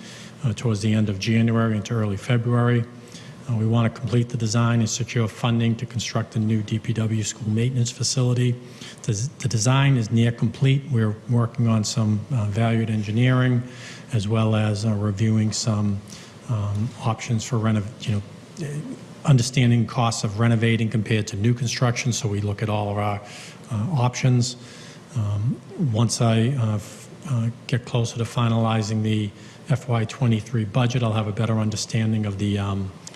towards the end of January into early February. We want to complete the design and secure funding to construct a new DPW school maintenance facility. The design is near complete. We're working on some valued engineering, as well as reviewing some options for understanding costs of renovating compared to new construction. So we look at all of our options. Once I get closer to finalizing the FY '23 budget, I'll have a better understanding of the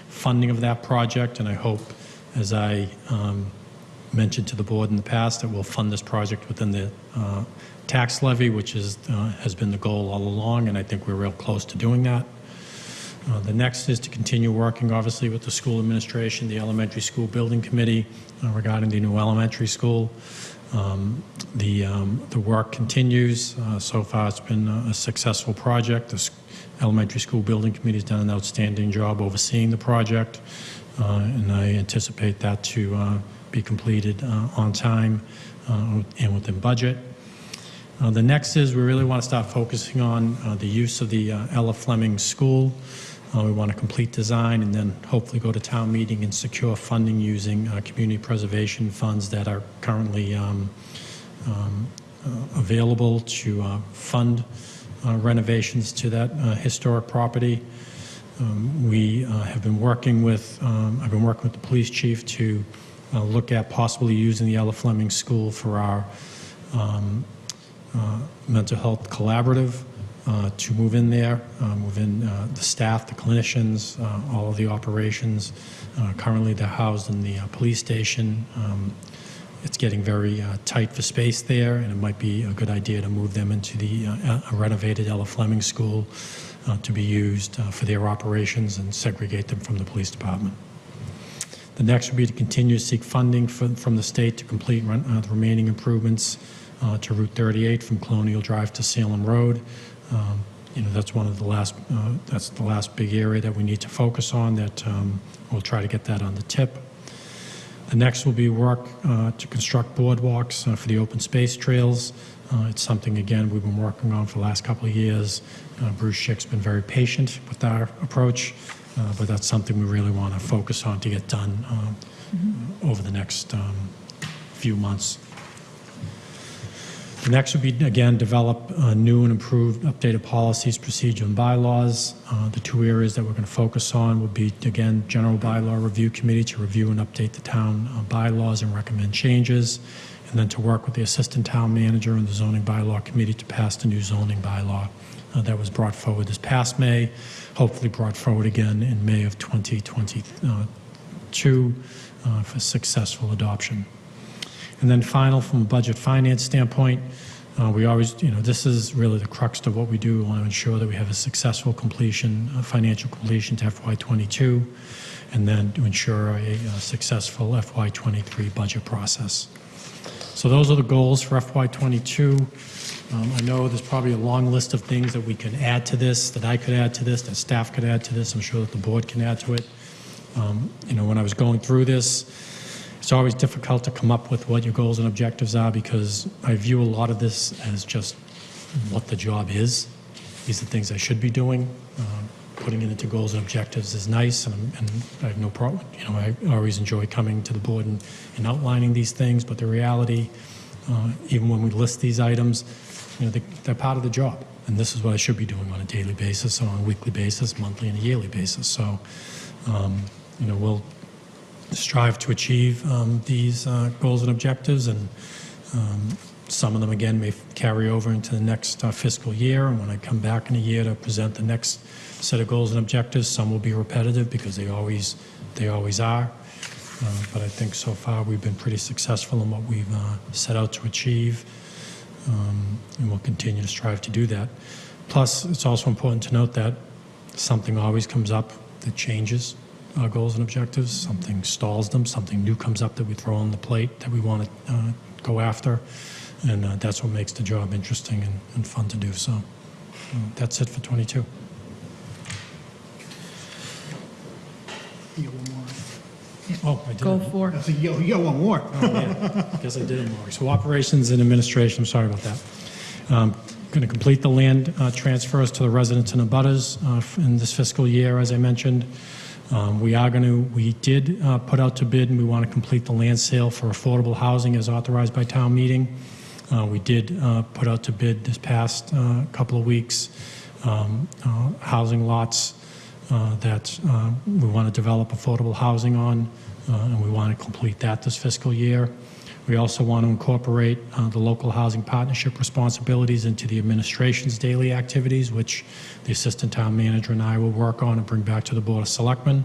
funding of that project, and I hope, as I mentioned to the board in the past, that we'll fund this project within the tax levy, which is has been the goal all along, and I think we're real close to doing that. The next is to continue working, obviously, with the school administration, the elementary school building committee regarding the new elementary school. The work continues. So far, it's been a successful project. The elementary school building committee has done an outstanding job overseeing the project, and I anticipate that to be completed on time and within budget. The next is we really want to start focusing on the use of the Ella Fleming School. We want to complete design and then hopefully go to town meeting and secure funding using community preservation funds that are currently available to fund renovations to that historic property. We have been working with, I've been working with the police chief to look at possibly using the Ella Fleming School for our mental health collaborative to move in there, move in the staff, the clinicians, all of the operations. Currently, they're housed in the police station. It's getting very tight for space there, and it might be a good idea to move them into the renovated Ella Fleming School to be used for their operations and segregate them from the police department. The next would be to continue to seek funding from the state to complete the remaining improvements to Route 38 from Colonial Drive to Salem Road. That's one of the last, that's the last big area that we need to focus on, that we'll try to get that on the tip. The next will be work to construct boardwalks for the open space trails. It's something, again, we've been working on for the last couple of years. Bruce Schick's been very patient with our approach, but that's something we really want to focus on to get done over the next few months. The next would be, again, develop new and improved updated policies, procedure, and bylaws. The two areas that we're going to focus on would be, again, General Bylaw Review Committee to review and update the town bylaws and recommend changes, and then to work with the Assistant Town Manager and the Zoning Bylaw Committee to pass the new zoning bylaw that was brought forward this past May, hopefully brought forward again in May of 2022 for successful adoption. And then final, from a budget finance standpoint, we always, this is really the crux of what we do. We want to ensure that we have a successful completion, financial completion to FY22, and then to ensure a successful FY23 budget process. So those are the goals for FY22. I know there's probably a long list of things that we can add to this, that I could add to this, that staff could add to this. I'm sure that the board can add to it. When I was going through this, it's always difficult to come up with what your goals and objectives are, because I view a lot of this as just what the job is. These are things I should be doing. Putting it into goals and objectives is nice, and I have no problem. I always enjoy coming to the board and outlining these things, but the reality, even when we list these items, they're part of the job. And this is what I should be doing on a daily basis, or on a weekly basis, monthly, and a yearly basis. So we'll strive to achieve these goals and objectives, and some of them, again, may carry over into the next fiscal year, and when I come back in a year to present the next set of goals and objectives, some will be repetitive because they always are. But I think so far we've been pretty successful in what we've set out to achieve, and we'll continue to strive to do that. Plus, it's also important to note that something always comes up that changes our goals and objectives. Something stalls them, something new comes up that we throw on the plate that we want to go after, and that's what makes the job interesting and fun to do. So that's it for 22. You got one more. Oh, I did. Goal 4. I think you got one more. Oh, yeah. Guess I did it more. So operations and administration, I'm sorry about that. Going to complete the land transfers to the residents and abutters in this fiscal year, as I mentioned. We did put out to bid, and we want to complete the land sale for affordable housing as authorized by town meeting. We did put out to bid this past couple of weeks housing lots that we want to develop affordable housing on, and we want to complete that this fiscal year. We also want to incorporate the local housing partnership responsibilities into the administration's daily activities, which the assistant town manager and I will work on and bring back to the Board of Selectmen.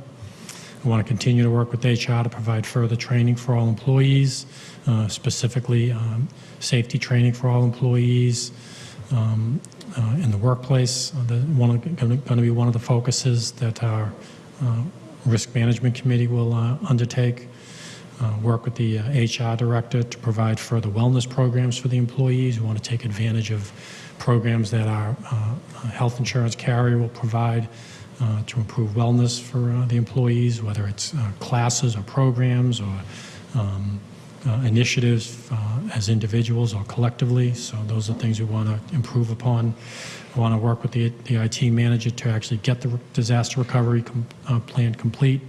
We want to continue to work with HR to provide further training for all employees, specifically safety training for all employees in the workplace. Going to be one of the focuses that our risk management committee will undertake. Work with the HR director to provide further wellness programs for the employees. We want to take advantage of programs that our health insurance carrier will provide to improve wellness for the employees, whether it's classes or programs or initiatives as individuals or collectively. So those are things we want to improve upon. I want to work with the IT manager to actually get the disaster recovery plan complete.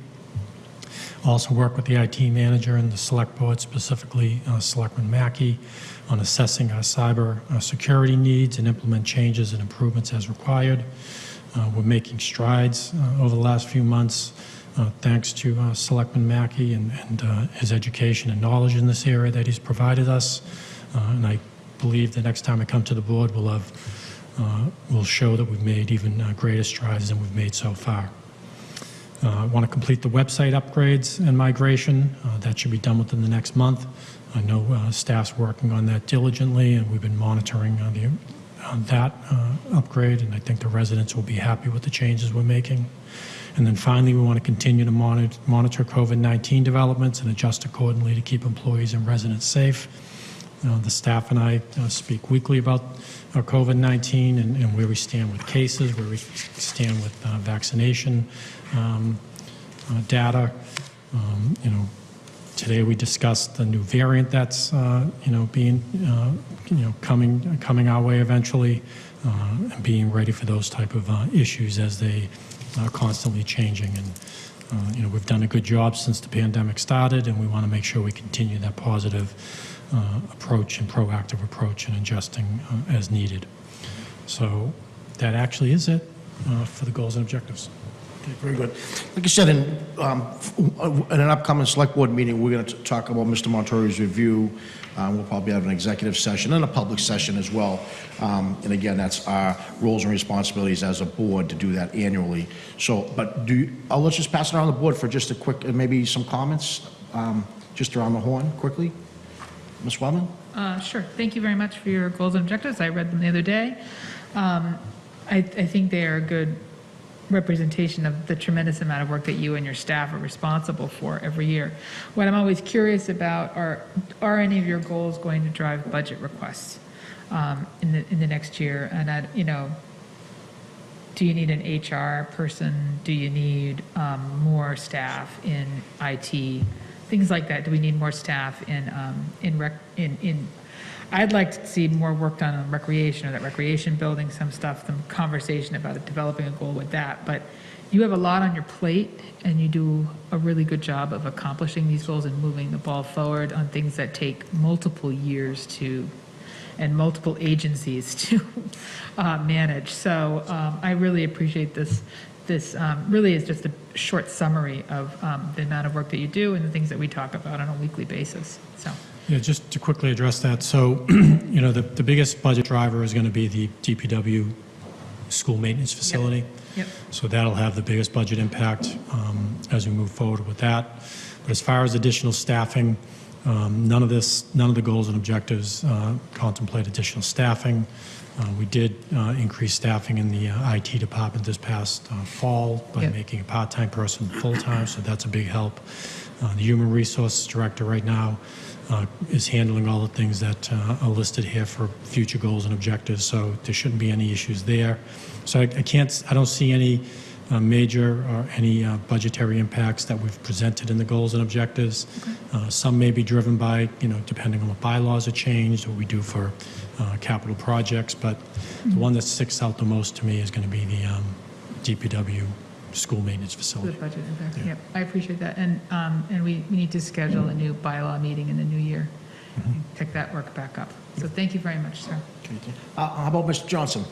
Also work with the IT manager and the select board, specifically Selectman Mackey, on assessing our cyber security needs and implement changes and improvements as required. We're making strides over the last few months thanks to Selectman Mackey and his education and knowledge in this area that he's provided us. And I believe the next time I come to the board, we'll show that we've made even greater strides than we've made so far. I want to complete the website upgrades and migration. That should be done within the next month. I know staff's working on that diligently, and we've been monitoring that upgrade, and I think the residents will be happy with the changes we're making. And then finally, we want to continue to monitor COVID-19 developments and adjust accordingly to keep employees and residents safe. The staff and I speak weekly about COVID-19 and where we stand with cases, where we stand with vaccination data. Today we discussed the new variant that's being coming our way eventually, and being ready for those type of issues as they are constantly changing. And we've done a good job since the pandemic started, and we want to make sure we continue that positive approach and proactive approach in adjusting as needed. So that actually is it for the goals and objectives. Okay, very good. Like I said, in an upcoming select board meeting, we're going to talk about Mr. Montori's review. We'll probably have an executive session and a public session as well. And again, that's our roles and responsibilities as a board to do that annually. So, but let's just pass it around the board for just a quick, maybe some comments, just around the horn quickly. Ms. Wellman? Sure. Thank you very much for your goals and objectives. I read them the other day. I think they are a good representation of the tremendous amount of work that you and your staff are responsible for every year. What I'm always curious about are any of your goals going to drive budget requests in the next year? And do you need an HR person? Do you need more staff in IT? Things like that. Do we need more staff in I'd like to see more work done on recreation, or that recreation building, some conversation about developing a goal with that. But you have a lot on your plate, and you do a really good job of accomplishing these goals and moving the ball forward on things that take multiple years and multiple agencies to manage. So I really appreciate this this really is just a short summary of the amount of work that you do and the things that we talk about on a weekly basis, so. Yeah, just to quickly address that, so, you know, the biggest budget driver is going to be the DPW school maintenance facility. Yep. So that'll have the biggest budget impact as we move forward with that. But as far as additional staffing, none of the goals and objectives contemplate additional staffing. We did increase staffing in the IT department this past fall by Yep. making a part-time person full-time, so that's a big help. The Human Resources Director right now is handling all the things that are listed here for future goals and objectives, so there shouldn't be any issues there. So I don't see any major or any budgetary impacts that we've presented in the goals and objectives. Some may be driven by, you know, depending on what bylaws are changed, what we do for capital projects, but the one that sticks out the most to me is going to be the DPW school maintenance The facility. budget impact, yep, I appreciate that. And we need to schedule a new bylaw meeting in the new year, and pick that work back up. So thank you very much, sir. How about Mr. Johnson?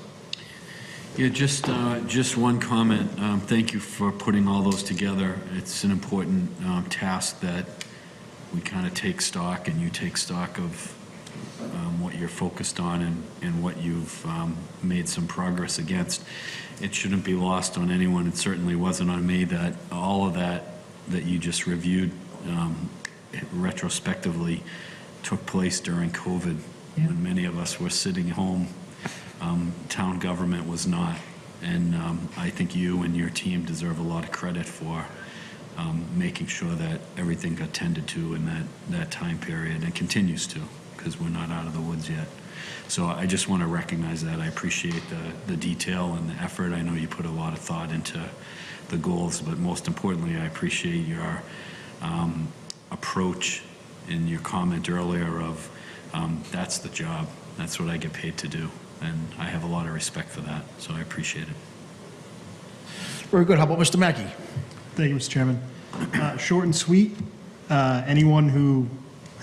Yeah, just one comment. Thank you for putting all those together. It's an important task that we kind of take stock, and you take stock of what you're focused on and what you've made some progress against. It shouldn't be lost on anyone. It certainly wasn't on me that all of that you just reviewed retrospectively took place during COVID, when many of us were sitting home. Town government was not, and I think you and your team deserve a lot of credit for making sure that everything got tended to in that time period, and continues to, because we're not out of the woods yet. So I just want to recognize that. I appreciate the detail and the effort. I know you put a lot of thought into the goals, but most importantly, I appreciate your approach in your comment earlier of that's the job. That's what I get paid to do. And I have a lot of respect for that, so I appreciate it. Very good. How about Mr. Mackey? Thank you, Mr. Chairman. Short and sweet. Anyone who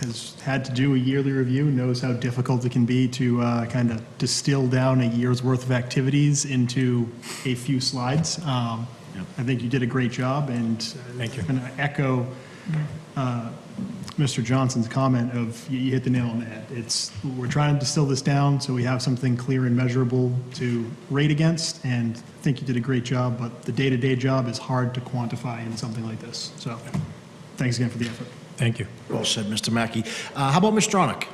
has had to do a yearly review knows how difficult it can be to kind of distill down a year's worth of activities into a few slides. I think you did a great job, and Thank you. I'm going to echo Mr. Johnson's comment of you hit the nail on the head. We're trying to distill this down so we have something clear and measurable to rate against, and I think you did a great job, but the day-to-day job is hard to quantify in something like this. So thanks again for the effort. Thank you. Well said, Mr. Mackey. How about Ms. Stronach?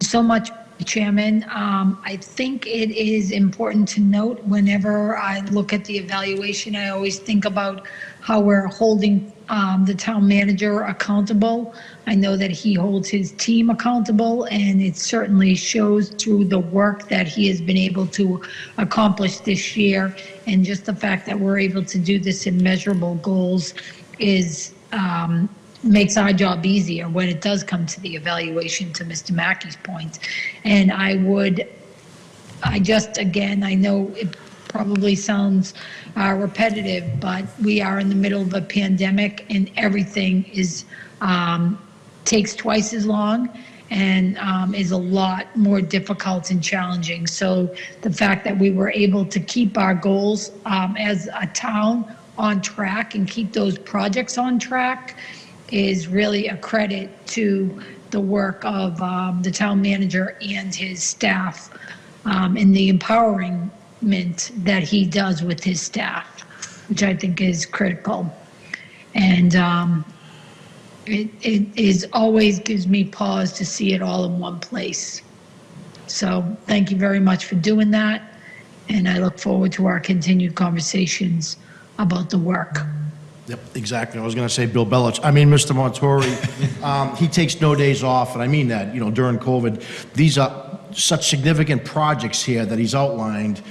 So much, Chairman. I think it is important to note whenever I look at the evaluation, I always think about how we're holding the town manager accountable. I know that he holds his team accountable, and it certainly shows through the work that he has been able to accomplish this year. And just the fact that we're able to do this in measurable goals makes our job easier when it does come to the evaluation, to Mr. Mackey's point. And I know it probably sounds repetitive, but we are in the middle of a pandemic, and everything takes twice as long and is a lot more difficult and challenging. So the fact that we were able to keep our goals as a town on track and keep those projects on track is really a credit to the work of the town manager and his staff, and the empowerment that he does with his staff, which I think is critical. And it always gives me pause to see it all in one place. So thank you very much for doing that, and I look forward to our continued conversations about the work. Yep, exactly. I was going to say Bill Mr. Montori, he takes no days off, and I mean that, during COVID. These are such significant projects here that he's outlined.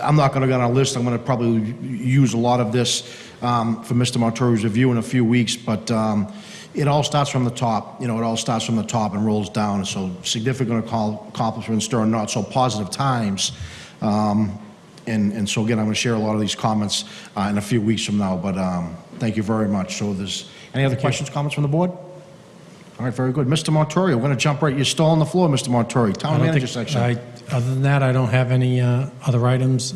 I'm not going to go on a list. I'm going to probably use a lot of this for Mr. Montori's review in a few weeks, but it all starts from the top. It all starts from the top and rolls down. So significant accomplishments during not so positive times. And so again, I'm going to share a lot of these comments in a few weeks from now, but thank you very much. So there's any other questions, comments from the board? All right, very good. Mr. Montori, we're going to jump right. You're still on the floor, Mr. Montori. Town manager section. Other than that, I don't have any other items.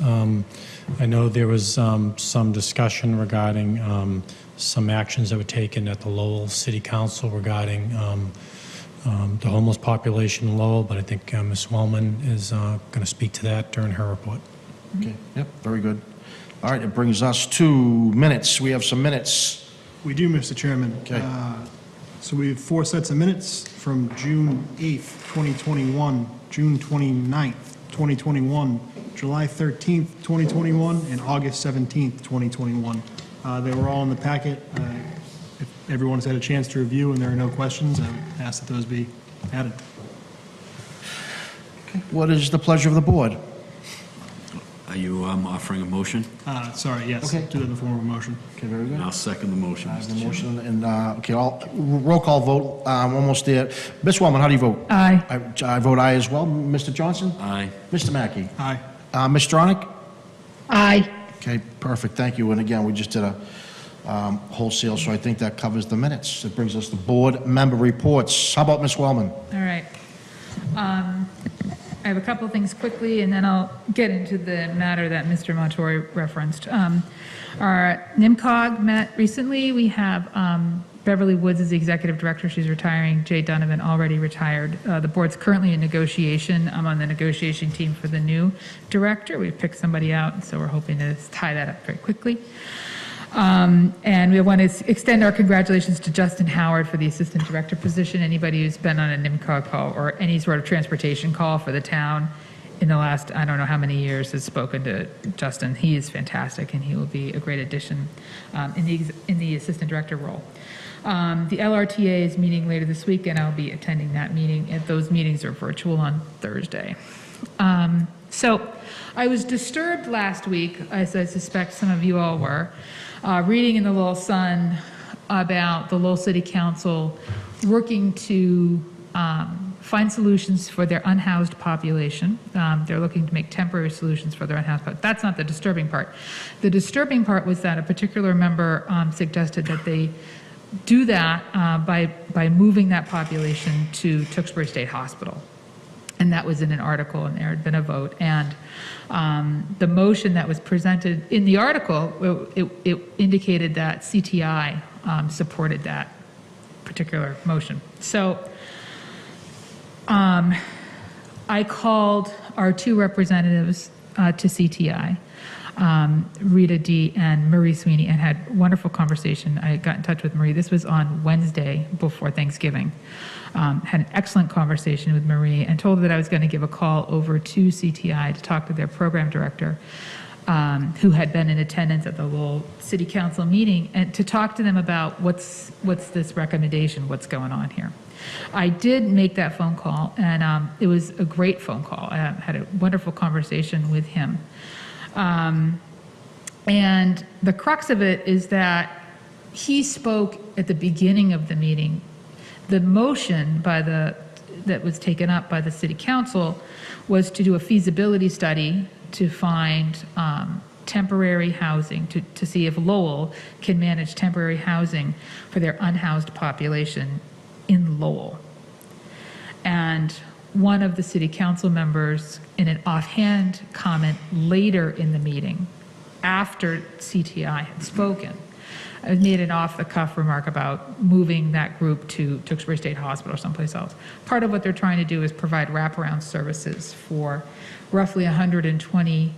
I know there was some discussion regarding some actions that were taken at the Lowell City Council regarding the homeless population in Lowell, but I think Ms. Wellman is going to speak to that during her report. Okay, yep, very good. All right, it brings us to minutes. We have some minutes. We do, Mr. Chairman. Okay. So we have 4 sets of minutes from June 8th, 2021, June 29th, 2021, July 13th, 2021, and August 17th, 2021. They were all in the packet. If everyone's had a chance to review and there are no questions, I would ask that those be added. What is the pleasure of the board? Are you offering a motion? Sorry, yes, Okay. do that in the form of a motion. Okay, very good. I'll second the motion, The Mr. Chairman. motion, and, okay, roll call vote, almost there. Ms. Wellman, how do you vote? Aye. I vote aye as well. Mr. Johnson? Aye. Mr. Mackey? Aye. Ms. Stronach? Aye. Okay, perfect, thank you. And again, we just did a wholesale, so I think that covers the minutes. It brings us to board member reports. How about Ms. Wellman? All right. I have a couple of things quickly, and then I'll get into the matter that Mr. Montori referenced. Our NIMCOG met recently. We have Beverly Woods is the executive director. She's retiring. Jay Donovan already retired. The board's currently in negotiation. I'm on the negotiation team for the new director. We've picked somebody out, so we're hoping to tie that up very quickly. And we want to extend our congratulations to Justin Howard for the assistant director position. Anybody who's been on a NIMCOG call or any sort of transportation call for the town in the last, I don't know how many years, has spoken to Justin. He is fantastic, and he will be a great addition in the assistant director role. The LRTA is meeting later this week, and I'll be attending that meeting. And those meetings are virtual on Thursday. So I was disturbed last week, as I suspect some of you all were, reading in the Lowell Sun about the Lowell City Council working to find solutions for their unhoused population. They're looking to make temporary solutions for their unhoused population. That's not the disturbing part. The disturbing part was that a particular member suggested that they do that by moving that population to Tewksbury State Hospital. And that was in an article, and there had been a vote. And the motion that was presented in the article, it indicated that CTI supported that particular motion. So I called our 2 representatives to CTI, Rita D. and Marie Sweeney, and had a wonderful conversation. I got in touch with Marie. This was on Wednesday before Thanksgiving. Had an excellent conversation with Marie and told her that I was going to give a call over to CTI to talk to their program director, who had been in attendance at the Lowell City Council meeting, and to talk to them about what's this recommendation, what's going on here. I did make that phone call, and it was a great phone call. I had a wonderful conversation with him. And the crux of it is that he spoke at the beginning of the meeting. The motion that was taken up by the city council was to do a feasibility study to find temporary housing, to see if Lowell can manage temporary housing for their unhoused population in Lowell. And one of the city council members, in an offhand comment later in the meeting, after CTI had spoken, made an off-the-cuff remark about moving that group to Tewksbury State Hospital or someplace else. Part of what they're trying to do is provide wraparound services for roughly 120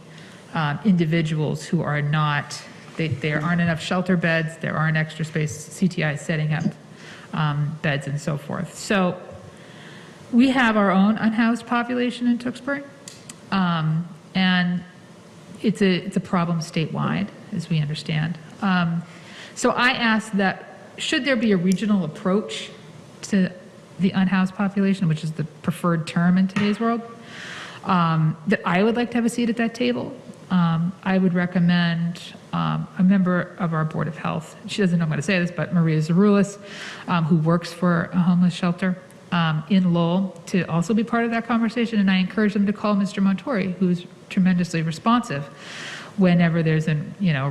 individuals who are not, there aren't enough shelter beds, there aren't extra space, CTI is setting up beds and so forth. So we have our own unhoused population in Tewksbury, and it's a problem statewide, as we understand. So I asked that, should there be a regional approach to the unhoused population, which is the preferred term in today's world, that I would like to have a seat at that table. I would recommend a member of our Board of Health, she doesn't know I'm going to say this, but Maria Zaroulis, who works for a homeless shelter in Lowell, to also be part of that conversation. And I encourage them to call Mr. Montori, who's tremendously responsive whenever there's a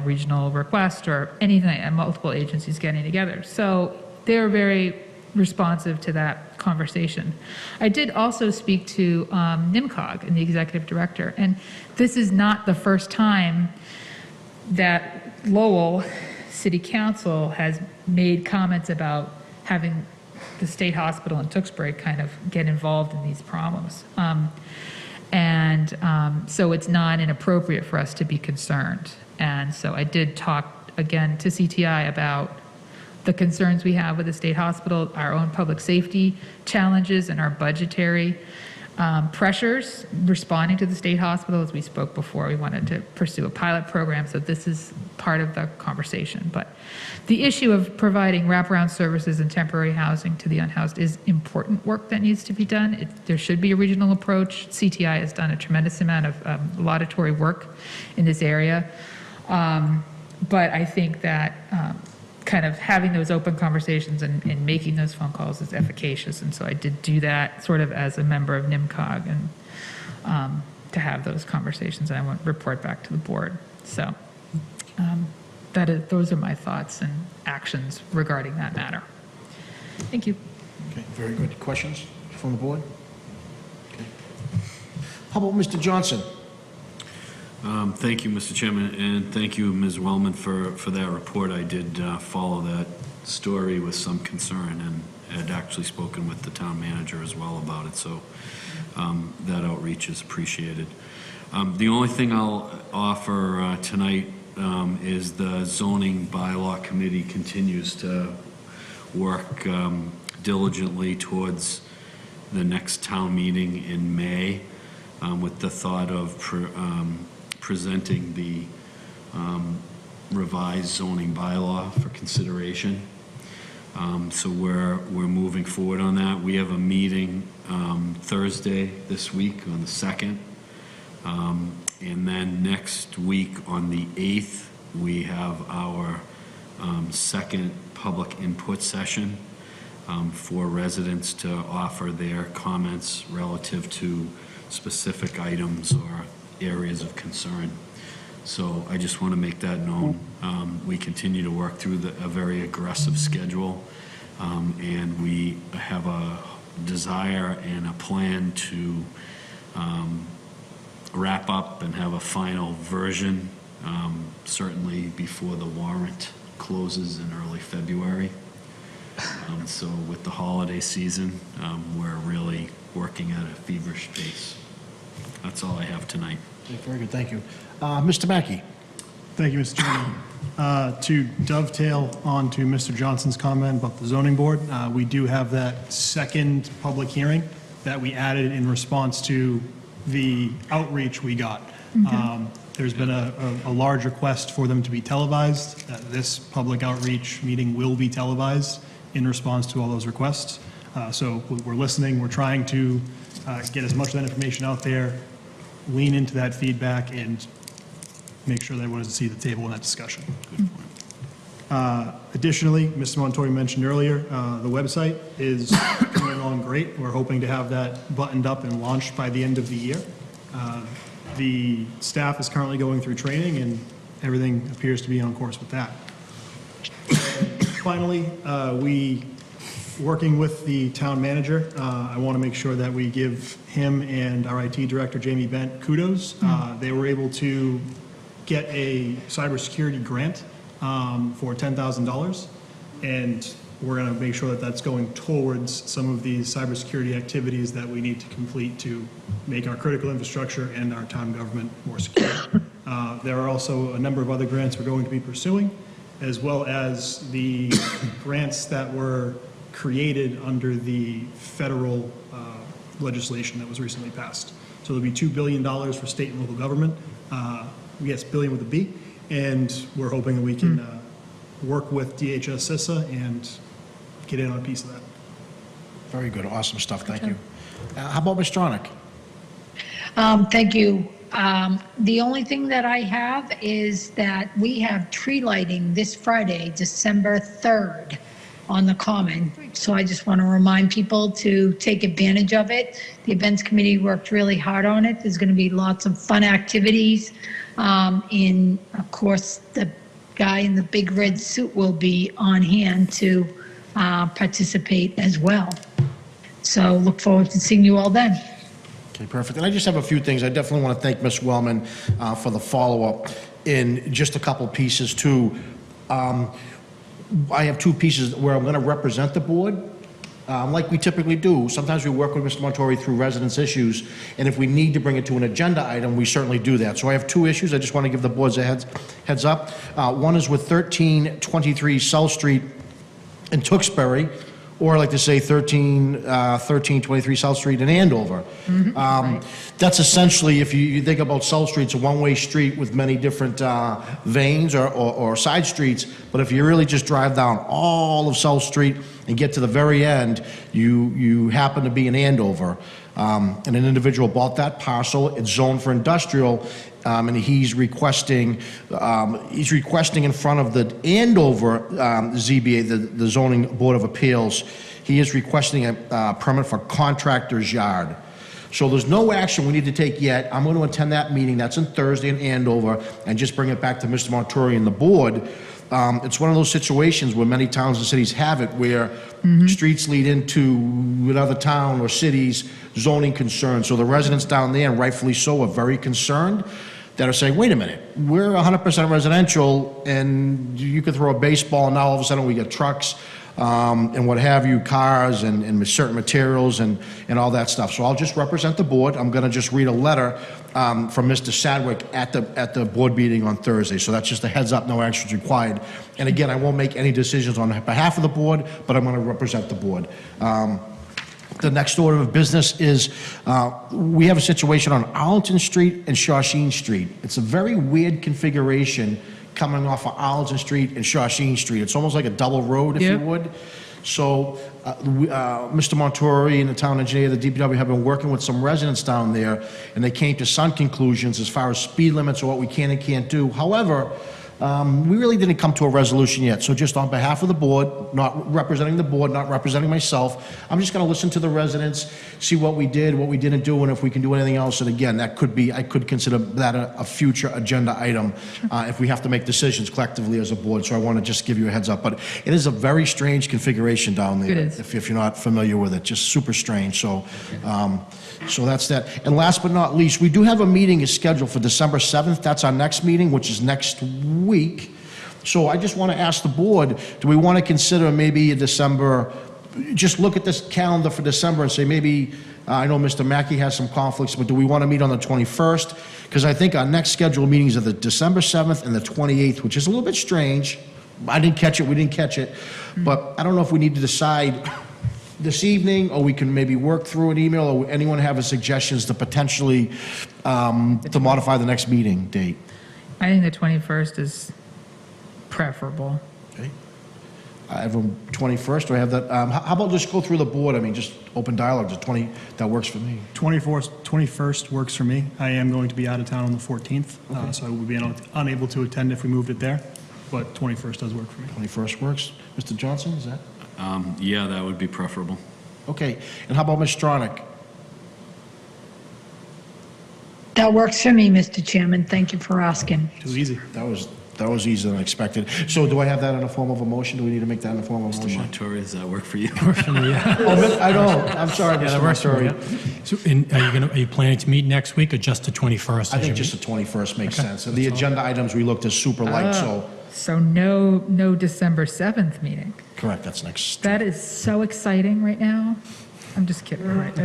regional request or anything, and multiple agencies getting together. So they're very responsive to that conversation. I did also speak to NIMCOG and the executive director, and this is not the first time that Lowell City Council has made comments about having the state hospital in Tewksbury kind of get involved in these problems. So it's not inappropriate for us to be concerned. And so I did talk again to CTI about the concerns we have with the state hospital, our own public safety challenges, and our budgetary pressures responding to the state hospital. As we spoke before, we wanted to pursue a pilot program, so this is part of the conversation. But the issue of providing wraparound services and temporary housing to the unhoused is important work that needs to be done. There should be a regional approach. CTI has done a tremendous amount of laudatory work in this area. But I think that kind of having those open conversations and making those phone calls is efficacious. And so I did do that sort of as a member of NIMCOG and to have those conversations. And I want to report back to the board. So those are my thoughts and actions regarding that matter. Thank you. Okay, very good. Questions from the board? Okay. How about Mr. Johnson? Thank you, Mr. Chairman, and thank you, Ms. Wellman, for that report. I did follow that story with some concern and had actually spoken with the town manager as well about it, so that outreach is appreciated. The only thing I'll offer tonight is the zoning bylaw committee continues to work diligently towards the next town meeting in May with the thought of presenting the revised zoning bylaw for consideration. So we're moving forward on that. We have a meeting Thursday this week on the 2nd. And then next week on the 8th, we have our second public input session for residents to offer their comments relative to specific items or areas of concern. So I just want to make that known. We continue to work through a very aggressive schedule, and we have a desire and a plan to wrap up and have a final version, certainly before the warrant closes in early February. So with the holiday season, we're really working at a feverish pace. That's all I have tonight. Okay, very good, thank you. Mr. Mackey? Thank you, Mr. Chairman. To dovetail on to Mr. Johnson's comment about the zoning board, we do have that second public hearing that we added in response to the outreach we got. There's been a large request for them to be televised. This public outreach meeting will be televised in response to all those requests. So we're listening, we're trying to get as much of that information out there, lean into that feedback, and make sure that everyone has a seat at the table in that discussion. Additionally, Mr. Montori mentioned earlier, the website is coming along great. We're hoping to have that buttoned up and launched by the end of the year. The staff is currently going through training, and everything appears to be on course with that. Finally, working with the town manager, I want to make sure that we give him and our IT director, Jamie Bent, kudos. They were able to get a cybersecurity grant for $10,000, and we're going to make sure that that's going towards some of these cybersecurity activities that we need to complete to make our critical infrastructure and our town government more secure. There are also a number of other grants we're going to be pursuing, as well as the grants that were created under the federal legislation that was recently passed. So there'll be $2 billion for state and local government. Yes, billion with a B. And we're hoping that we can work with DHS CISA and get in on a piece of that. Very good, awesome stuff, thank you. How about Ms. Stronach? Thank you. The only thing that I have is that we have tree lighting this Friday, December 3rd, on the Common. So I just want to remind people to take advantage of it. The events committee worked really hard on it. There's going to be lots of fun activities. And of course, the guy in the big red suit will be on hand to participate as well. So look forward to seeing you all then. Okay, perfect. And I just have a few things. I definitely want to thank Ms. Wellman for the follow-up in just a couple pieces, too. I have two pieces where I'm going to represent the board, like we typically do. Sometimes we work with Mr. Montori through residence issues, and if we need to bring it to an agenda item, we certainly do that. So I have two issues. I just want to give the boards a heads up. One is with 1323 South Street in Tewksbury, or I like to say 1323 South Street in Andover. That's essentially, if you think about South Street, it's a one-way street with many different veins or side streets, but if you really just drive down all of South Street and get to the very end, you happen to be in Andover. And an individual bought that parcel, it's zoned for industrial, and he's requesting in front of the Andover ZBA, the Zoning Board of Appeals, he is requesting a permit for contractor's yard. So there's no action we need to take yet. I'm going to attend that meeting, that's on Thursday in Andover, and just bring it back to Mr. Montori and the board. It's one of those situations where many towns and cities have it, where streets lead into another town or city's zoning concerns. So the residents down there, and rightfully so, are very concerned, that are saying, wait a minute, we're 100% residential, and you could throw a baseball, and now all of a sudden we get trucks, and what have you, cars and certain materials and all that stuff. So I'll just represent the board. I'm going to just read a letter from Mr. Sadwick at the board meeting on Thursday. So that's just a heads up, no action is required. And again, I won't make any decisions on behalf of the board, but I'm going to represent the board. The next order of business is we have a situation on Arlington Street and Shawshene Street. It's a very weird configuration coming off of Arlington Street and Shawshene Street. It's almost like a double road, if you would. So Mr. Montori and the town engineer, the DPW, have been working with some residents down there, and they came to some conclusions as far as speed limits or what we can and can't do. However, we really didn't come to a resolution yet. So just on behalf of the board, not representing the board, not representing myself, I'm just going to listen to the residents, see what we did, what we didn't do, and if we can do anything else. And again, that could be, I could consider that a future agenda item if we have to make decisions collectively as a board. So I want to just give you a heads up. But it is a very strange configuration down there. It is. If you're not familiar with it, just super strange. So, so that's that. And last but not least, we do have a meeting scheduled for December 7th. That's our next meeting, which is next week. So I just want to ask the board, do we want to consider maybe a December, just look at this calendar for December and say maybe, I know Mr. Mackey has some conflicts, but do we want to meet on the 21st? Because I think our next scheduled meetings are the December 7th and the 28th, which is a little bit strange. I didn't catch it, we didn't catch it. But I don't know if we need to decide this evening, or we can maybe work through an email, or anyone have a suggestions to potentially, to modify the next meeting date? I think the 21st is preferable. Okay. I have a 21st, do I have that? How about just go through the board, I mean, just open dialogue, just 20, that works for me. 21st works for me. I am going to be out of town on the 14th, so I will be unable to attend if we moved it there, but 21st does work for me. 21st works. Mr. Johnson, is that? Yeah, that would be preferable. Okay, and how about Ms. Stronach? That works for me, Mr. Chairman. Thank you for asking. Too easy. That was easier than expected. So do I have that in the form of a motion? Do we need to make that in the form of a Mr. motion? Montori, does that work for you? Oh, I don't, I'm sorry, Mr. Montori. So, are you planning to meet next week or just the 21st? I think just the 21st makes sense. And the agenda items we looked at super light, so, So no December 7th meeting. correct, that's next. That is so exciting right now. I'm just kidding. Right?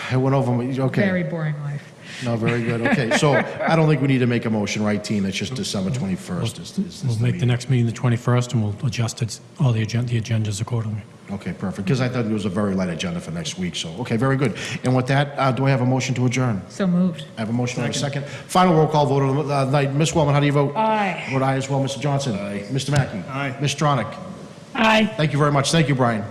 I went over, okay. Very boring life. No, very good, okay. So I don't think we need to make a motion, right, team? It's just December 21st is We'll the make the meeting. next meeting the 21st, and we'll adjust all the agendas accordingly. Okay, perfect, because I thought it was a very light agenda for next week, so, okay, very good. And with that, do I have a motion to adjourn? So moved. I have a motion, I have a second. Final roll call vote of the night. Ms. Wellman, how do you vote? Aye. Vote aye as well. Mr. Johnson? Aye. Mr. Mackey? Aye. Ms. Stronach? Aye. Thank you very much. Thank you, Brian.